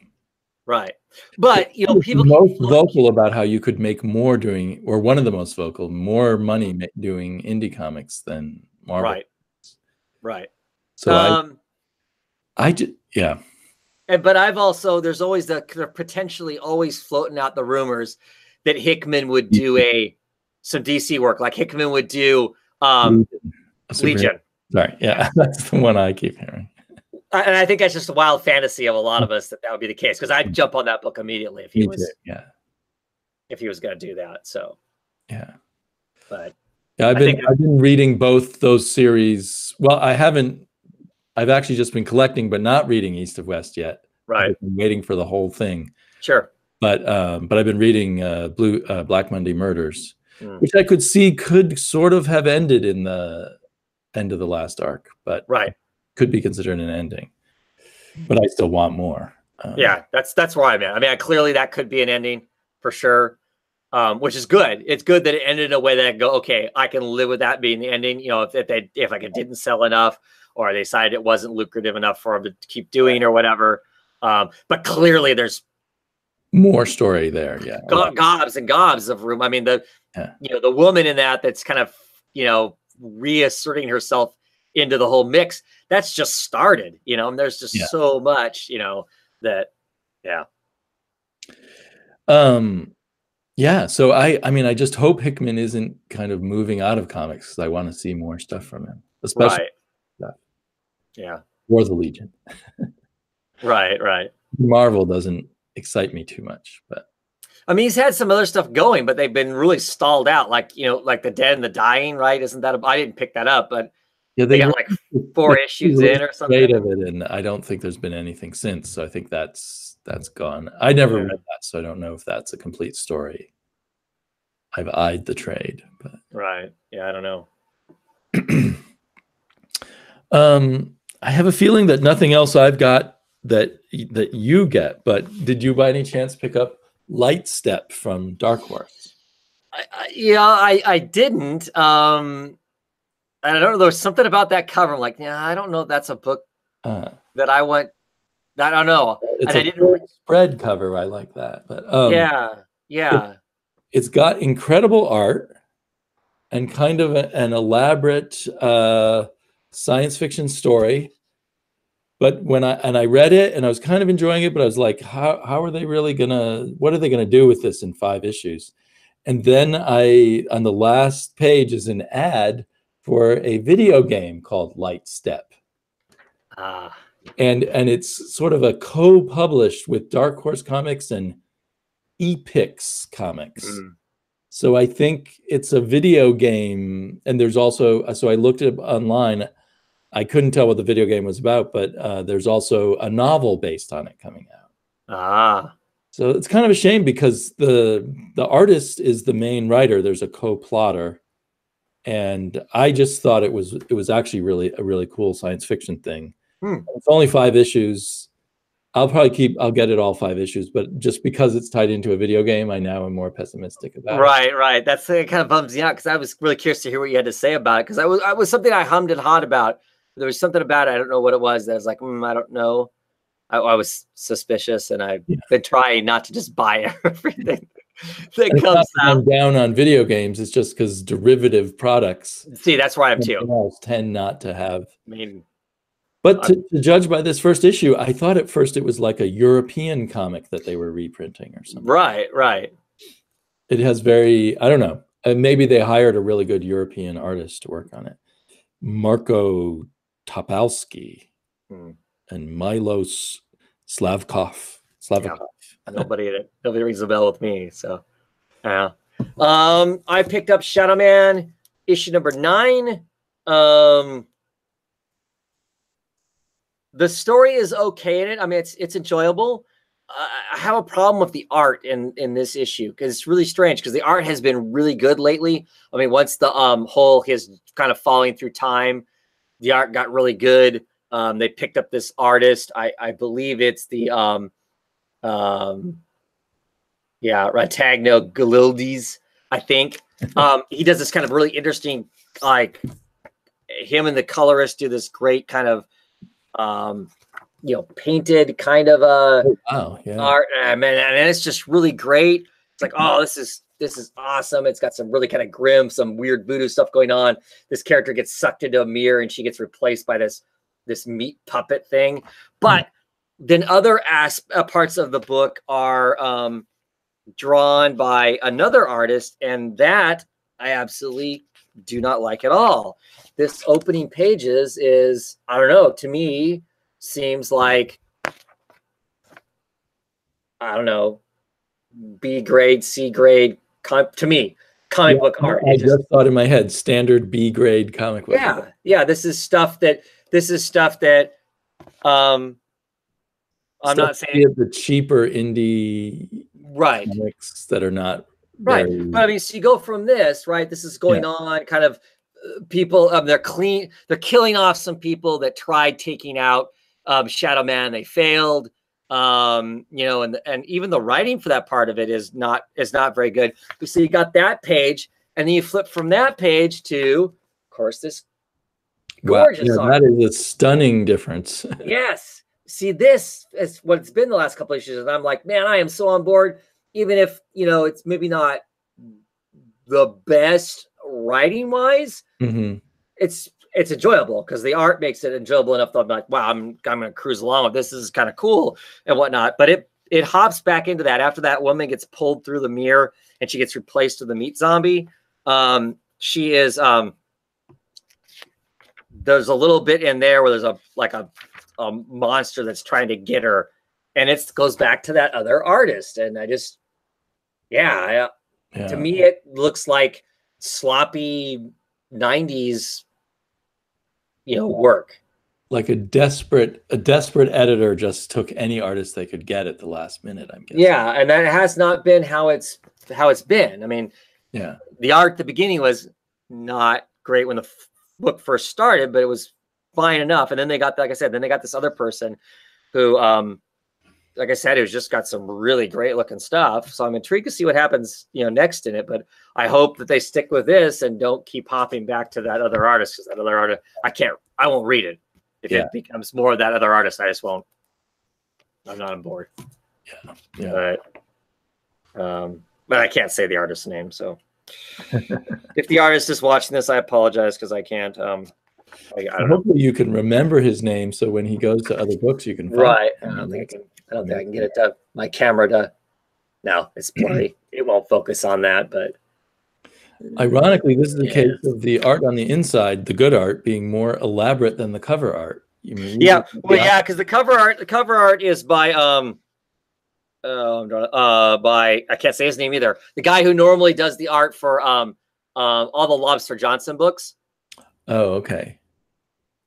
Right. But, people most vocal about how you could make more doing, or one of the most vocal, more money doing indie comics than Marvel. Right. Right. So I just, yeah. But I've also, there's always they're potentially always floating out the rumors that Hickman would do some DC work, like Hickman would do Legion. Sorry, yeah, that's the one I keep hearing. And I think that's just a wild fantasy of a lot of us that would be the case, because I'd jump on that book immediately if he was going to do that. So yeah, but yeah, I've been reading both those series. Well, I've actually just been collecting, but not reading East of West yet. Right, I've been waiting for the whole thing. Sure, but I've been reading Black Monday Murders, which I could see could sort of have ended in the end of the last arc, but could be considered an ending. But I still want more. Yeah, that's where I'm at. I mean, clearly that could be an ending for sure, which is good. It's good that it ended in a way that I go, okay, I can live with that being the ending. If it didn't sell enough, or they decided it wasn't lucrative enough for them to keep doing or whatever. But clearly there's more story there. Yeah, gobs and gobs of room. I mean, the woman in that's kind of reasserting herself into the whole mix, that's just started, and there's just so much, that, so I mean, I just hope Hickman isn't kind of moving out of comics, because I want to see more stuff from him, especially or the Legion. right. Marvel doesn't excite me too much, but I mean, he's had some other stuff going, but they've been really stalled out, like like The Dead and the Dying, right? Isn't that I didn't pick that up, but they got like 4 issues in or something of it, and I don't think there's been anything since, so I think that's gone. I never read that, so I don't know if that's a complete story. I've eyed the trade, but right, I don't know. I have a feeling that nothing else I've got that you get, but did you by any chance pick up Light Step from Dark Horse? I didn't. I don't know. There was something about that cover. I'm like, I don't know if that's a book that I want. I don't know. It's a spread cover. I like that. But yeah. It's got incredible art and kind of an elaborate science fiction story. But when I read it and I was kind of enjoying it, but I was like, how are they really what are they gonna do with this in 5 issues? And then on the last page is an ad for a video game called Light Step. And it's sort of a co-published with Dark Horse Comics and Epix Comics. So I think it's a video game, and there's also, so I looked it up online. I couldn't tell what the video game was about, but there's also a novel based on it coming out. So it's kind of a shame, because the artist is the main writer. There's a co-plotter, and I just thought it was actually a really cool science fiction thing. It's only 5 issues. I'll get it all 5 issues, but just because it's tied into a video game, I now am more pessimistic about it. Right. That's it. Kind of bums me out, because I was really curious to hear what you had to say about it, because I was something I hummed and hawed about. There was something about it, I don't know what it was, that I was like, I don't know. I was suspicious, and I've been trying not to just buy everything that comes out. Down on video games, it's just because derivative products. See, that's where I am too. Tend not to have. I mean, but to judge by this first issue, I thought at first it was like a European comic that they were reprinting or something. Right. It has I don't know. Maybe they hired a really good European artist to work on it. Marco Topalski and Milos Slavkov. Nobody rings a bell with me. So, I picked up Shadow Man issue number 9. The story is okay in it. I mean, it's enjoyable. I have a problem with the art in this issue because it's really strange because the art has been really good lately. I mean, once the whole his kind of falling through time, the art got really good. They picked up this artist. I believe it's the Ratagno Galildes, I think. He does this kind of really interesting, like him and the colorist do this great kind of painted kind of art. Man, and it's just really great. It's like, oh, this is awesome. It's got some really kind of grim, some weird voodoo stuff going on. This character gets sucked into a mirror and she gets replaced by this meat puppet thing. But then other parts of the book are drawn by another artist, and that I absolutely do not like at all. This opening pages is, I don't know, to me seems like, I don't know, B grade, C grade, to me, comic book art. I just thought in my head, standard B grade comic book. Yeah, yeah. This is stuff that I'm not saying the cheaper indie comics that are not right. But I mean, so you go from this, right? This is going on kind of people, they're killing off some people that tried taking out Shadow Man. They failed. And even the writing for that part of it is not very good. So you got that page, and then you flip from that page to, of course, this gorgeous art. That is a stunning difference. Yes. See, this is what it's been the last couple of issues, and I'm like, man, I am so on board, even if it's maybe not the best writing wise. Mm-hmm. It's enjoyable because the art makes it enjoyable enough that I'm like, wow, I'm gonna cruise along with this. This is kind of cool and whatnot. But it hops back into that after that woman gets pulled through the mirror and she gets replaced with the meat zombie. She is there's a little bit in there where there's a monster that's trying to get her, and it goes back to that other artist. And I just to me it looks like sloppy 90s work. Like a desperate editor just took any artist they could get at the last minute, I'm guessing. Yeah, and that has not been how it's been. I mean, the art at the beginning was not great when the book first started, but it was fine enough. And then they got, like I said, this other person who, like I said, who's just got some really great looking stuff. So I'm intrigued to see what happens, next in it. But I hope that they stick with this and don't keep hopping back to that other artist, because that other artist, I won't read it. If it becomes more of that other artist, I just won't. I'm not on board. Yeah. But I can't say the artist's name. So if the artist is watching this, I apologize because I can't. I don't know. Hopefully you can remember his name, so when he goes to other books, you can find right. I don't think I can get it to my camera to. No, it's blurry. It won't focus on that. But ironically, this is the case of the art on the inside, the good art, being more elaborate than the cover art. Because the cover art is by by, I can't say his name either. The guy who normally does the art for all the Lobster Johnson books. Oh, okay.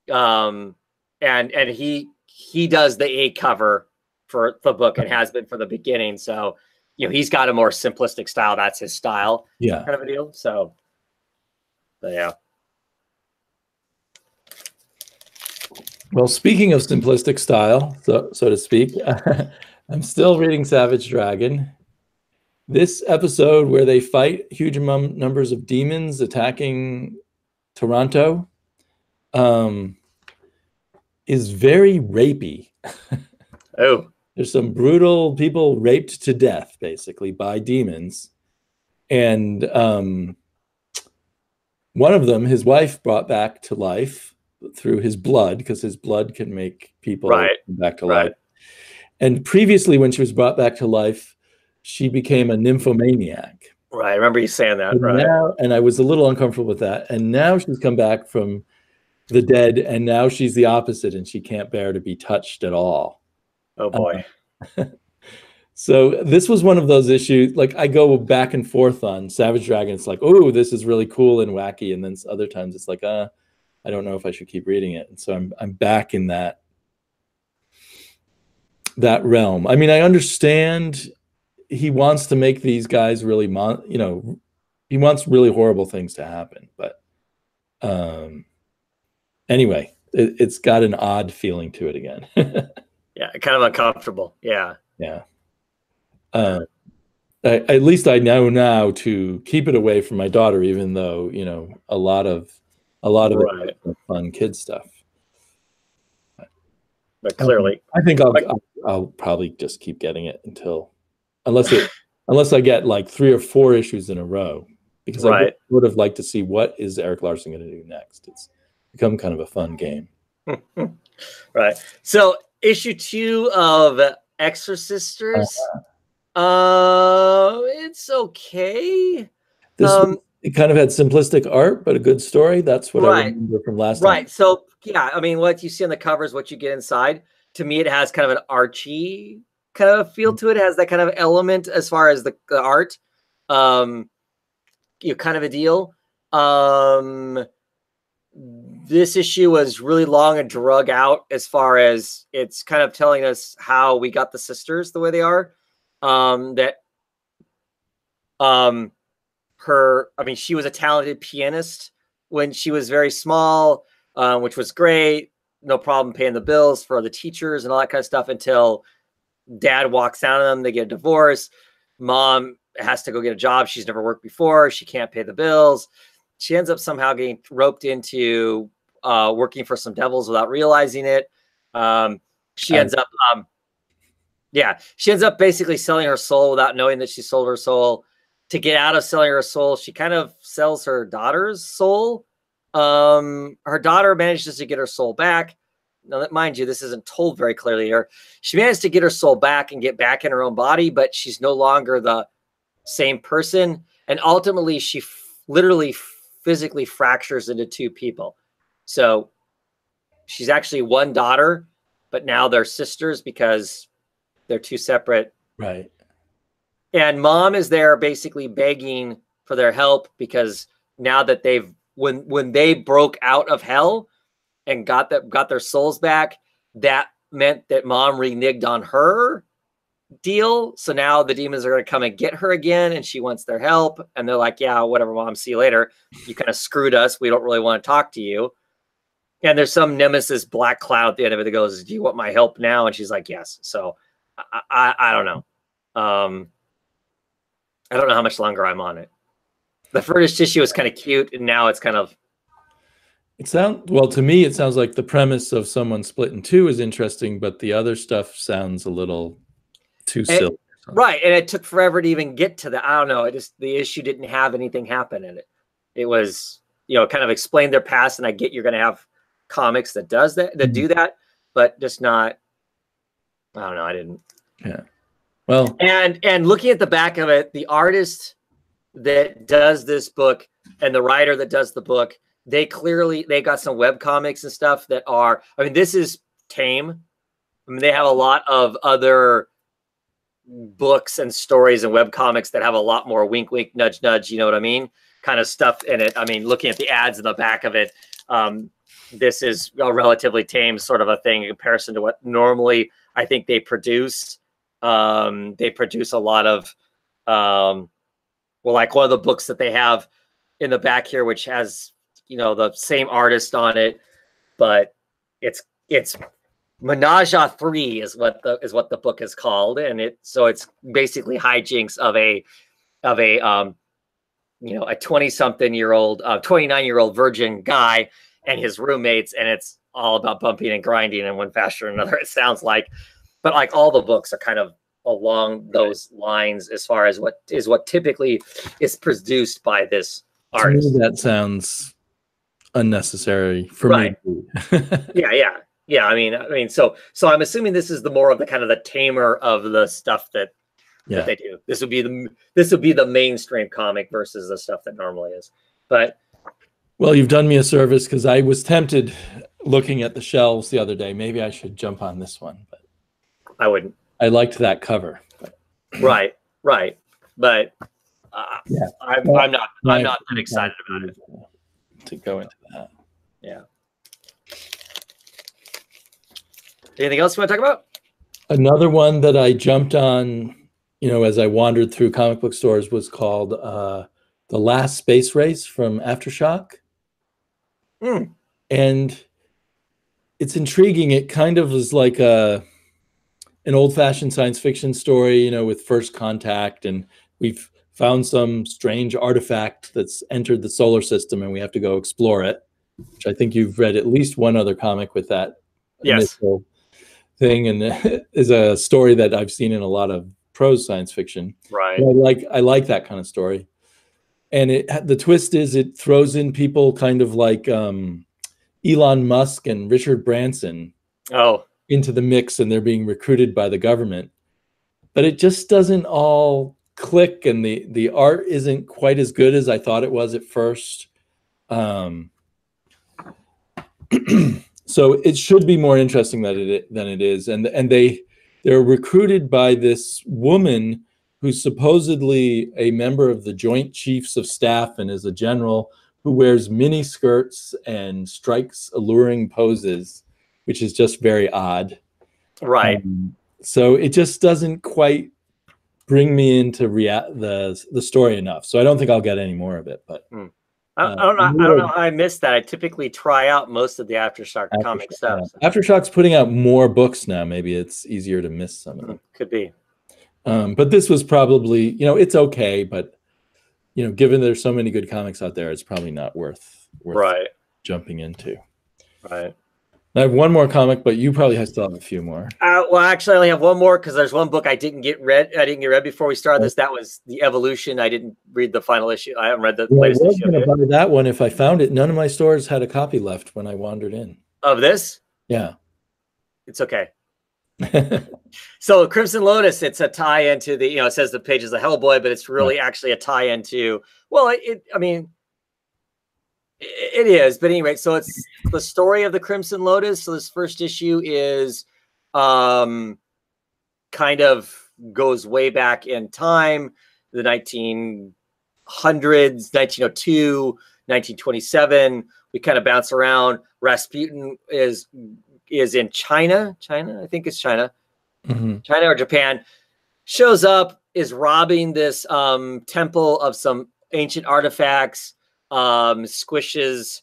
And he does the A cover for the book and has been for the beginning. So, he's got a more simplistic style. That's his style. Yeah. Kind of a deal. So, but yeah. Well, speaking of simplistic style, so to speak, I'm still reading Savage Dragon. This episode where they fight huge numbers of demons attacking Toronto is very rapey. Oh. There's some brutal people raped to death, basically, by demons. And one of them, his wife brought back to life through his blood, because his blood can make people come back to life. And previously, when she was brought back to life, she became a nymphomaniac. Right, I remember you saying that. And I was a little uncomfortable with that. And now she's come back from the dead, and now she's the opposite, and she can't bear to be touched at all. Oh boy. So this was one of those issues, like I go back and forth on Savage Dragon. It's like, oh, this is really cool and wacky. And then other times it's like, I don't know if I should keep reading it. And so I'm back in that that realm. I mean, I understand he wants to make these guys really, he wants really horrible things to happen. But anyway, it's got an odd feeling to it again. Yeah, kind of uncomfortable. Yeah. Yeah. At least I know now to keep it away from my daughter, even though, a lot of Right. it is fun kid stuff. But clearly, I think I'll probably just keep getting it unless I get like 3 or 4 issues in a row, because I would have liked to see what is Erik Larsen going to do next. It's become kind of a fun game. Right. So issue 2 of Exorcisters. It's okay. It kind of had simplistic art, but a good story. That's what I remember from last time. Right. So yeah, I mean, what you see on the cover is what you get inside. To me, it has kind of an Archie kind of feel to it. It has that kind of element as far as the art. Kind of a deal. This issue was really long and drug out as far as it's kind of telling us how we got the sisters the way they are. She was a talented pianist when she was very small, which was great. No problem paying the bills for the teachers and all that kind of stuff until dad walks out on them. They get a divorce. Mom has to go get a job. She's never worked before. She can't pay the bills. She ends up somehow getting roped into working for some devils without realizing it. She ends up basically selling her soul without knowing that she sold her soul. To get out of selling her soul, she kind of sells her daughter's soul. Her daughter manages to get her soul back. Now, mind you, this isn't told very clearly here. She managed to get her soul back and get back in her own body, but she's no longer the same person. And ultimately, she literally physically fractures into 2 people. So she's actually one daughter, but now they're sisters because they're 2 separate. Right. And mom is there basically begging for their help because now that when they broke out of hell and got their souls back, that meant that mom reneged on her deal. So now the demons are going to come and get her again, and she wants their help. And they're like, yeah, whatever, mom, see you later. You kind of screwed us. We don't really want to talk to you. And there's some nemesis black cloud at the end of it that goes, do you want my help now? And she's like, yes. So I don't know. I don't know how much longer I'm on it. The first issue was kind of cute, and now it's kind of. To me, it sounds like the premise of someone split in 2 is interesting, but the other stuff sounds a little too silly. Right, and it took forever to even get to that. I don't know. The issue didn't have anything happen in it. It was, kind of explain their past, and I get you're going to have comics that do that, but just not. I don't know. I didn't. Yeah. Well, and looking at the back of it, the artist that does this book and the writer that does the book, they got some web comics and stuff that are, this is tame. They have a lot of other books and stories and web comics that have a lot more wink, wink, nudge, nudge, you know what I mean? Kind of stuff in it. Looking at the ads in the back of it, this is a relatively tame sort of a thing in comparison to what normally I think they produce. They produce a lot of, like one of the books that they have in the back here, which has, the same artist on it, but it's Menage a 3 is what the book is called. And it's basically hijinks of a 20-something-year-old, 29-year-old virgin guy and his roommates. And it's all about bumping and grinding and one faster than another, it sounds like. But like all the books are kind of along those lines as far as what typically is produced by this artist. To me, that sounds unnecessary for me. Yeah. So I'm assuming this is the more of the kind of the tamer of the stuff that they do. This would be the mainstream comic versus the stuff that normally is. But well, you've done me a service because I was tempted looking at the shelves the other day. Maybe I should jump on this one, but I wouldn't. I liked that cover. Right. But I'm not that excited about it. To go into that. Yeah. Anything else you want to talk about? Another one that I jumped on, as I wandered through comic book stores was called The Last Space Race from Aftershock. Mm. And it's intriguing. It kind of is like an old-fashioned science fiction story, with first contact, and we've found some strange artifact that's entered the solar system and we have to go explore it, which I think you've read at least one other comic with that Yes. initial thing, and is a story that I've seen in a lot of prose science fiction. Right. I like that kind of story. And the twist is it throws in people kind of like Elon Musk and Richard Branson into the mix, and they're being recruited by the government. But it just doesn't all click, and the art isn't quite as good as I thought it was at first. So it should be more interesting than it is. And they're recruited by this woman who's supposedly a member of the Joint Chiefs of Staff and is a general who wears mini skirts and strikes alluring poses, which is just very odd. Right. So it just doesn't quite bring me into the story enough. So I don't think I'll get any more of it. But I don't know how I missed that. I typically try out most of the Aftershock comic stuff. Yeah. Aftershock's putting out more books now. Maybe it's easier to miss some of them. Could be. But this was probably, it's okay, but given there's so many good comics out there, it's probably not worth right. jumping into. Right. I have one more comic, but you probably still have a few more. Well, actually, I only have one more because there's one book I didn't get read. I didn't get read before we started this. That was The Evolution. I didn't read the final issue. I haven't read the latest issue. I was going to buy that one if I found it. None of my stores had a copy left when I wandered in. Of this? Yeah. It's okay. So Crimson Lotus, it's a tie into the, it says the page is a Hellboy, but it's really actually a tie into, well, it is, but anyway, so it's the story of the Crimson Lotus. So this first issue is kind of goes way back in time, the 1900s, 1902, 1927. We kind of bounce around. Rasputin is in China. I think it's China. Mm-hmm. China or Japan. Shows up, is robbing this temple of some ancient artifacts. Squishes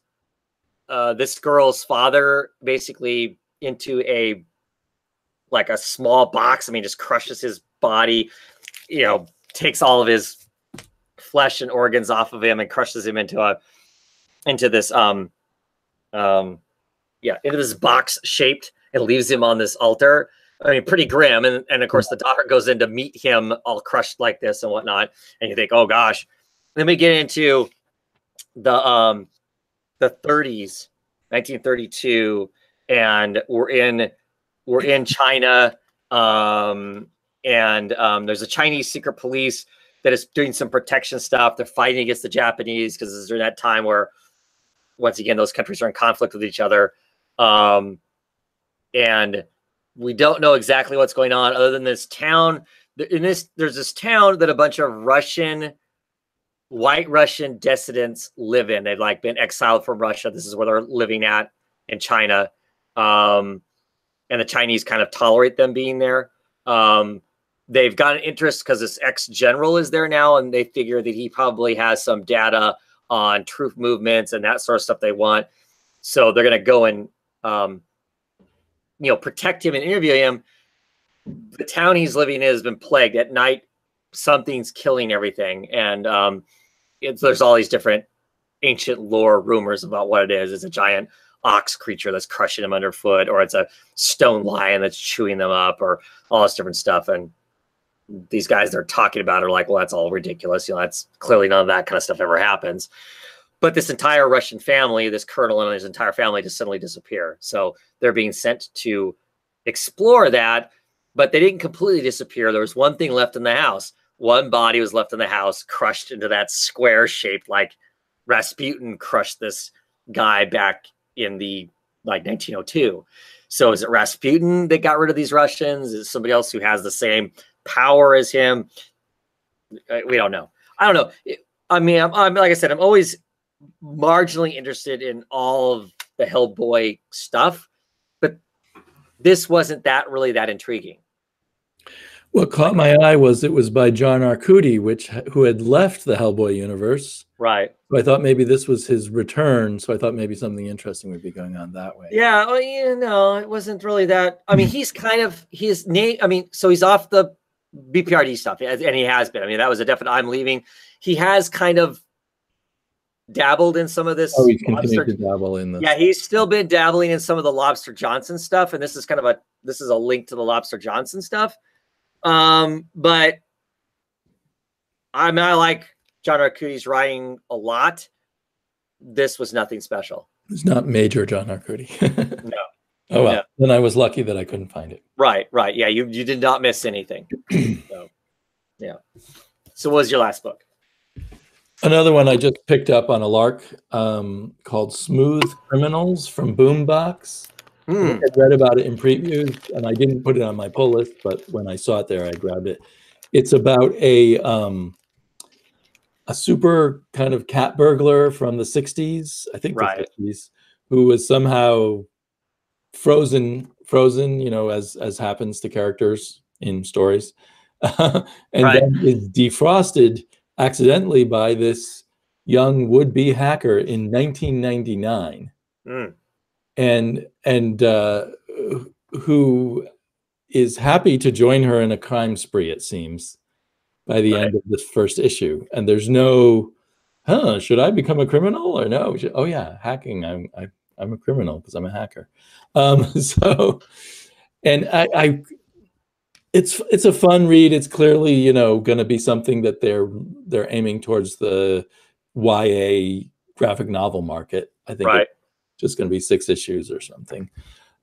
this girl's father basically into a small box. I mean, just crushes his body, takes all of his flesh and organs off of him and crushes him into this box shaped and leaves him on this altar. I mean, pretty grim. And of course the daughter goes in to meet him all crushed like this and whatnot. And you think, oh gosh. Then we get into the 30s, 1932, and we're in China, and there's a Chinese secret police that is doing some protection stuff. They're fighting against the Japanese because it's during that time where, once again, those countries are in conflict with each other, and we don't know exactly what's going on other than this town. There's this town that a bunch of white Russian dissidents live in. They've been exiled from Russia. This is where they're living at in China. And the Chinese kind of tolerate them being there. They've got an interest because this ex-general is there now, and they figure that he probably has some data on troop movements and that sort of stuff they want. So they're going to go and, protect him and interview him. The town he's living in has been plagued. At night, something's killing everything. And there's all these different ancient lore rumors about what it is. It's a giant ox creature that's crushing them underfoot, or it's a stone lion that's chewing them up, or all this different stuff. And these guys they're talking about are like, well, that's all ridiculous. That's clearly none of that kind of stuff ever happens. But this entire Russian family, this colonel and his entire family just suddenly disappear. So they're being sent to explore that, but they didn't completely disappear. There was one thing left in the house. One body was left in the house, crushed into that square shape, like Rasputin crushed this guy back in the 1902. So is it Rasputin that got rid of these Russians? Is it somebody else who has the same power as him? We don't know. I don't know. I'm like I said, I'm always marginally interested in all of the Hellboy stuff, but this wasn't that intriguing. What caught my eye was it was by John Arcudi, who had left the Hellboy universe. Right. So I thought maybe this was his return. So I thought maybe something interesting would be going on that way. Yeah. Well, it wasn't really that. I mean, he's name. I mean, so he's off the BPRD stuff, and he has been. I mean, that was a definite I'm leaving. He has kind of dabbled in some of this. Oh, he's continued to dabble in this. Yeah, he's still been dabbling in some of the Lobster Johnson stuff, and this is a link to the Lobster Johnson stuff. But I mean, I like John Arcudi's writing a lot. This was nothing special. It's not major John Arcudi. No. Oh well, then I was lucky that I couldn't find it. Right. Yeah, you did not miss anything. So, yeah. So what was your last book? Another one I just picked up on a lark called Smooth Criminals from Boombox. I read about it in previews, and I didn't put it on my pull list, but when I saw it there, I grabbed it. It's about a super kind of cat burglar from the 60s, I think the 60s, who was somehow frozen, as happens to characters in stories, and then is defrosted accidentally by this young would-be hacker in 1999. And who is happy to join her in a crime spree, it seems, by the end of this first issue. And there's no, should I become a criminal or no? Oh yeah, hacking. I'm a criminal because I'm a hacker. So, and it's a fun read. It's clearly going to be something that they're aiming towards the YA graphic novel market. I think it's just going to be 6 issues or something.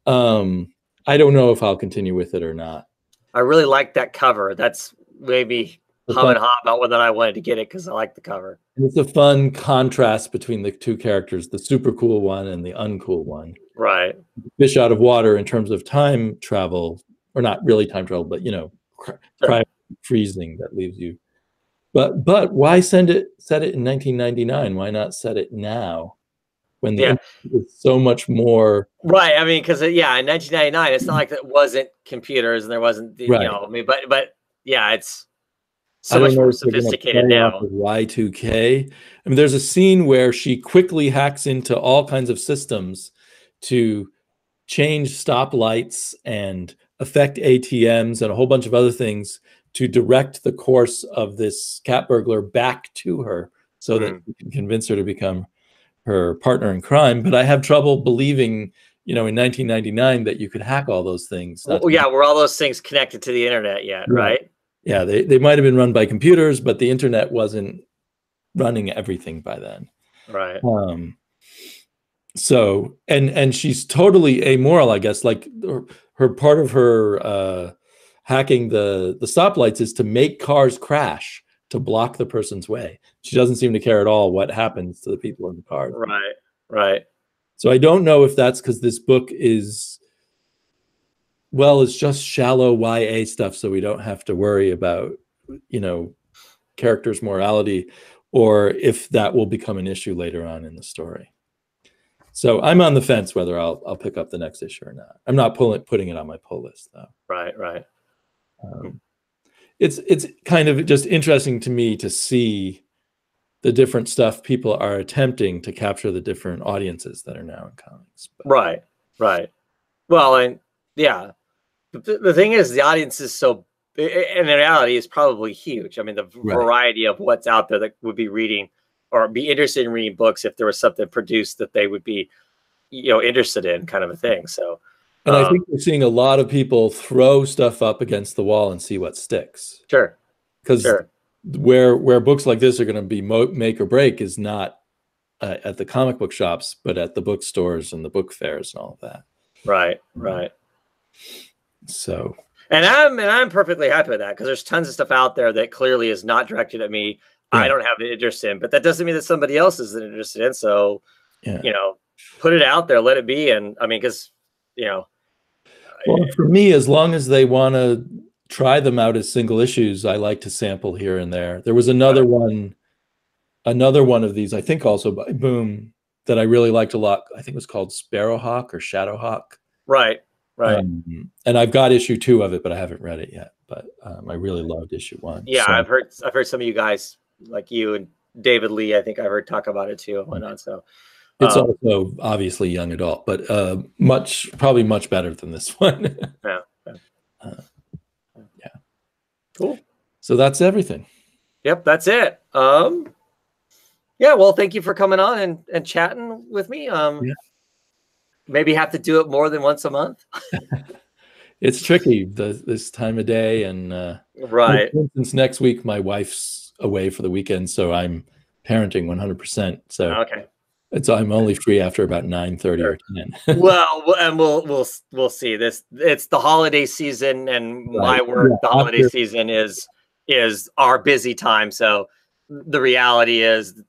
I don't know if I'll continue with it or not. I really like that cover. That's maybe humming hot about whether I wanted to get it because I like the cover. And it's a fun contrast between the two characters, the super cool one and the uncool one. Right. Fish out of water in terms of time travel, or not really time travel, but freezing that leaves you. But why set it in 1999? Why not set it now? When the internet is so much more right. I mean, because in 1999, it's not like there wasn't computers and there wasn't, I mean, but it's so much more sophisticated now. Y2K. I mean, there's a scene where she quickly hacks into all kinds of systems to change stoplights and affect ATMs and a whole bunch of other things to direct the course of this cat burglar back to her so that we can convince her to become her partner in crime. But I have trouble believing, in 1999 that you could hack all those things. Were all those things connected to the internet yet, right? Yeah, they might have been run by computers, but the internet wasn't running everything by then. Right. So, and she's totally amoral, I guess. Like her part of her hacking the stoplights is to make cars crash to block the person's way. She doesn't seem to care at all what happens to the people in the cars. Right. So I don't know if that's because this book is, it's just shallow YA stuff, so we don't have to worry about, characters' morality, or if that will become an issue later on in the story. So I'm on the fence whether I'll pick up the next issue or not. I'm not putting it on my pull list though. Right. It's kind of just interesting to me to see the different stuff people are attempting to capture the different audiences that are now in comics. Right. Well, and the thing is, the audience is so, in reality, is probably huge. I mean, the variety of what's out there that would be reading or be interested in reading books if there was something produced that they would be, interested in, kind of a thing. So, and I think we're seeing a lot of people throw stuff up against the wall and see what sticks. Sure. Because where books like this are going to be make or break is not at the comic book shops, but at the bookstores and the book fairs and all of that. Right. So, and I'm perfectly happy with that because there's tons of stuff out there that clearly is not directed at me. I don't have an interest in, but that doesn't mean that somebody else isn't interested in. So, put it out there, let it be. And I mean, because, well, for me, as long as they want to try them out as single issues, I like to sample here and there. There was another one of these, I think also by Boom, that I really liked a lot. I think it was called Sparrowhawk or Shadowhawk. Right. And I've got issue 2 of it, but I haven't read it yet. but I really loved issue 1. Yeah, So, I've heard some of you guys, like you and David Lee, I think I heard talk about it too and whatnot. So it's also obviously young adult, but probably much better than this one. yeah. Yeah. Cool. So that's everything. Yep, that's it. Yeah, well, thank you for coming on and chatting with me. Yeah. Maybe have to do it more than once a month. It's tricky this time of day, and right. For instance, next week my wife's away for the weekend, so I'm parenting 100%. So okay, I'm only free after about 9:30 or 10. well, and we'll see. It's the holiday season, and my work. Yeah, the holiday season is our busy time. So the reality is,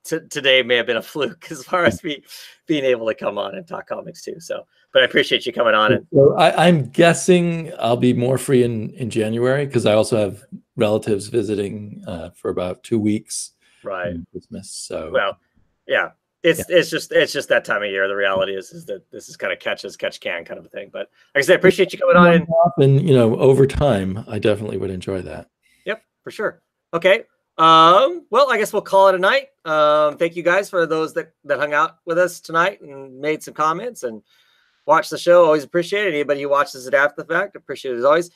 today may have been a fluke as far as me being able to come on and talk comics too. So, but I appreciate you coming on. And so I'm guessing I'll be more free in January, because I also have relatives visiting for about 2 weeks. Right. Christmas. So well, yeah. It's just that time of year. The reality is that this is kind of catch can kind of a thing. But like I said, I appreciate you coming on. And over time, I definitely would enjoy that. Yep, for sure. Okay. Well, I guess we'll call it a night. Thank you guys for those that hung out with us tonight and made some comments and watched the show. Always appreciate it. Anybody who watches it after the fact, appreciate it as always.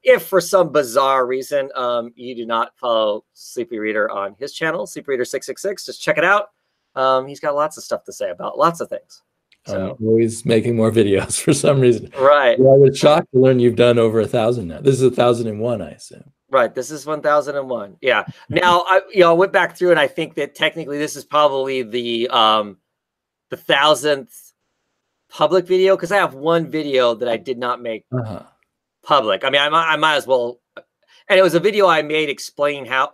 If for some bizarre reason you do not follow Sleepy Reader on his channel, Sleepy Reader 666, just check it out. He's got lots of stuff to say about lots of things. So I'm always making more videos for some reason. Right. Well, I was shocked to learn you've done over 1,000 now. This is 1,001, I assume. Right. This is 1001. Yeah. Now I went back through, and I think that technically this is probably the 1,000th public video, because I have one video that I did not make public. I mean, I might as well. And it was a video I made explaining how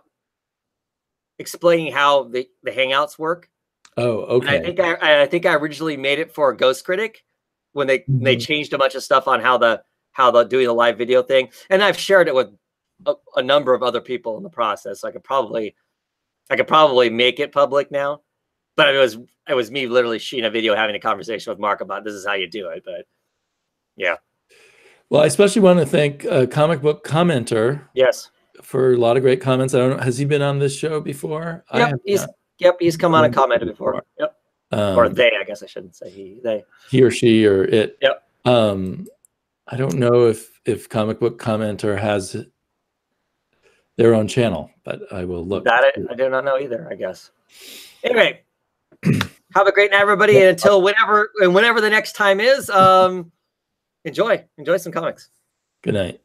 the Hangouts work. Oh, okay. And I think I originally made it for Ghost Critic when they changed a bunch of stuff on how the doing the live video thing, and I've shared it with a number of other people in the process. So I could probably make it public now, but it was me literally shooting a video, having a conversation with Mark about this is how you do it. But yeah. Well, I especially want to thank Comic Book Commenter. Yes. For a lot of great comments. I don't know. Has he been on this show before? Yep. He's come on and commented before. Yep. Or they, I guess I shouldn't say they. He or she or it. Yep. I don't know if Comic Book Commenter has their own channel, but I will look. I do not know either, I guess. Anyway, have a great night, everybody. And until whenever the next time is, enjoy some comics. Good night.